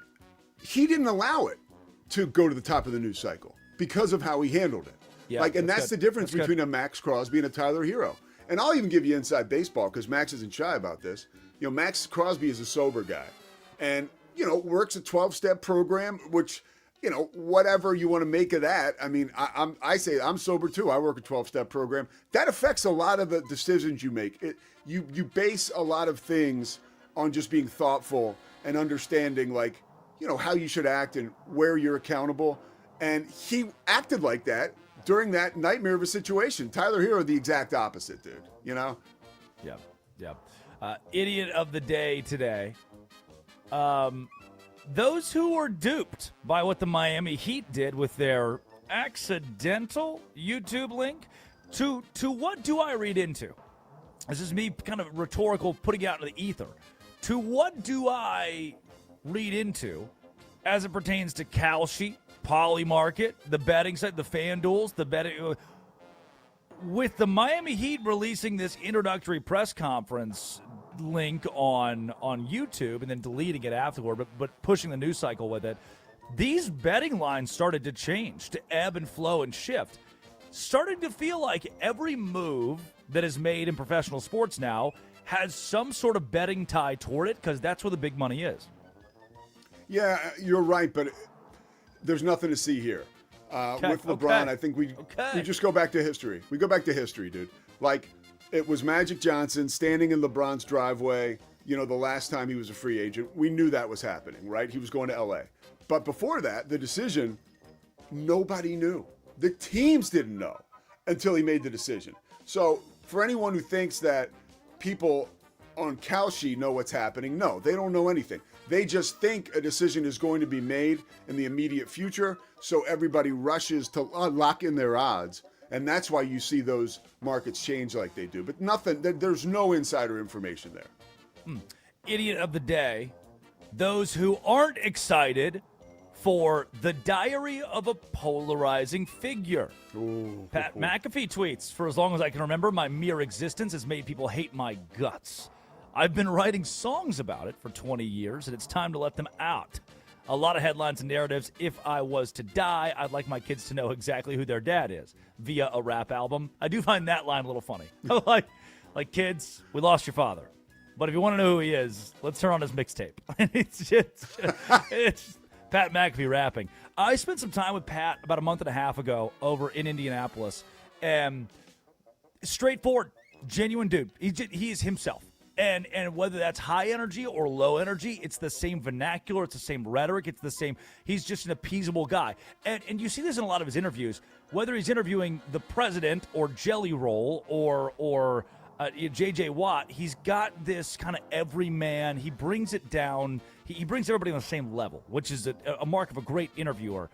he didn't allow it to go to the top of the news cycle because of how he handled it. Yeah, and that's the difference between a Max Crosby and a Tyler Hero. And I'll even give you inside baseball because Max isn't shy about this. Max Crosby is a sober guy and, works a 12-step program, which, whatever you want to make of that. I mean, I say I'm sober too. I work a 12-step program. That affects a lot of the decisions you make. You base a lot of things on just being thoughtful and understanding, how you should act and where you're accountable. And he acted like that during that nightmare of a situation. Tyler Hero, the exact opposite, dude. Yep. Idiot of the day today. Those who were duped by what the Miami Heat did with their accidental YouTube link, to what do I read into? This is me kind of rhetorical, putting it out into the ether. To what do I read into as it pertains to Kalshi, Polymarket, the betting site, the FanDuels, the betting? With the Miami Heat releasing this introductory press conference link on YouTube and then deleting it afterward, but pushing the news cycle with it, these betting lines started to change, to ebb and flow and shift. Starting to feel like every move that is made in professional sports now has some sort of betting tie toward it, because that's where the big money is. Yeah, you're right, but there's nothing to see here. With LeBron, I think we just go back to history. We go back to history, dude. It was Magic Johnson standing in LeBron's driveway, the last time he was a free agent. We knew that was happening, right? He was going to LA. But before that, the decision, nobody knew. The teams didn't know until he made the decision. So for anyone who thinks that people on Kalshi know what's happening, no, they don't know anything. They just think a decision is going to be made in the immediate future, so everybody rushes to lock in their odds. And that's why you see those markets change like they do. But there's no insider information there. Idiot of the day. Those who aren't excited for the diary of a polarizing figure. Ooh. Pat McAfee tweets, for as long as I can remember, my mere existence has made people hate my guts. I've been writing songs about it for 20 years, and it's time to let them out. A lot of headlines and narratives. If I was to die, I'd like my kids to know exactly who their dad is via a rap album. I do find that line a little funny. like kids, we lost your father. But if you want to know who he is, let's turn on his mixtape. it's Pat McAfee rapping. I spent some time with Pat about a month and a half ago over in Indianapolis. And straightforward, genuine dude. He is himself. And whether that's high energy or low energy, it's the same vernacular, it's the same rhetoric, it's the same. He's just an appeasable guy. And you see this in a lot of his interviews, whether he's interviewing the president or Jelly Roll or J.J. Watt, he's got this kind of everyman. He brings it down. He brings everybody on the same level, which is a mark of a great interviewer.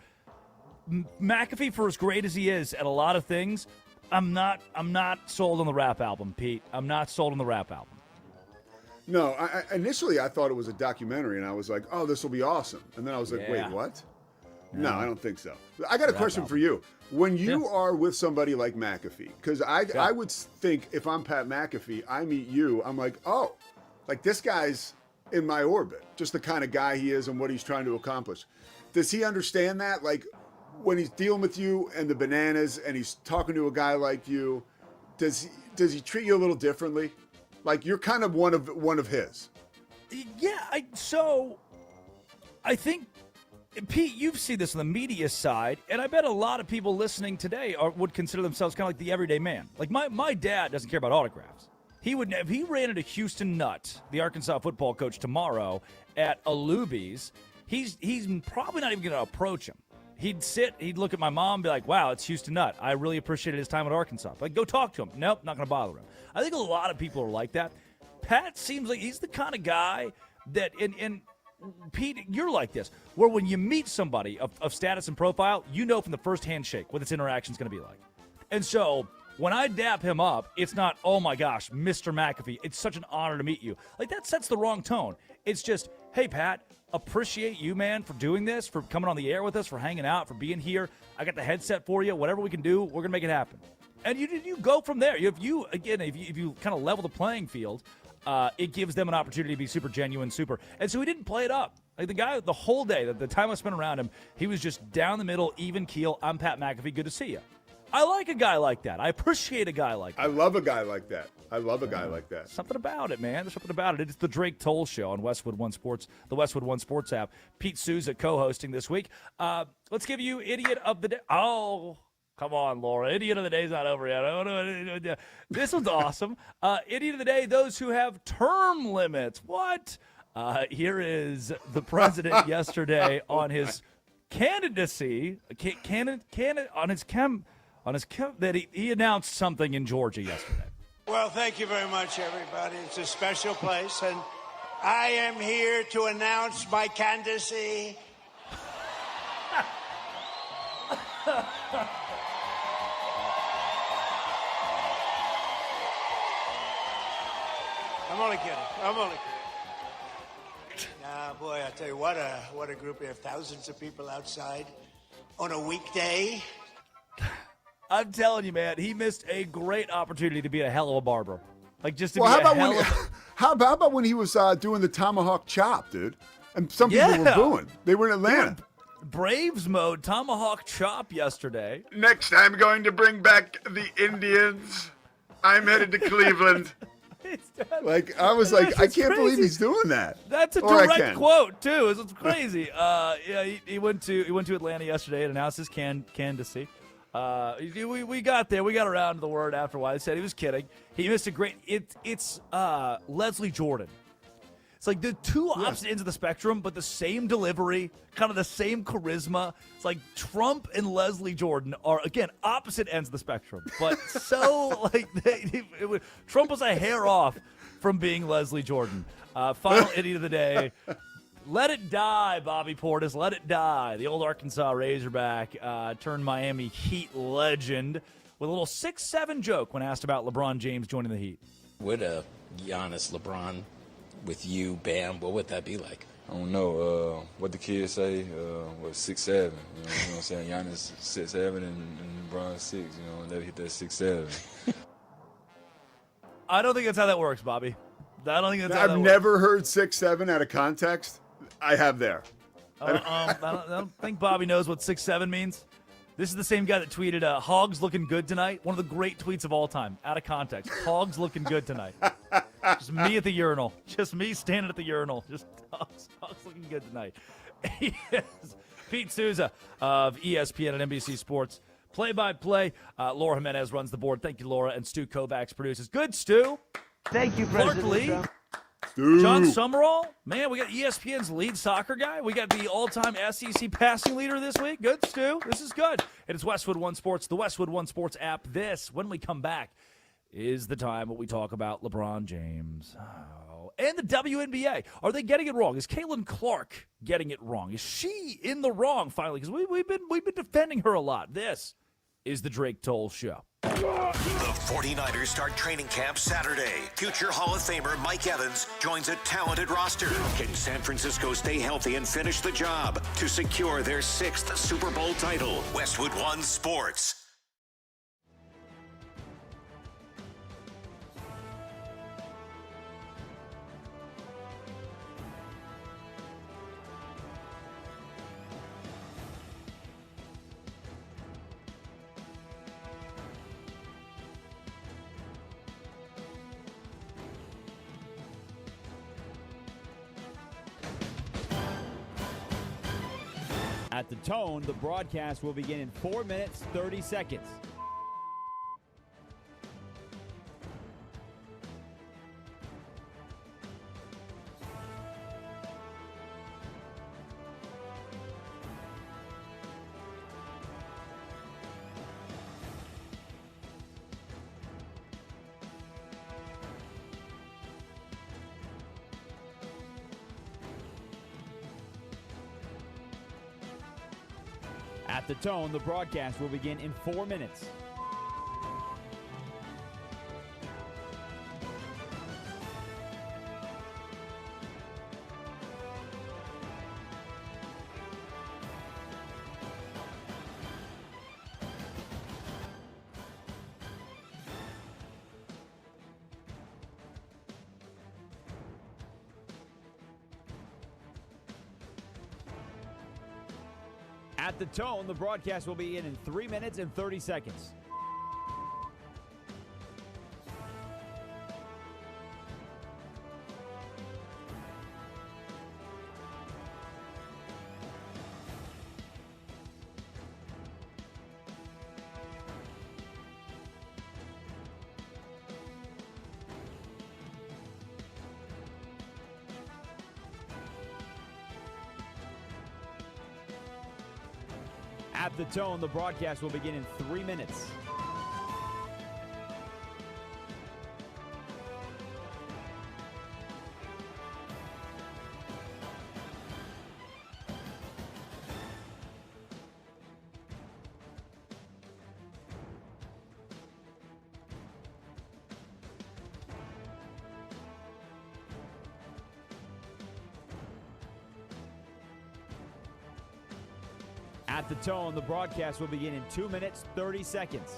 McAfee, for as great as he is at a lot of things, I'm not sold on the rap album, Pete. I'm not sold on the rap album. No, initially I thought it was a documentary, and I was like, "Oh, this will be awesome." And then I was like, "Wait, what?" No, I don't think so. I got a question for you. When you are with somebody like McAfee, because I would think if I'm Pat McAfee, I meet you, I'm like, "Oh, like this guy's in my orbit, just the kind of guy he is and what he's trying to accomplish." Does he understand that? Like when he's dealing with you and the bananas, and he's talking to a guy like you, does he treat you a little differently? Like you're kind of one of his. Yeah, I think, Pete, you've seen this on the media side, and I bet a lot of people listening today would consider themselves kind of like the everyday man. Like my dad doesn't care about autographs. If he ran into Houston Nutt, the Arkansas football coach, tomorrow at Alubi's, he's probably not even going to approach him. He'd look at my mom and be like, "Wow, it's Houston Nutt. I really appreciated his time at Arkansas." Like, go talk to him. Nope, not going to bother him. I think a lot of people are like that. Pat seems like he's the kind of guy that, and Pete, you're like this, where when you meet somebody of status and profile, you know from the first handshake what this interaction is going to be like. And so when I dap him up, it's not, "Oh my gosh, Mr. McAfee, it's such an honor to meet you." Like, that sets the wrong tone. It's just, "Hey, Pat, appreciate you, man, for doing this, for coming on the air with us, for hanging out, for being here. I got the headset for you. Whatever we can do, we're going to make it happen." And you go from there. If you kind of level the playing field, it gives them an opportunity to be super genuine, And so he didn't play it up. Like the guy, the whole day, the time I spent around him, he was just down the middle, even keel. "I'm Pat McAfee. Good to see you." I like a guy like that. I appreciate a guy like that. I love a guy like that. I love a guy like that. Something about it, man. There's something about it. It's the Drake Toll Show on Westwood One Sports, the Westwood One Sports app. Pete Souza co-hosting this week. Let's give you Idiot of the Day. Oh, come on, Laura. Idiot of the Day's not over yet. Oh, no. This one's awesome. Idiot of the Day, those who have term limits. What? Here is the president yesterday on his candidacy. That he announced something in Georgia yesterday. Well, thank you very much, everybody. It's a special place, and I am here to announce my candidacy. I'm only kidding. Nah, boy, I tell you what a group. We have thousands of people outside on a weekday. I'm telling you, man, he missed a great opportunity to be a hell of a barber. Like, just to Well, be how about when he was doing the tomahawk chop, dude? And some people were booing. They were in Atlanta. Braves mode, tomahawk chop yesterday. Next, I'm going to bring back the Indians. I'm headed to Cleveland. Like, I was like, I can't believe he's doing that. That's a direct quote, too. It's crazy. He went to Atlanta yesterday and announced his candidacy. We got there. We got around to the word after a while. He said he was kidding. He missed a great. It's Leslie Jordan. It's like the two opposite ends of the spectrum, but the same delivery, kind of the same charisma. It's like Trump and Leslie Jordan are, again, opposite ends of the spectrum, but so like Trump was a hair off from being Leslie Jordan. Final idiot of the day. Let it die, Bobby Portis. Let it die. The old Arkansas Razorback turned Miami Heat legend with a little 6'7" joke when asked about LeBron James joining the Heat. Would a Giannis LeBron with you, Bam, what would that be like? I don't know. What the kids say, 6'7". You know what I'm saying? Giannis 6'7" and LeBron 6. You know, and they hit that 6'7". I don't think that's how that works, Bobby. I don't think that's how that works. I've never heard 6'7" out of context. I have there. I don't think Bobby knows what 6'7" means. This is the same guy that tweeted, "Hogs looking good tonight." One of the great tweets of all time. Out of context. Hogs looking good tonight. Just me at the urinal. Just me standing at the urinal. Just Hogs looking good tonight. Yes. Pete Souza of ESPN and NBC Sports. Play-by-play. Laura Jimenez runs the board. Thank you, Laura. And Stu Kovacs produces. Good, Stu. Thank you, Clark President Lee. Trump. John Sumrall. Man, we got ESPN's lead soccer guy. We got the all-time SEC passing leader this week. Good, Stu. This is good. It is Westwood One Sports, the Westwood One Sports app. This, when we come back, is the time when we talk about LeBron James. And the WNBA. Are they getting it wrong? Is Caitlin Clark getting it wrong? Is she in the wrong finally? Because we've been defending her a lot. This is the Drake Toll Show. The 49ers start training camp Saturday. Future Hall of Famer Mike Evans joins a talented roster. Can San Francisco stay healthy and finish the job to secure their 6th Super Bowl title? Westwood One Sports. At the tone, the broadcast will begin in 4 minutes, 30 seconds. At the tone, the broadcast will begin in 4 minutes. At the tone, the broadcast will begin in 3 minutes and 30 seconds. At the tone, the broadcast will begin in 3 minutes. At the tone, the broadcast will begin in 2 minutes, 30 seconds.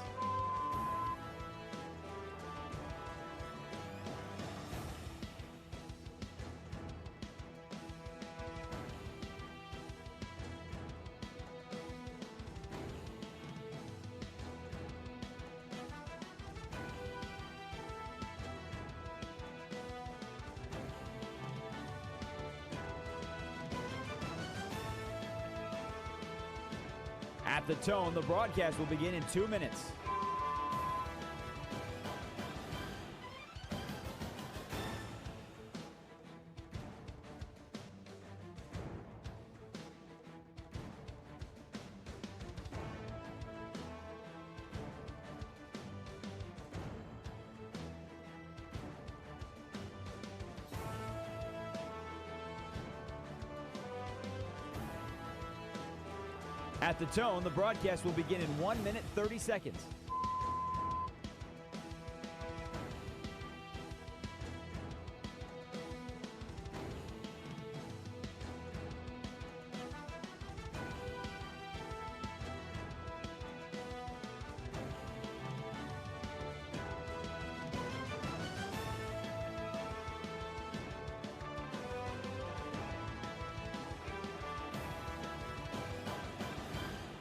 At the tone, the broadcast will begin in 2 minutes. At the tone, the broadcast will begin in 1 minute, 30 seconds.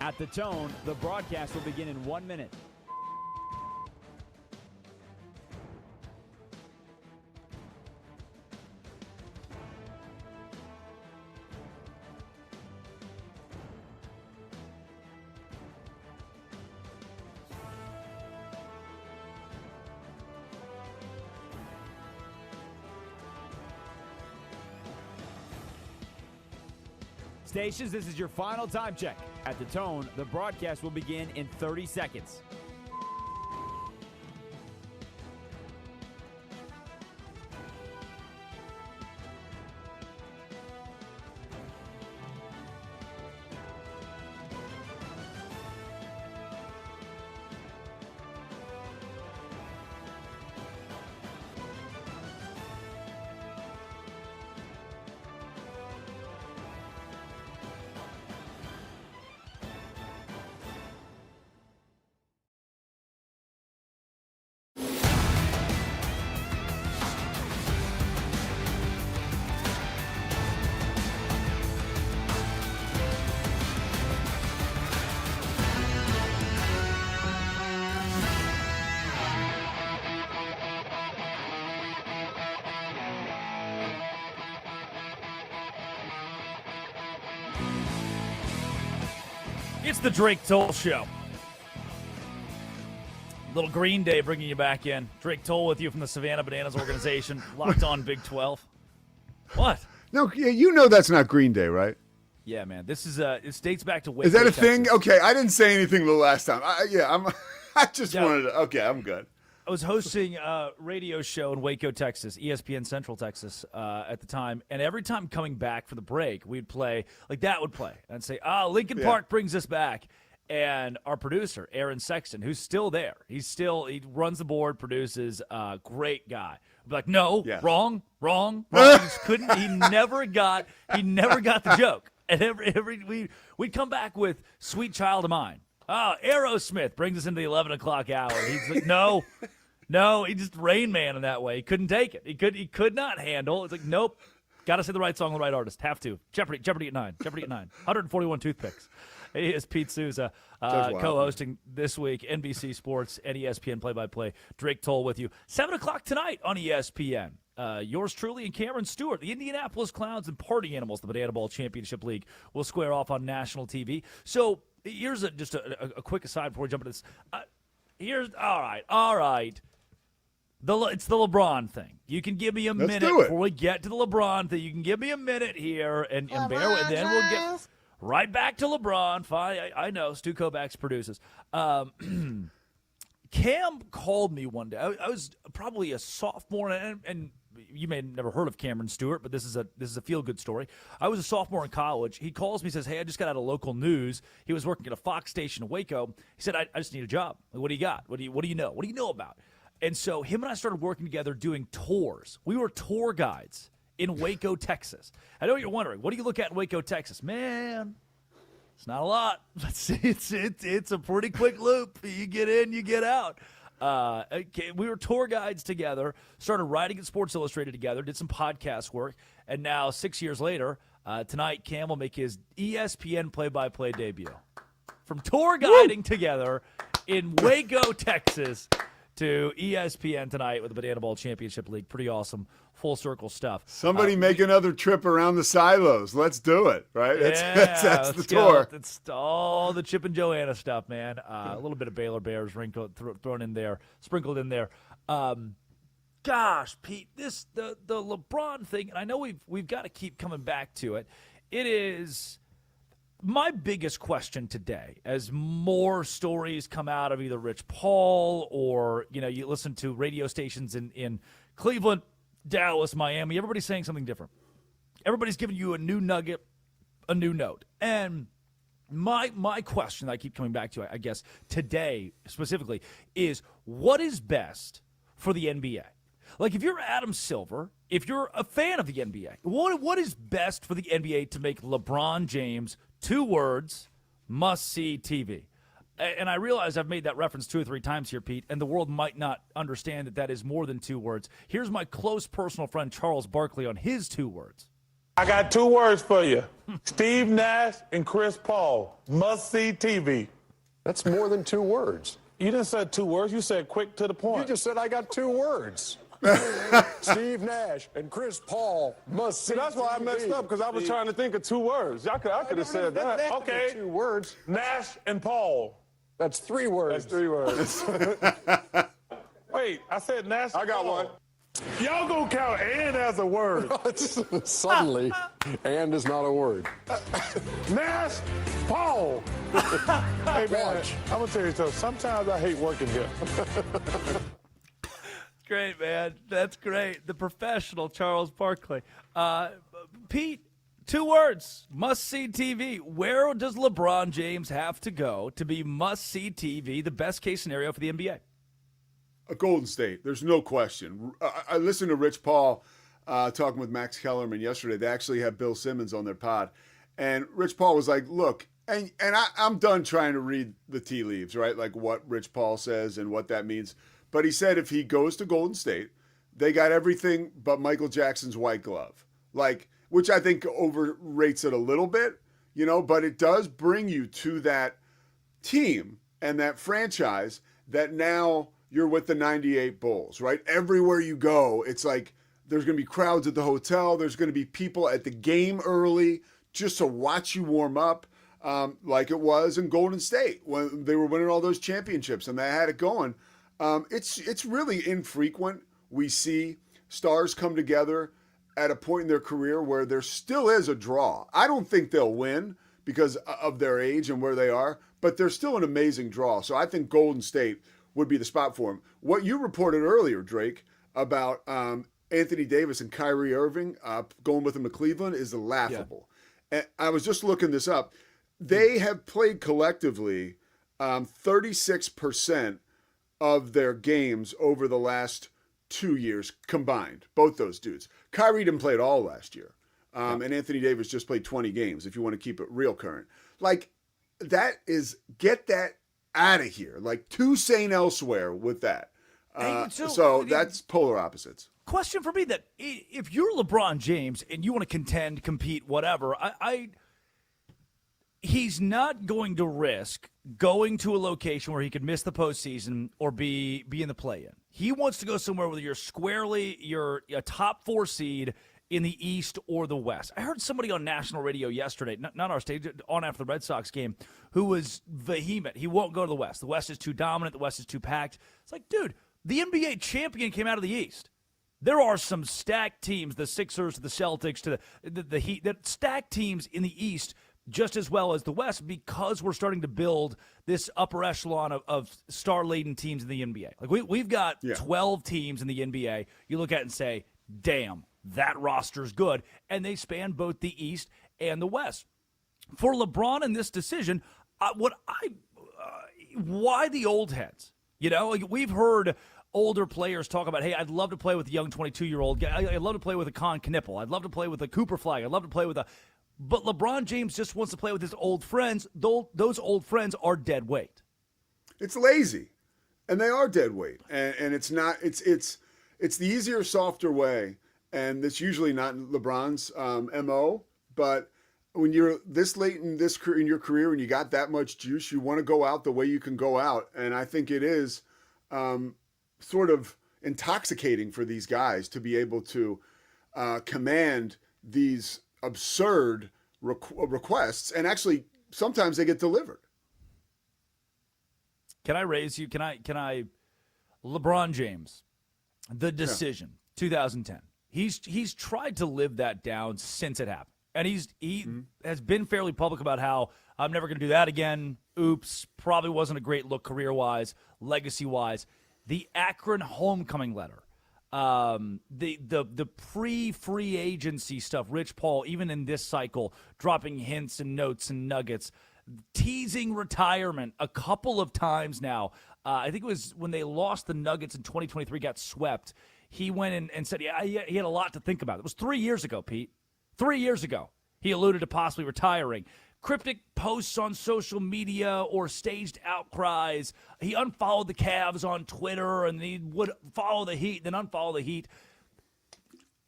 At the tone, the broadcast will begin in 1 minute. Stations, this is your final time check. At the tone, the broadcast will begin in 30 seconds. It's the Drake Toll Show. Little Green Day bringing you back in. Drake Toll with you from the Savannah Bananas organization. Locked on Big 12. What? No, you know that's not Green Day, right? Yeah, man. This is it dates back to Waco, Is that a Texas. thing? Okay, I didn't say anything the last time. I just wanted to. Okay, I'm good. I was hosting a radio show in Waco, Texas, ESPN Central Texas at the time, and every time coming back for the break, we'd play, like that would play, and say, Lincoln Park brings us back. And our producer, Aaron Sexton, who's still there, he runs the board, produces, great guy. I'd be like, no, wrong. He never got the joke. And we'd come back with Sweet Child of Mine. Aerosmith brings us into the 11 o'clock hour. And he's like, no, he just Rain Man in that way. He couldn't take it. He could not handle. It's like, nope. Got to say the right song, the right artist. Have to. Jeopardy at 9. 141 toothpicks. He is Pete Souza, co-hosting this week, NBC Sports and ESPN play-by-play. Drake Toll with you. 7 o'clock tonight on ESPN. Yours truly and Cameron Stewart, the Indianapolis Clowns and Party Animals, the Banana Ball Championship League, will square off on national TV. So here's just a quick aside before we jump into this. All right. It's the LeBron thing. You can give me a minute before we get to the LeBron thing. You can give me a minute here and bear with, then we'll get right back to LeBron. Fine, I know. Stu Kovacs produces. Cam called me one day. I was probably a sophomore, and you may have never heard of Cameron Stewart, but this is a feel-good story. I was a sophomore in college. He calls me, says, hey, I just got out of local news. He was working at a Fox station in Waco. He said, I just need a job. What do you got? What do you know? What do you know about? And so him and I started working together doing tours. We were tour guides in Waco, Texas. I know what you're wondering. What do you look at in Waco, Texas? Man, it's not a lot. It's a pretty quick loop. You get in, you get out. We were tour guides together, started writing at Sports Illustrated together, did some podcast work, and now 6 years later, tonight Cam will make his ESPN play-by-play debut. From tour guiding together in Waco, Texas, to ESPN tonight with the Banana Ball Championship League. Pretty awesome, full circle stuff. Somebody make another trip around the silos. Let's do it, right? That's the tour. It's all the Chip and Joanna stuff, man. A little bit of Baylor Bears thrown in there, sprinkled in there. Gosh, Pete, the LeBron thing, and I know we've got to keep coming back to it. It is my biggest question today, as more stories come out of either Rich Paul or, you listen to radio stations in Cleveland, Dallas, Miami, everybody's saying something different. Everybody's giving you a new nugget, a new note. And my question that I keep coming back to, I guess, today specifically, is what is best for the NBA? Like, if you're Adam Silver, if you're a fan of the NBA, what is best for the NBA to make LeBron James, 2 words, must-see TV? And I realize I've made that reference 2 or 3 times here, Pete, and the world might not understand that is more than 2 words. Here's my close personal friend Charles Barkley on his 2 words. I got 2 words for you. Steve Nash and Chris Paul. Must-see TV. That's more than 2 words. You didn't say 2 words. You said quick to the point. You just said I got 2 words. Steve Nash and Chris Paul must see. That's why I messed up, because I was trying to think of 2 words. I could have said that. Okay. 2 words. Nash and Paul. That's 3 words. That's 3 words. Wait, I said Nash. I got one. Y'all gonna count "and" as a word? Suddenly, "and" is not a word. Nash, Paul. Hey man, I'm gonna tell you something. Sometimes I hate working here. Great, man. That's great. The professional Charles Barkley. Pete, 2 words, must-see TV. Where does LeBron James have to go to be must-see TV, the best-case scenario for the NBA? Golden State. There's no question. I listened to Rich Paul talking with Max Kellerman yesterday. They actually had Bill Simmons on their pod. And Rich Paul was like, look, and I'm done trying to read the tea leaves, right? Like what Rich Paul says and what that means. But he said if he goes to Golden State, they got everything but Michael Jackson's white glove. Like, which I think overrates it a little bit, but it does bring you to that team and that franchise that now you're with the 98 Bulls, right? Everywhere you go, it's like there's going to be crowds at the hotel. There's going to be people at the game early just to watch you warm up. like it was in Golden State when they were winning all those championships and they had it going. It's really infrequent we see stars come together at a point in their career where there still is a draw. I don't think they'll win because of their age and where they are, but they're still an amazing draw. So I think Golden State would be the spot for them. What you reported earlier, Drake, about Anthony Davis and Kyrie Irving going with them to Cleveland is laughable. Yeah. And I was just looking this up. They have played collectively 36% of their games over the last 2 years combined, both those dudes. Kyrie didn't play at all last year. And Anthony Davis just played 20 games, if you want to keep it real current. Like, that is, get that out of here. Like, too sane elsewhere with that. So that's polar opposites. Question for me that if you're LeBron James and you want to contend, compete, whatever, he's not going to risk going to a location where he could miss the postseason or be in the play-in. He wants to go somewhere where you're a top 4 seed in the East or the West. I heard somebody on national radio yesterday, not our stage, on after the Red Sox game, who was vehement. He won't go to the West. The West is too dominant. The West is too packed. It's like, dude, the NBA champion came out of the East. There are some stacked teams, the Sixers, the Celtics, to the Heat, that stacked teams in the East just as well as the West, because we're starting to build this upper echelon of star-laden teams in the NBA. Like we've got 12 teams in the NBA. You look at it and say, damn, that roster's good. And they span both the East and the West. For LeBron in this decision, why the old heads? You know, like we've heard older players talk about, hey, I'd love to play with a young 22-year-old guy. I'd love to play with a Con Knippel. I'd love to play with a Cooper Flag. I'd love to play with a... But LeBron James just wants to play with his old friends. Those old friends are dead weight. It's lazy, and they are dead weight. And it's not. It's the easier, softer way, and it's usually not LeBron's MO. But when you're this late in your career and you got that much juice, you want to go out the way you can go out. And I think it is sort of intoxicating for these guys to be able to command these absurd requests, and actually sometimes they get delivered. Can I raise you? Can I? LeBron James, the decision, 2010. He's tried to live that down since it happened, and he has been fairly public about how I'm never going to do that again. Oops, probably wasn't a great look career-wise, legacy-wise. The Akron homecoming letter. The pre-free agency stuff, Rich Paul, even in this cycle, dropping hints and notes and nuggets, teasing retirement a couple of times now. I think it was when they lost the Nuggets in 2023, got swept. He went in and said, he had a lot to think about. It was 3 years ago, Pete. 3 years ago, he alluded to possibly retiring. Cryptic posts on social media or staged outcries. He unfollowed the Cavs on Twitter, and he would follow the Heat, then unfollow the Heat.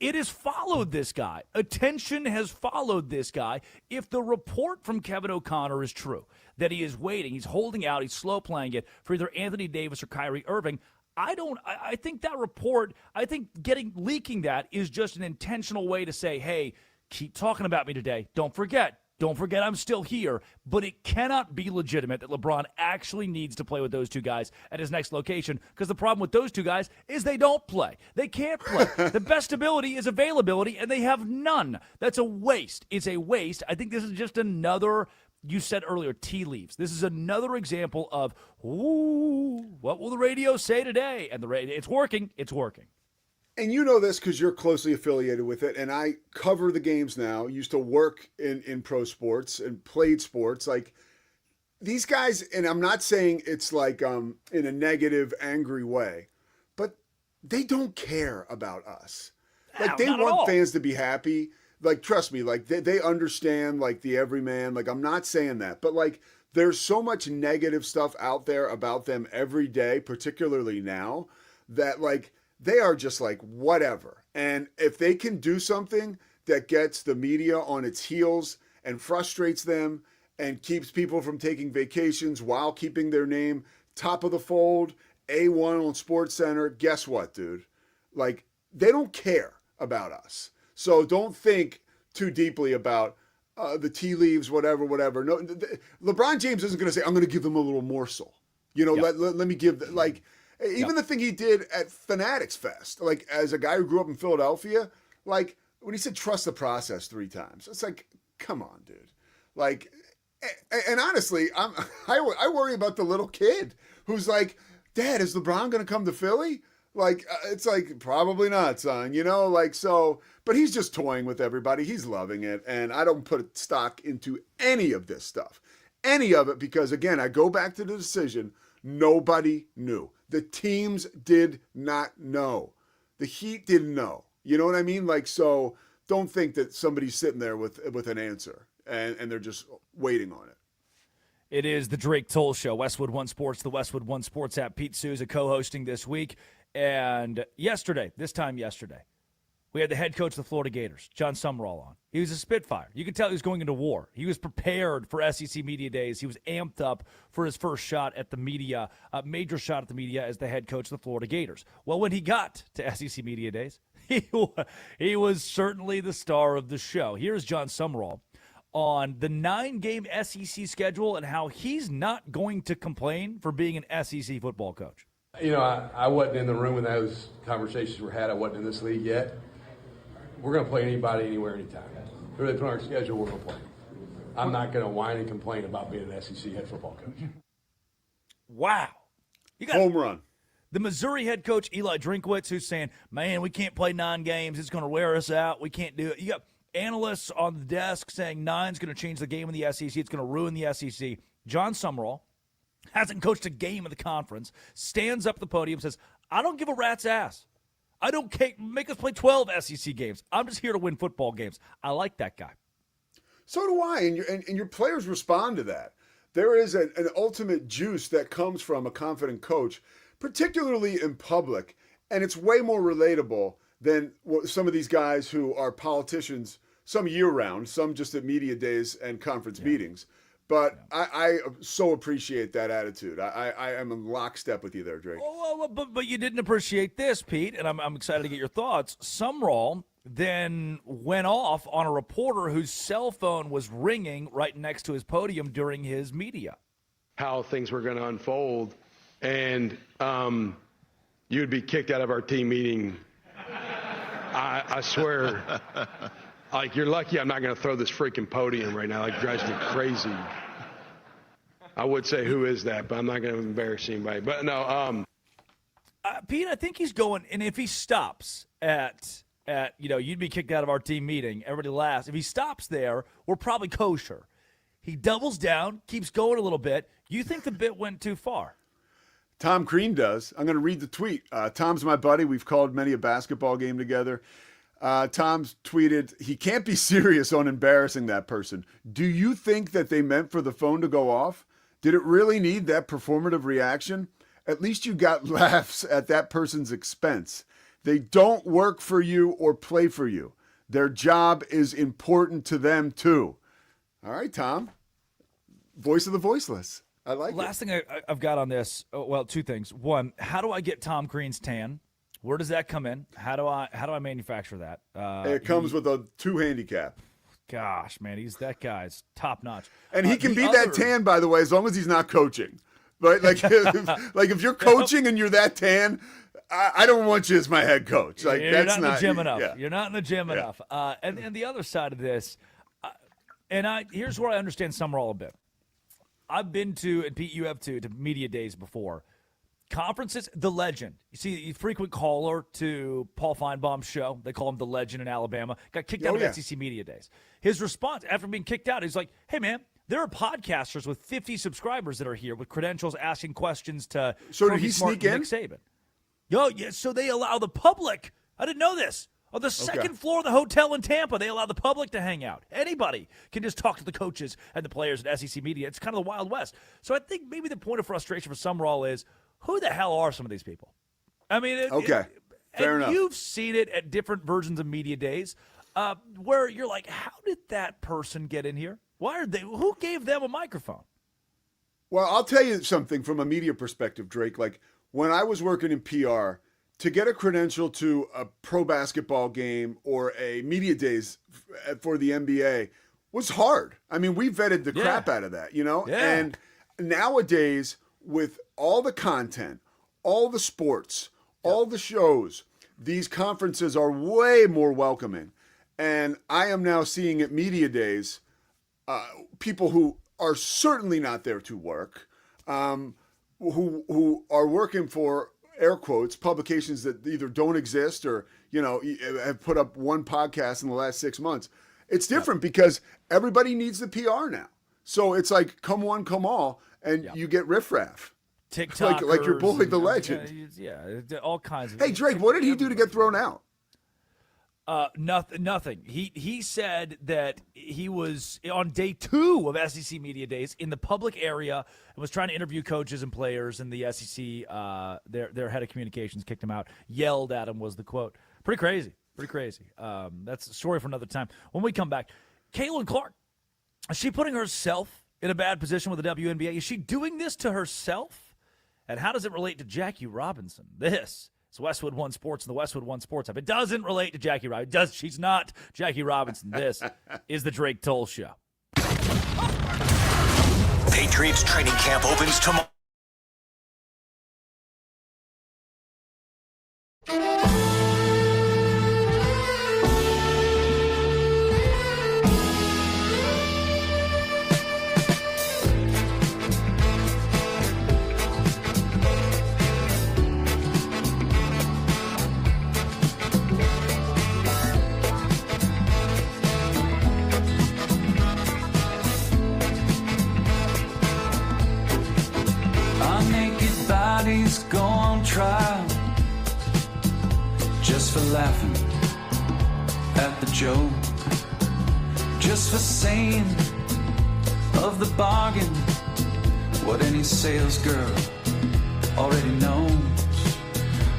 It has followed this guy. Attention has followed this guy. If the report from Kevin O'Connor is true, that he is waiting, he's holding out, he's slow playing it for either Anthony Davis or Kyrie Irving, I think that report, leaking that is just an intentional way to say, hey, keep talking about me today. Don't forget I'm still here, but it cannot be legitimate that LeBron actually needs to play with those two guys at his next location, because the problem with those two guys is they don't play. They can't play. The best ability is availability, and they have none. That's a waste. It's a waste. I think this is just another, you said earlier, tea leaves. This is another example of, what will the radio say today? And it's working. It's working. And you know this because you're closely affiliated with it, and I cover the games now. Used to work in pro sports and played sports. Like, these guys, and I'm not saying it's like in a negative, angry way, but they don't care about us. Like, they want fans to be happy. Like, trust me, like they understand like the everyman. Like, I'm not saying that, but like there's so much negative stuff out there about them every day, particularly now, that like they are just like, whatever. And if they can do something that gets the media on its heels and frustrates them and keeps people from taking vacations while keeping their name top of the fold, A1 on SportsCenter, guess what, dude? Like, they don't care about us. So don't think too deeply about the tea leaves, whatever. No, LeBron James isn't going to say, I'm going to give them a little morsel. Let me give, even the thing he did at Fanatics Fest, like, as a guy who grew up in Philadelphia, like, when he said trust the process 3 times, it's like, come on, dude. Like, and honestly, I worry about the little kid who's like, Dad, is LeBron going to come to Philly? Like, it's like, probably not, son, but he's just toying with everybody. He's loving it. And I don't put stock into any of this stuff, any of it, because again, I go back to the decision. Nobody knew. The teams did not know. The Heat didn't know. You know what I mean? Like, so don't think that somebody's sitting there with an answer and they're just waiting on it. It is the Drake Toll Show, Westwood One Sports, the Westwood One Sports app. Pete Souza co-hosting this week. And this time yesterday, we had the head coach of the Florida Gators, John Sumrall, on. He was a Spitfire. You could tell he was going into war. He was prepared for SEC Media Days. He was amped up for his first shot at the media, major shot at the media as the head coach of the Florida Gators. Well, when he got to SEC Media Days, he was certainly the star of the show. Here's John Sumrall on the 9-game SEC schedule and how he's not going to complain for being an SEC football coach. I wasn't in the room when those conversations were had. I wasn't in this league yet. We're going to play anybody, anywhere, anytime. Who they put on our schedule, we're going to play. I'm not going to whine and complain about being an SEC head football coach. Wow. You got home run. The Missouri head coach, Eli Drinkwitz, who's saying, man, we can't play 9 games. It's going to wear us out. We can't do it. You got analysts on the desk saying 9's going to change the game in the SEC. It's going to ruin the SEC. John Sumrall hasn't coached a game in the conference, stands up at the podium, says, I don't give a rat's ass. I don't care. Make us play 12 SEC games. I'm just here to win football games. I like that guy. So do I, and your players respond to that. There is an ultimate juice that comes from a confident coach, particularly in public, and it's way more relatable than some of these guys who are politicians, some year-round, some just at media days and conference meetings. But I so appreciate that attitude. I am in lockstep with you there, Drake. Oh, but you didn't appreciate this, Pete, and I'm excited to get your thoughts. Sumrall then went off on a reporter whose cell phone was ringing right next to his podium during his media. How things were going to unfold, and you'd be kicked out of our team meeting. I swear. Like, you're lucky I'm not going to throw this freaking podium right now. Like, it drives me crazy. I would say, who is that? But I'm not going to embarrass anybody. But no, Pete, I think he's going, and if he stops at you'd be kicked out of our team meeting, everybody laughs. If he stops there, we're probably kosher. He doubles down, keeps going a little bit. You think the bit went too far? Tom Crean does. I'm going to read the tweet. Tom's my buddy. We've called many a basketball game together. Tom's tweeted, he can't be serious on embarrassing that person. Do you think that they meant for the phone to go off? Did it really need that performative reaction? At least you got laughs at that person's expense. They don't work for you or play for you. Their job is important to them too. All right, Tom. Voice of the voiceless. I like it. Last thing I've got on this, well, 2 things. One, how do I get Tom Crean's tan? Where does that come in? How do I manufacture that? It comes with a 2 handicap. Gosh, man, that guy's top notch. And he can be that tan, by the way, as long as he's not coaching. Right? Like, if you're coaching and you're that tan, I don't want you as my head coach. Like, you're not in the gym enough. Yeah. You're not in the gym enough. And the other side of this, here's where I understand Sumrall a bit. I've been to, and Pete, you have too, to media days before. Conferences, the legend. You see, a frequent caller to Paul Feinbaum's show. They call him the legend in Alabama. Got kicked out of SEC Media Days. His response after being kicked out, he's like, hey, man, there are podcasters with 50 subscribers that are here with credentials asking questions to So did he sneak in? Nick Saban. So they allow the public. I didn't know this. On the second floor of the hotel in Tampa, they allow the public to hang out. Anybody can just talk to the coaches and the players at SEC Media. It's kind of the Wild West. So I think maybe the point of frustration for Sumrall is, who the hell are some of these people? I mean, fair enough. You've seen it at different versions of Media Days where you're like, how did that person get in here? Who gave them a microphone? Well, I'll tell you something from a media perspective, Drake. Like, when I was working in PR, to get a credential to a pro basketball game or a media days for the NBA was hard. I mean, we vetted the crap out of that, you know? Yeah. And nowadays, with all the content, all the sports, all the shows, these conferences are way more welcoming. And I am now seeing at media days people who are certainly not there to work, who are working for, air quotes, publications that either don't exist or, you know, have put up one podcast in the last 6 months. It's different because everybody needs the PR now. So it's like, come one, come all, and you get riffraff. TikTokers. Like your boy, the legend. Yeah, all kinds of. Hey, Drake, what did he do to get thrown out? Nothing. He said that he was on day 2 of SEC Media Days in the public area and was trying to interview coaches and players, and the SEC, their head of communications kicked him out, yelled at him was the quote. Pretty crazy. That's a story for another time. When we come back, Caitlin Clark, is she putting herself in a bad position with the WNBA? Is she doing this to herself? And how does it relate to Jackie Robinson? This is Westwood One Sports and the Westwood One Sports app. It doesn't relate to Jackie Robinson. She's not Jackie Robinson. This is the Drake Toll Show. Patriots training camp opens tomorrow. Go on trial just for laughing at the joke, just for saying of the bargain what any sales girl already knows.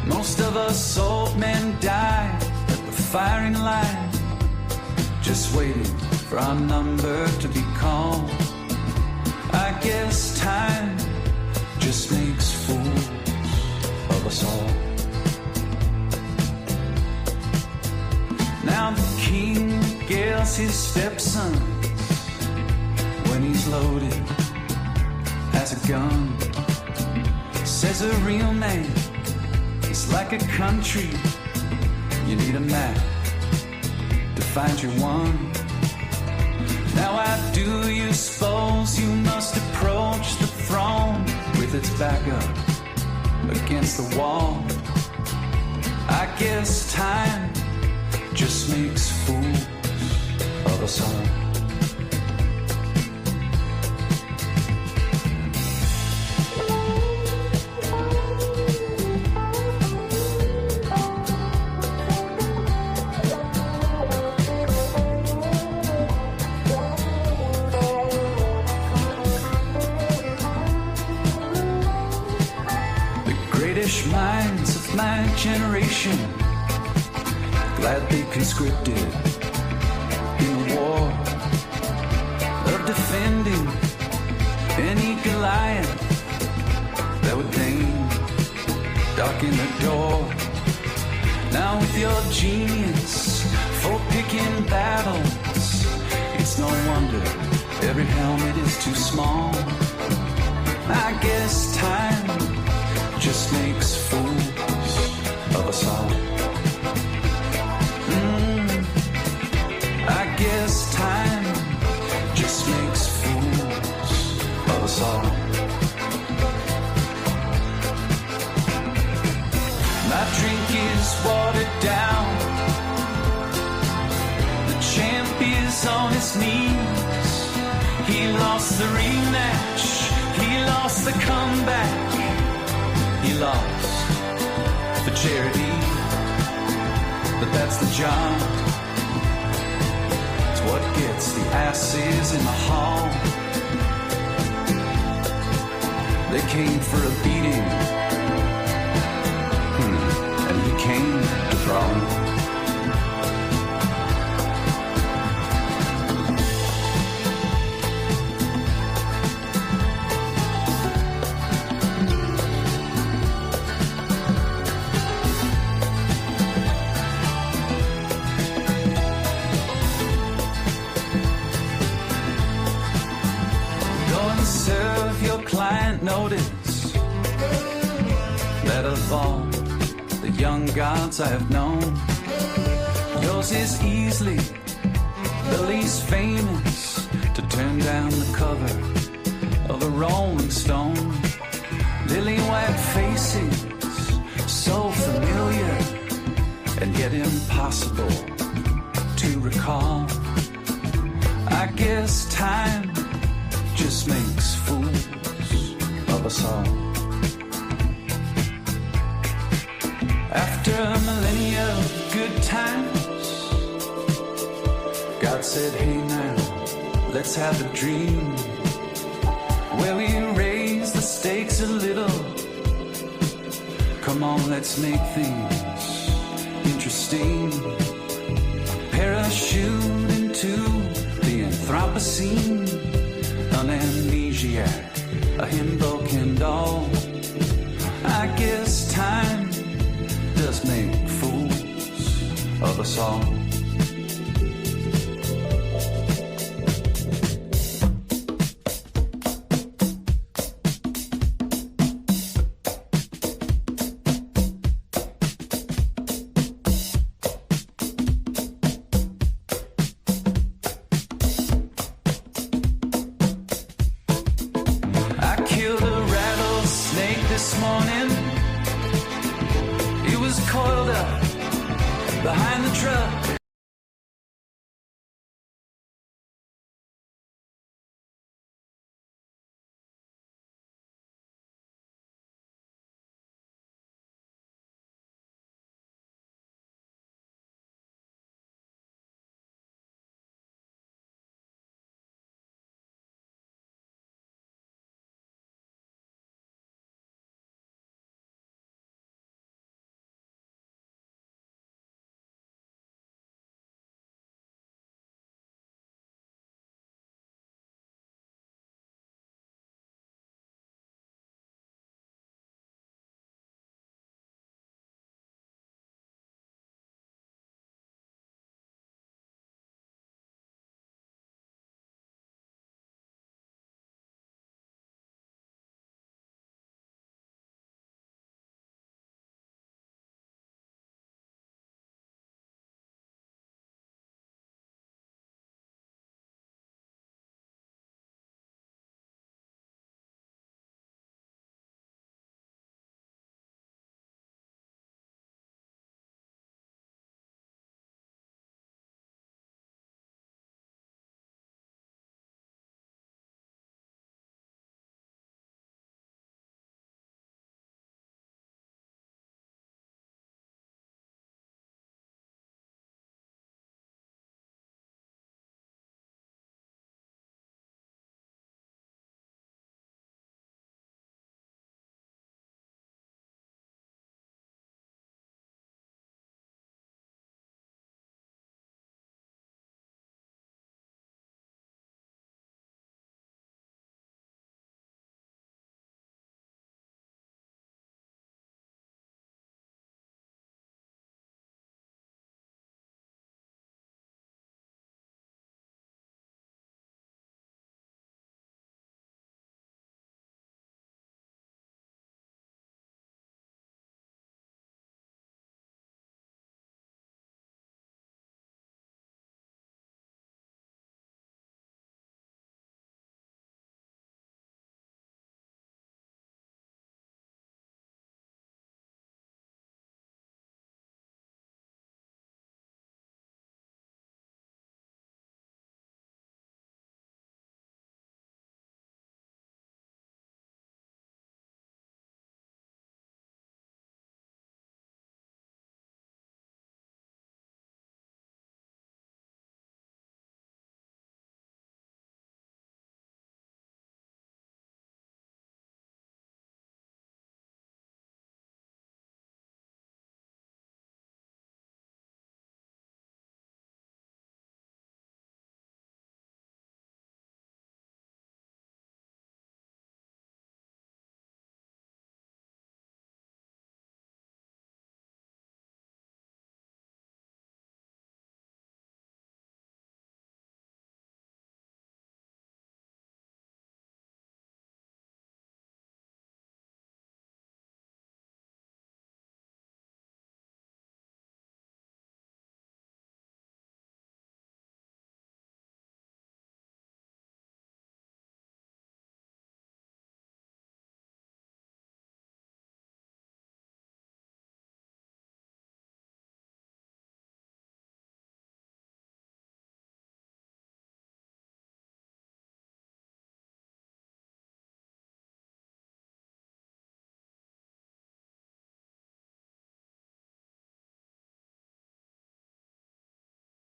Most of us old men die at the firing line, just waiting for our number to be called. I guess time just makes fools of us all. Now the king gets his stepson when he's loaded as a gun. Says a real man is like a country. You need a map to find your one. Now I do you suppose you must approach the throne with its back up against the wall. I guess time just makes fools of us all. Minds of my generation, glad they conscripted in the war of defending any Goliath that would deign darken the door. Now with your genius for picking battles, it's no wonder every helmet is too small. I guess time just makes fools of us all. I guess time just makes fools of us all. My drink is watered down. The champ is on his knees. He lost the rematch. He lost the comeback. He lost for charity, but that's the job. It's what gets the asses in the hall. They came for a beating, and he came to brawl. your client notice that of all the young gods I have known, yours is easily the least famous to turn down the cover of a Rolling Stone. Lily white faces, so familiar and yet impossible to recall. I guess time just makes fools of us all. After a millennia of good times, God said, hey now, let's have a dream where we raise the stakes a little. Come on, let's make things interesting. Parachute into the Anthropocene, an amnesiac, a himbo Kendall. I guess time does make fools of us all. Coiled up behind the truck.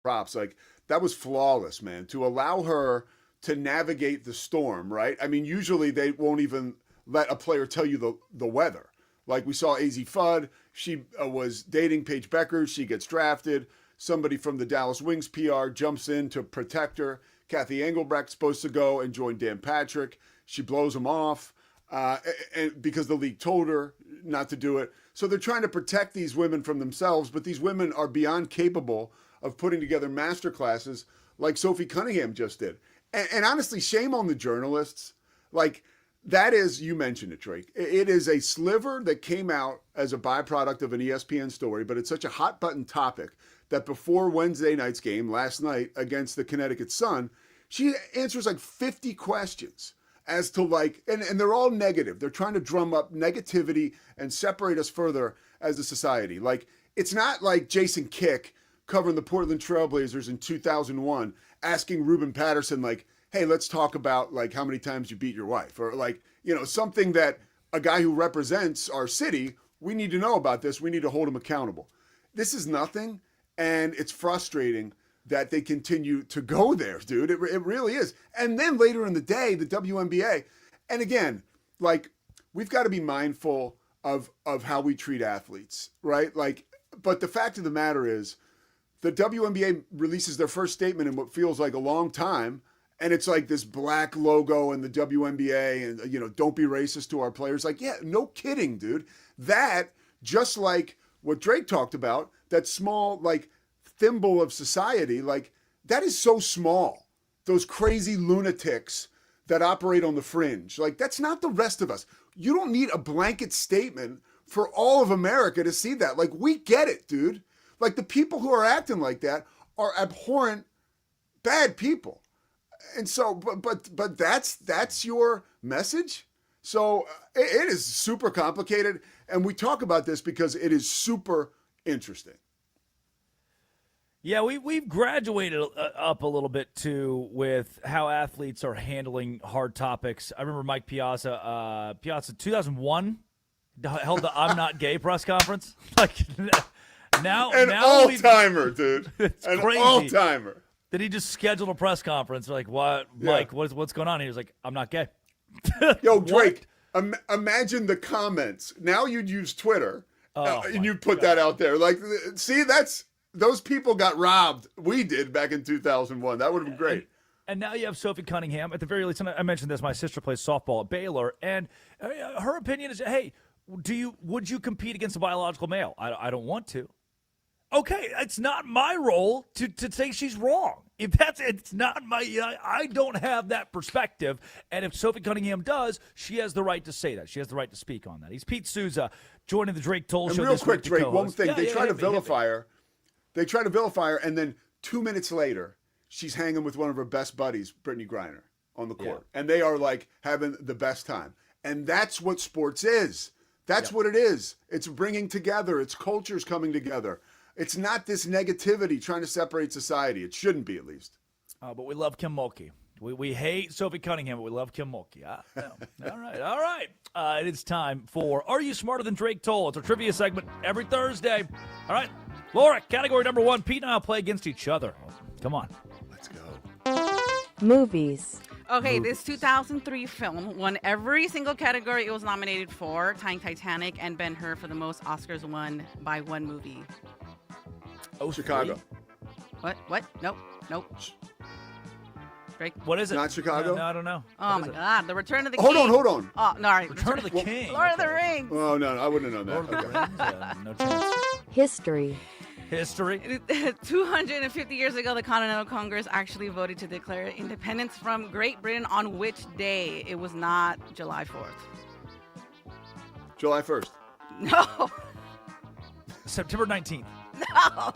props. Like, that was flawless, man. To allow her to navigate the storm, right? I mean, usually they won't even let a player tell you the weather. Like we saw AZ Fudd, she was dating Paige Becker. She gets drafted. Somebody from the Dallas Wings PR jumps in to protect her. Kathy Engelbrecht's supposed to go and join Dan Patrick. She blows him off and because the league told her not to do it. So they're trying to protect these women from themselves, but these women are beyond capable of putting together master classes like Sophie Cunningham just did. And honestly, shame on the journalists. Like, that is, you mentioned it, Drake. It is a sliver that came out as a byproduct of an ESPN story, but it's such a hot button topic that before Wednesday night's game last night against the Connecticut Sun, she answers like 50 questions as to like, and they're all negative. They're trying to drum up negativity and separate us further as a society. Like, it's not like Jason Kick covering the Portland Trailblazers in 2001, asking Ruben Patterson, like, hey, let's talk about like how many times you beat your wife, or like, you know, something that a guy who represents our city, we need to know about this. We need to hold him accountable. This is nothing. And it's frustrating that they continue to go there, dude. It really is. And then later in the day, the WNBA, and again, like, we've got to be mindful of how we treat athletes, right? Like, but the fact of the matter is, the WNBA releases their first statement in what feels like a long time, and it's like this black logo and the WNBA and, you know, don't be racist to our players. Like, yeah, no kidding, dude. That, just like what Drake talked about, that small, like, thimble of society, like, that is so small. Those crazy lunatics that operate on the fringe. Like, that's not the rest of us. You don't need a blanket statement for all of America to see that. Like, we get it, dude. Like, the people who are acting like that are abhorrent, bad people. And so, but that's your message. So it is super complicated. And we talk about this because it is super interesting. Yeah, we've graduated up a little bit, too, with how athletes are handling hard topics. I remember Mike Piazza 2001, held the I'm Not Gay press conference. Like, now all-timer, dude. It's an crazy. All-timer. That he just scheduled a press conference. Like, what, Mike, what's going on? He was like, I'm not gay. Yo, Drake, imagine the comments. Now you'd use Twitter, and you'd put that out there. Like, see, those people got robbed. We did back in 2001. That would have been great. And now you have Sophie Cunningham. At the very least, and I mentioned this, my sister plays softball at Baylor, and her opinion is, hey, would you compete against a biological male? I don't want to. Okay, it's not my role to say she's wrong. It's not I don't have that perspective. And if Sophie Cunningham does, she has the right to say that. She has the right to speak on that. He's Pete Souza joining the Drake Toll Show. And real quick, Drake, co-host. one thing. They try to vilify her. They try to vilify her, and then 2 minutes later, she's hanging with one of her best buddies, Brittany Griner, on the court. Yeah. And they are, like, having the best time. And that's what sports is. That's what it is. It's bringing together. It's cultures coming together. It's not this negativity trying to separate society. It shouldn't be, at least. But we love Kim Mulkey. We hate Sophie Cunningham, but we love Kim Mulkey. All right. It is time for Are You Smarter Than Drake Toll? It's a trivia segment every Thursday. All right, Laura, category number 1. Pete and I will play against each other. Come on. Let's go. Movies. Okay, this 2003 film won every single category it was nominated for, tying Titanic and Ben-Hur for the most Oscars won by one movie. Oh, Chicago. What? Nope. Drake? What is it? Not Chicago? No, I don't know. Oh, my God. The Return of the Hold King. on. Oh, no, all right. Return of the King. Lord of the Rings. Oh, no, I wouldn't have known Lord that. of the Rings? No chance. History. 250 years ago, the Continental Congress actually voted to declare independence from Great Britain on which day? It was not July 4th. July 1st. No. September 19th. No.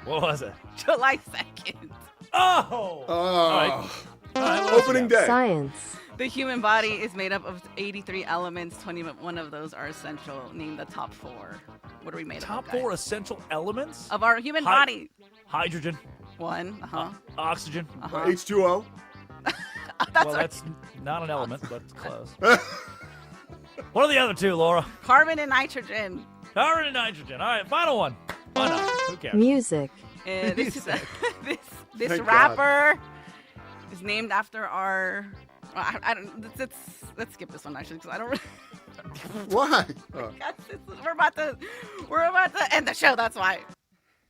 What was it? July 2nd. Oh. All right, Opening day. Science. The human body is made up of 83 elements. 21 of those are essential. Name the top 4. What are we made Top of? Top 4 essential elements? Of our human body. Hydrogen. 1. Oxygen. H2O. Well, that's not an element, but it's close. What are the other 2, Laura? Carbon and nitrogen. Carbon and nitrogen. All right, final one. Why not? Who cares? Music. This Thank rapper is named after our. Well, I don't. Let's skip this one actually because I don't. Why? We're about to end the show. That's why.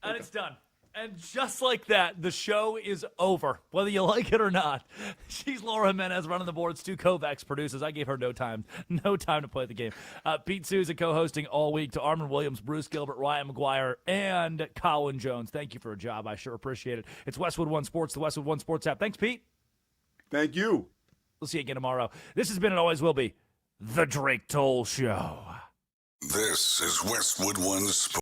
And it's done. And just like that, the show is over, whether you like it or not. She's Laura Jimenez running the board. Stu Kovacs produces. I gave her no time to play the game. Pete Souza co-hosting all week. To Armin Williams, Bruce Gilbert, Ryan McGuire, and Colin Jones. Thank you for a job. I sure appreciate it. It's Westwood One Sports, the Westwood One Sports app. Thanks, Pete. Thank you. We'll see you again tomorrow. This has been and always will be The Drake Toll Show. This is Westwood One Sports.